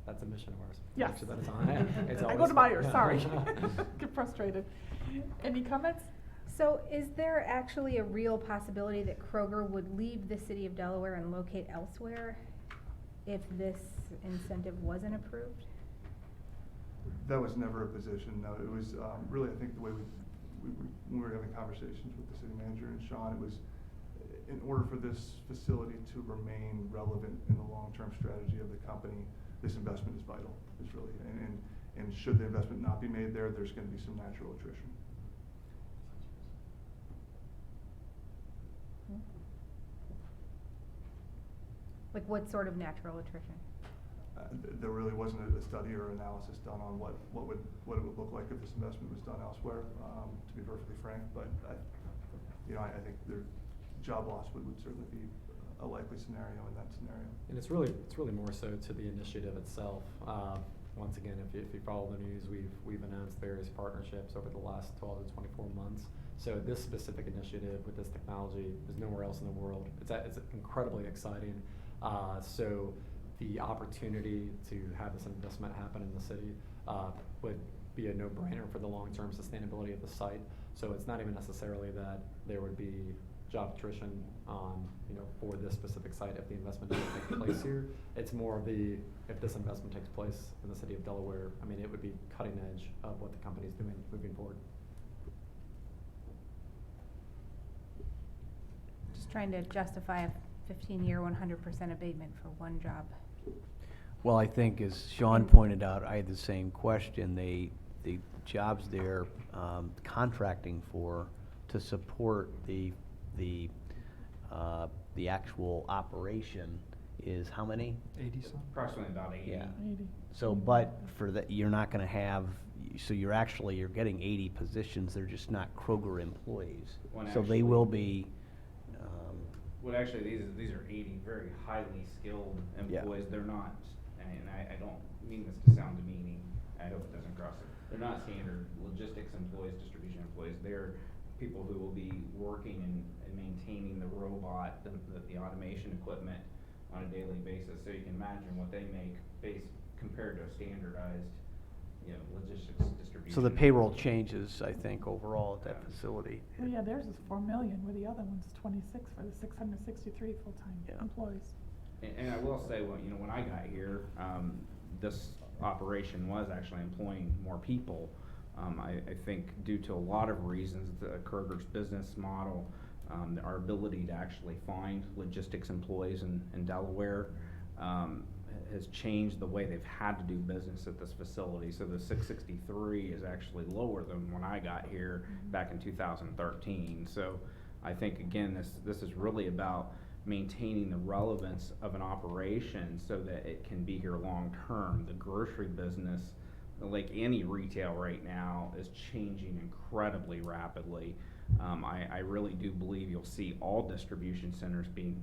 that's a mission of ours. Yes. Make sure that it's on it. It's I always go to fun. Myers, sorry. Get frustrated. Any comments? So is there actually a real possibility that Kroger would leave the city of Delaware and locate elsewhere if this incentive wasn't approved? That was never a position. No, it was really, I think the way when we were having conversations with the city manager and Sean, it was in order for this facility to remain relevant in the long-term strategy of the company, this investment is vital, is really, and should the investment not be made there, there's going to be some natural attrition. Like what sort of natural attrition? There really wasn't a study or analysis done on what it would look like if this investment was done elsewhere, to be perfectly frank. But I think the job loss would certainly be a likely scenario in that scenario. And it's really more so to the initiative itself. Once again, if you follow the news, we've announced various partnerships over the last 12 to 24 months. So this specific initiative with this technology is nowhere else in the world. It's incredibly exciting. So the opportunity to have this investment happen in the city would be a no-brainer for the long-term sustainability of the site. So it's not even necessarily that there would be job attrition for this specific site if the investment doesn't take place here. It's more of if this investment takes place in the city of Delaware, I mean, it would be cutting edge of what the company's doing moving forward. Just trying to justify a 15-year, 100% abatement for one job. Well, I think as Sean pointed out, I had the same question. The jobs they're contracting for to support the actual operation is how many? 80 some. Approximately about 80. Yeah. 80. So, but for that, you're not gonna have, so you're getting 80 positions, they're just not Kroger employees. When So they actually- will be, Well, actually, these are 80 very highly skilled Yeah. employees. They're not, and I don't mean this to sound demeaning. I hope it doesn't cross it. They're not standard logistics employees, distribution employees. They're people who will be working and maintaining the robot, the automation equipment on a daily basis. So you can imagine what they make compared to a standardized, logistics distribution. so the payroll changes, I think, overall at that facility. Well, yeah, theirs is 4 million, where the other one's 26 for the 663 full-time Yeah. employees. And I will say, when I got here, this operation was actually employing more people. I think due to a lot of reasons, the Kroger's business model, our ability to actually find logistics employees in Delaware, has changed the way they've had to do business at this facility. So the 663 is actually lower than when I got here back in 2013. So I think, again, this is really about maintaining the relevance of an operation so that it can be here long term. The grocery business, like any retail right now, is changing incredibly rapidly. I really do believe you'll see all distribution centers being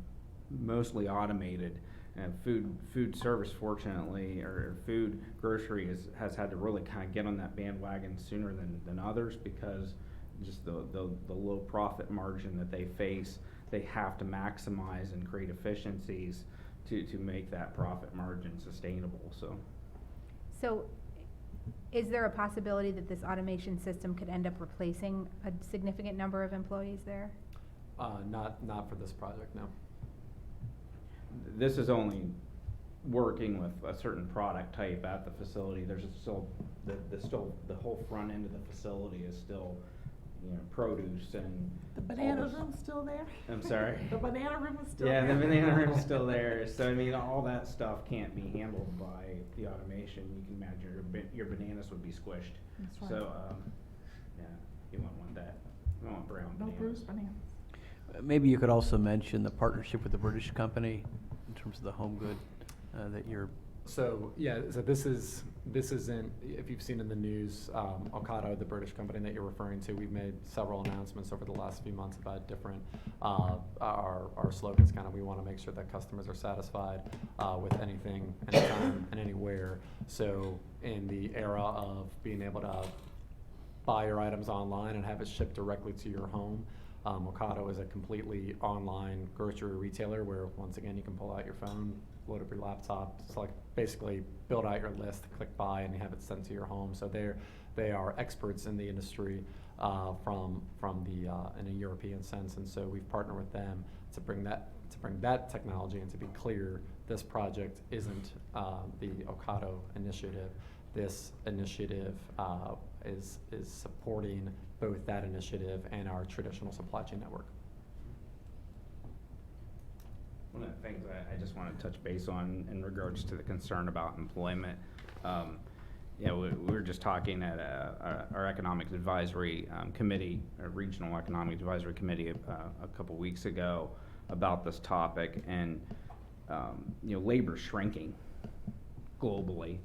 mostly automated. And food service, fortunately, or grocery has had to really kind of get on that bandwagon sooner than others, because just the low profit margin that they face. They have to maximize and create efficiencies to make that profit margin sustainable. So is there a possibility that this automation system could end up replacing a significant number of employees there? Not for this project, no. This is only working with a certain product type at the facility. There's still the whole front end of the facility is still, produce and The banana room's still there? I'm sorry? The banana room is still Yeah, there? the banana room's still there. So I mean, all that stuff can't be handled by the automation. You can imagine your bananas would be squished. That's right. So yeah, you won't want that. You want brown No bananas. bruised bananas. Maybe you could also mention the partnership with the British company in terms of the home good that you're. So this isn't, if you've seen in the news, Ocado, the British company that you're referring to, we've made several announcements over the last few months about different, our slogans kind of, we want to make sure that customers are satisfied with anything, anytime, and anywhere. So in the era of being able to buy your items online and have it shipped directly to your home, Ocado is a completely online grocery retailer where, once again, you can pull out your phone, load up your laptop, basically build out your list, click buy, and you have it sent to your home. So they are experts in the industry from in a European sense, and so we've partnered with them to bring that technology. And to be clear, this project isn't the Ocado initiative. This initiative is supporting both that initiative and our traditional supply chain network. One of the things I just want to touch base on in regards to the concern about employment, we were just talking at our economic advisory committee, a regional economic advisory committee, a couple weeks ago about this topic, and labor shrinking globally.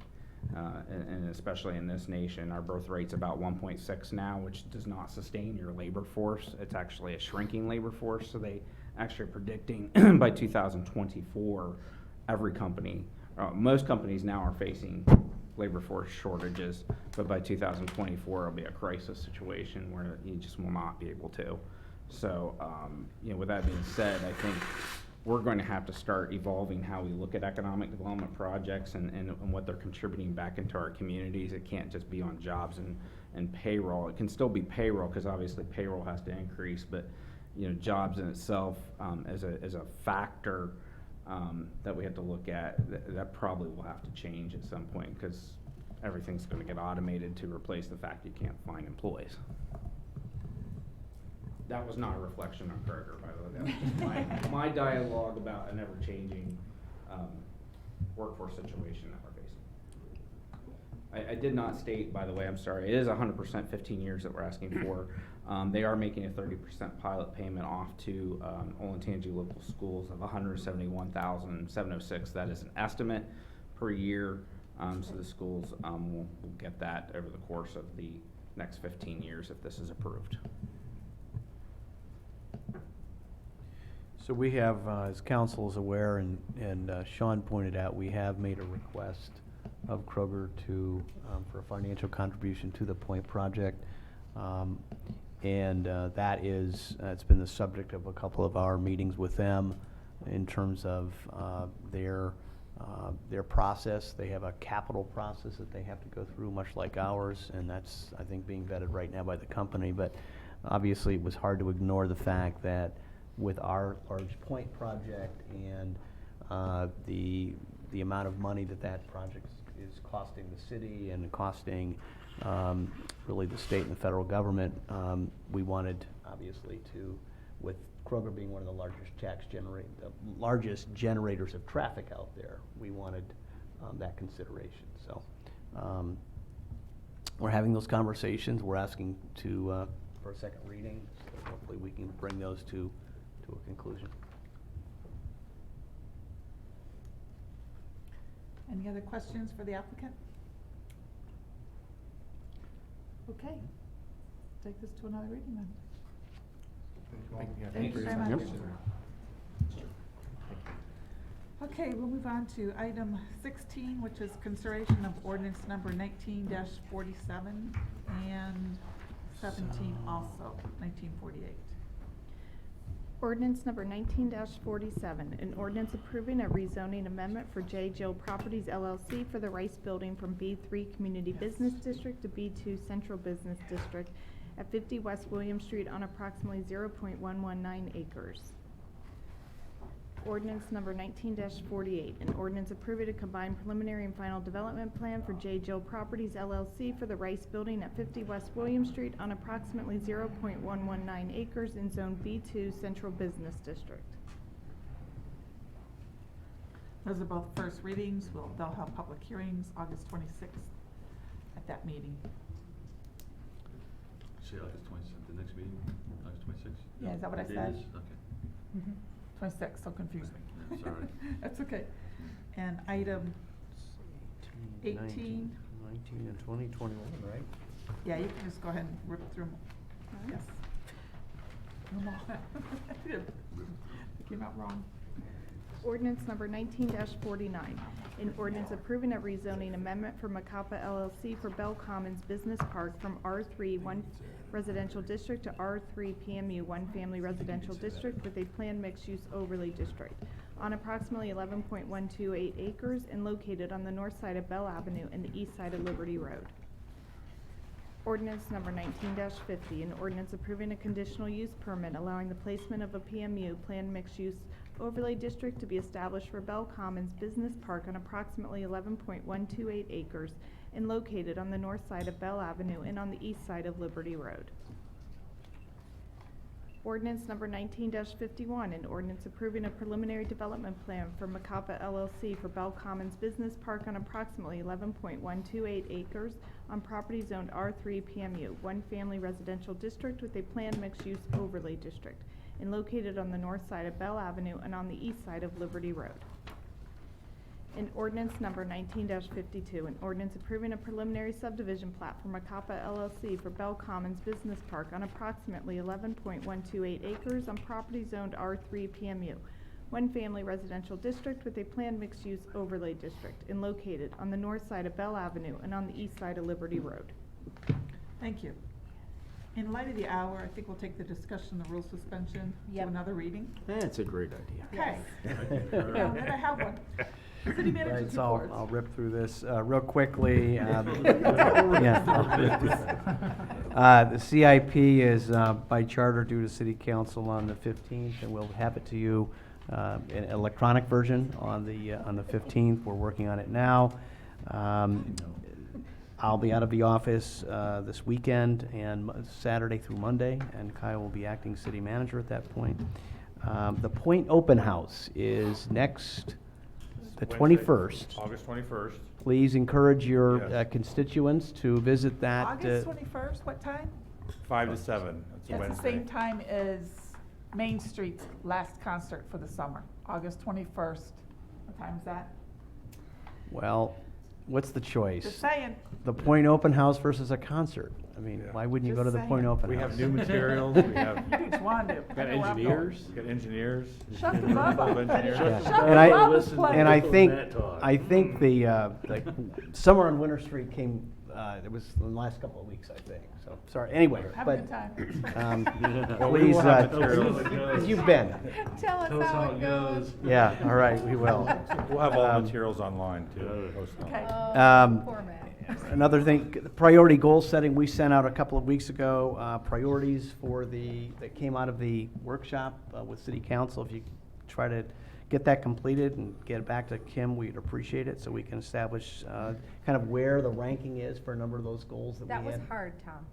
And especially in this nation, our birth rate's about 1.6 now, which does not sustain your labor force. It's actually a shrinking labor force. So they actually are predicting by 2024, every company, most companies now are facing labor force shortages, but by 2024 it'll be a crisis situation where you just will not be able to. So, with that being said, I think we're going to have to start evolving how we look at economic development projects and what they're contributing back into our communities. It can't just be on jobs and payroll. It can still be payroll, because obviously payroll has to increase, but jobs in itself as a factor that we have to look at, that probably will have to change at some point, because everything's going to get automated to replace the fact you can't find employees. That was not a reflection on Kroger, by the way. That was just my dialogue about an ever-changing workforce situation that we're facing. I did not state, by the way, I'm sorry, it is 100% 15 years that we're asking for. They are making a 30% pilot payment off to Olentangy local schools of $171,706. That is an estimate per year, so the schools will get that over the course of the next 15 years if this is approved. So we have, as council is aware, and Sean pointed out, we have made a request of Kroger to, for a financial contribution to the Point project. And that is, it's been the subject of a couple of our meetings with them in terms of their process. They have a capital process that they have to go through, much like ours, and that's, I think, being vetted right now by the company. But obviously, it was hard to ignore the fact that with our large Point project and the amount of money that project is costing the city and costing really the state and the federal government, we wanted, obviously, to, with Kroger being one of the largest generators of traffic out there, we wanted that consideration. So we're having those conversations. We're asking to for a second reading. So hopefully we can bring those to a conclusion. Any other questions for the applicant? Okay, take this to another reading then. Thank you very much. Okay, we'll move on to item 16, which is consideration of ordinance number 19-47 and 17 also, 1948. Ordinance number 19-47, an ordinance approving a rezoning amendment for J. Jill Properties LLC for the Rice Building from B3 Community Business District to B2 Central Business District at 50 West William Street on approximately 0.119 acres. Ordinance number 19-48, an ordinance approving a combined preliminary and final development plan for J. Jill Properties LLC for the Rice Building at 50 West William Street on approximately 0.119 acres in Zone B2 Central Business District. Those are both first readings. They'll have public hearings August 26th at that meeting. Say August 27th, the next meeting, August 26th? Yeah, is that what I It said? is? Okay. 26, so confused me. Yeah, sorry. That's okay. And item 18. 19 and 20, 21, right? Yeah, you can just go ahead and rip through them. Yes. No more. It came out wrong. Ordinance number 19-49, an ordinance approving a rezoning amendment for Macapa LLC for Bell Commons Business Park from R3 1 Residential District to R3 PMU 1 Family Residential District with a planned mixed-use overlay district on approximately 11.128 acres and located on the north side of Bell Avenue and the east side of Liberty Road. Ordinance number 19-50, an ordinance approving a conditional use permit allowing the placement of a PMU planned mixed-use overlay district to be established for Bell Commons Business Park on approximately 11.128 acres and located on the north side of Bell Avenue and on the east side of Liberty Road. Ordinance number 19-51, an ordinance approving a preliminary development plan for Macapa LLC for Bell Commons Business Park on approximately 11.128 acres on property zoned R3 PMU, 1 Family Residential District with a planned mixed-use overlay district, and located on the north side of Bell Avenue and on the east side of Liberty Road. In ordinance number 19-52, an ordinance approving a preliminary subdivision plat for Macapa LLC for Bell Commons Business Park on approximately 11.128 acres on property zoned R3 PMU, 1 Family Residential District with a planned mixed-use overlay district, and located on the north side of Bell Avenue and on the east side of Liberty Road. Thank you. In light of the hour, I think we'll take the discussion of rule suspension to another reading. That's a great idea. Okay. Now that I have one. City manager's Right, so reports. I'll rip through this real quickly. The CIP is by charter due to City Council on the 15th, and we'll have it to you in electronic version on the 15th. We're working on it now. I'll be out of the office this weekend and Saturday through Monday, and Kyle will be acting city manager at that point. The Point Open House is next the Wednesday, 21st. August 21st. Please encourage your Yes. Constituents to visit that. August 21st, what time? 5 to 7. It's a It's the Wednesday. same time as Main Street's last concert for the summer, August 21st. What time is that? Well, what's the choice? Just saying. The Point Open House versus a concert. I mean, Yeah. why wouldn't you Just go to the Point saying. Open We House? have new materials. We have You do what you want to do. got I know where I'm going. engineers. We got engineers. Shut the Full bub of up. engineers. Yeah. Shut And the I- bub is playing. And I think the Summer on Winter Street came, it was in the last couple of weeks, I think, so, sorry, anyway, Have a but, good time. Well, we please, will have materials. you've been, Tell us how it goes. yeah, all right, we will. We'll have all the materials online too. Post on. Okay. Poor man. Another thing, priority goal setting, we sent out a couple of weeks ago, priorities for that came out of the workshop with City Council. If you try to get that completed and get it back to Kim, we'd appreciate it, so we can establish kind of where the ranking is for a number of those goals that we That had. was hard, Tom.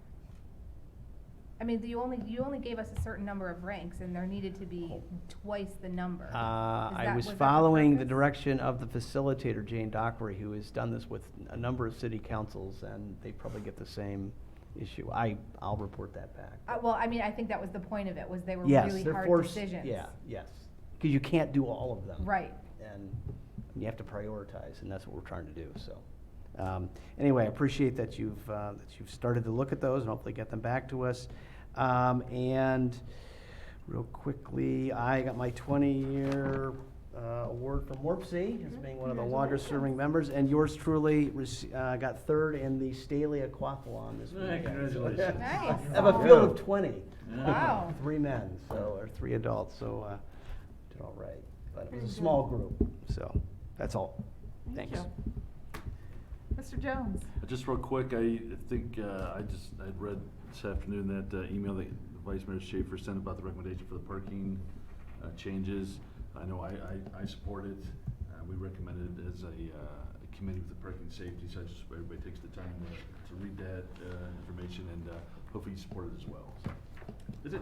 I mean, you only gave us a certain number of ranks, and there needed to be twice the number. I was was that the following the purpose? direction of the facilitator, Jane Dockery, who has done this with a number of city councils, and they probably get the same issue. I'll report that back. Well, I mean, I think that was the point of it, was they were Yes, really they're hard forced- decisions. Yeah, yes, because you can't do all of them. Right. And you have to prioritize, and that's what we're trying to do, so. Anyway, I appreciate that you've started to look at those and hopefully get them back to us. And real quickly, I got my 20-year award from Warpsy as being one of the longest-serving members, and yours truly got third in the Staley Aquathlon this weekend. Congratulations. Nice. I have a field of 20. Wow. 3 men, or 3 adults, so did all right. But it was a Pretty small group, so that's all. Thank Thanks. you. Mr. Jones? Just real quick, I think I'd read this afternoon that email that Vice Mayor Schaefer sent about the recommendation for the parking changes. I know I support it. We recommended it as a committee with the parking safety, so I just hope everybody takes the time to read that information, and hopefully you support it as well. So, that's it.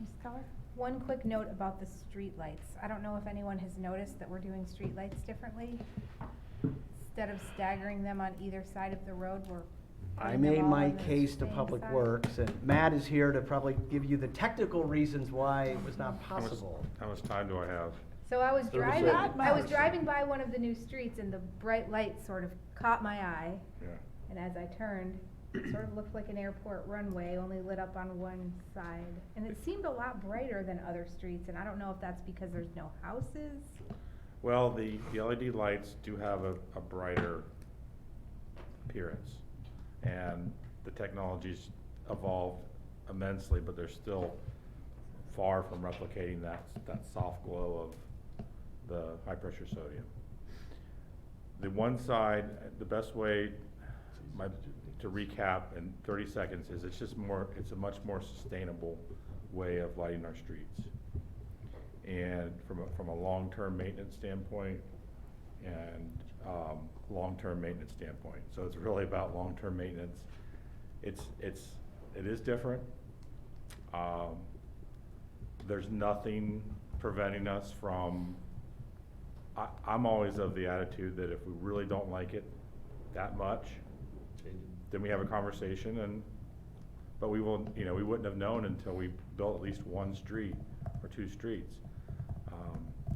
Ms. Keller? One quick note about the streetlights. I don't know if anyone has noticed that we're doing streetlights differently. Instead of staggering them on either side of the road, we're I putting them made all my on the case to same Public side. Works, and Matt is here to probably give you the technical reasons why it was not possible. How much time do I have? So I was 30 driving, seconds. I was driving by one of the new streets, and the bright light sort of caught my eye. Yeah. And as I turned, it sort of looked like an airport runway, only lit up on one side. And it seemed a lot brighter than other streets, and I don't know if that's because there's no houses. Well, the LED lights do have a brighter appearance, and the technology's evolved immensely, but they're still far from replicating that soft glow of the high-pressure sodium. The one side, the best way to recap in 30 seconds is it's a much more sustainable way of lighting our streets. And from a long-term maintenance standpoint and long-term maintenance standpoint. So it's really about long-term maintenance. It is different. There's nothing preventing us from, I'm always of the attitude that if we really don't like it that much, then we have a conversation, but we wouldn't have known until we built at least one street or 2 streets.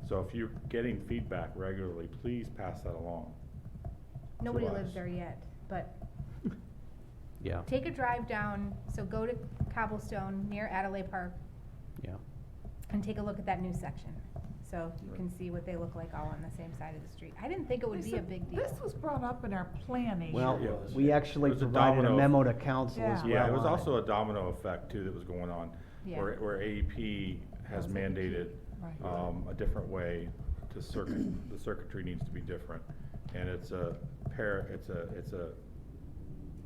So if you're getting feedback regularly, please pass that along. Nobody to lives us. there yet, but Yeah. take a drive down, so go to Cobblestone near Adelaide Park Yeah. and take a look at that new section. So you can see what they look like all on the same side of the street. I didn't think it would be a big deal. This was brought up in our planning. Well, Yeah. we actually It was a provided a domino- memo to council as well. Yeah, it was on also a domino effect too that was going on, Yeah. where AEP has mandated a different way to the circuitry needs to be different, and it's a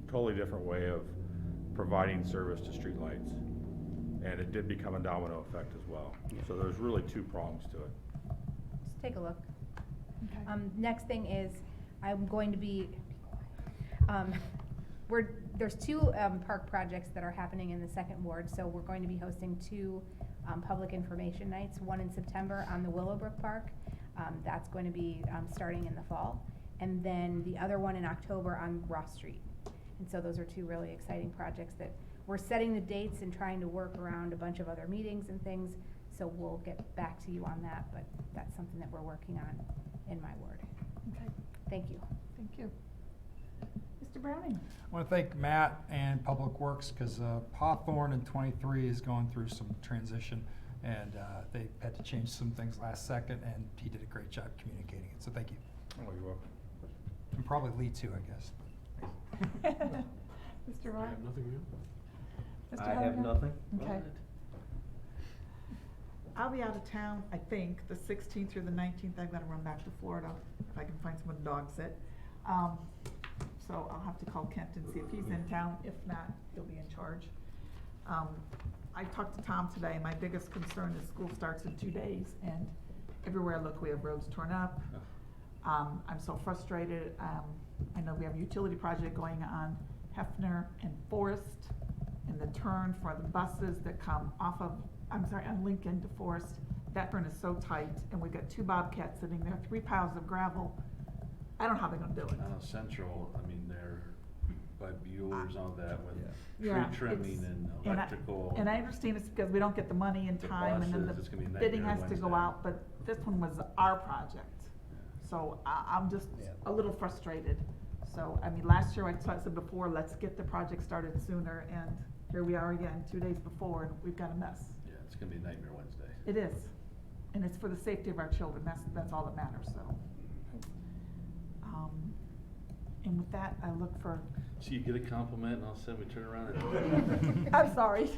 totally different way of providing service to streetlights, and it did become a domino effect as well. So there's really 2 prongs to it. Just take a look. Okay. Next thing is, I'm going to be, there's 2 park projects that are happening in the 2nd ward, so we're going to be hosting 2 public information nights, one in September on the Willowbrook Park. That's going to be starting in the fall. And then the other one in October on Ross Street. And so those are two really exciting projects that we're setting the dates and trying to work around a bunch of other meetings and things. So we'll get back to you on that, but that's something that we're working on in my ward. Okay, Thank you. thank you. Mr. Browning? I want to thank Matt and Public Works, because Hawthorne in 23 is going through some transition, and they had to change some things last second, and he did a great job communicating it, so thank you. Oh, you're welcome. And probably Lee too, I guess. Mr. I Ryan? have nothing new. Mr. I have Helga? nothing. Okay. I'll be out of town, I think, the 16th through the 19th. I've got to run back to Florida if I can find someone to dog sit. So I'll have to call Kent and see if he's in town. If not, he'll be in charge. I talked to Tom today. My biggest concern is school starts in 2 days, and everywhere I look, we have roads torn up. I'm so frustrated. I know we have a utility project going on Hefner and Forest, and the turn for the buses that come off of, on Lincoln to Forest. That turn is so tight, and we've got 2 Bobcats sitting there, 3 piles of gravel. I don't know how they're gonna do it. Central, I mean, they're by Bueller's, all that with Yeah, tree trimming it's- and and I- electrical. And I understand it's because we don't get the money in The time, and then buses, it's gonna be a the bidding nightmare has to go Wednesday. out, but this one was our project. So I'm just a little frustrated. So, I mean, last year I said before, let's get the project started sooner, and here we are again, 2 days before, and we've got a mess. Yeah, it's gonna be a nightmare Wednesday. It is, and it's for the safety of our children, that's all that matters, so. And with that, I look for. So you get a compliment and all of a sudden we turn around and. I'm sorry.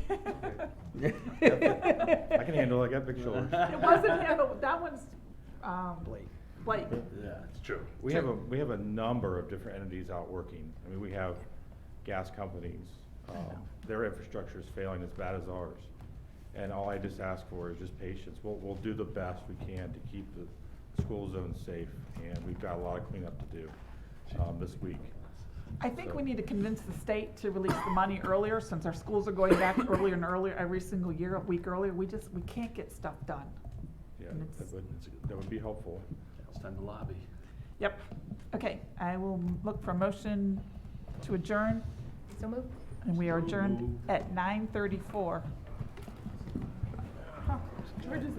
I can handle it, I got big shoulders. It wasn't him, but that one's, Blake. Yeah, it's true. We have a number of different entities out working. I mean, we have gas companies, their infrastructure is failing as bad as ours. And all I just ask for is just patience. We'll do the best we can to keep the school zone safe, and we've got a lot of cleanup to do, this week. I think So- we need to convince the state to release the money earlier, since our schools are going back earlier and earlier, every single year, a week earlier. We can't get stuff done. Yeah, And it's- that would be helpful. It's time to lobby. Yep. Okay, I will look for a motion to adjourn, So moved. and we are So adjourned moved. at 9:34. George is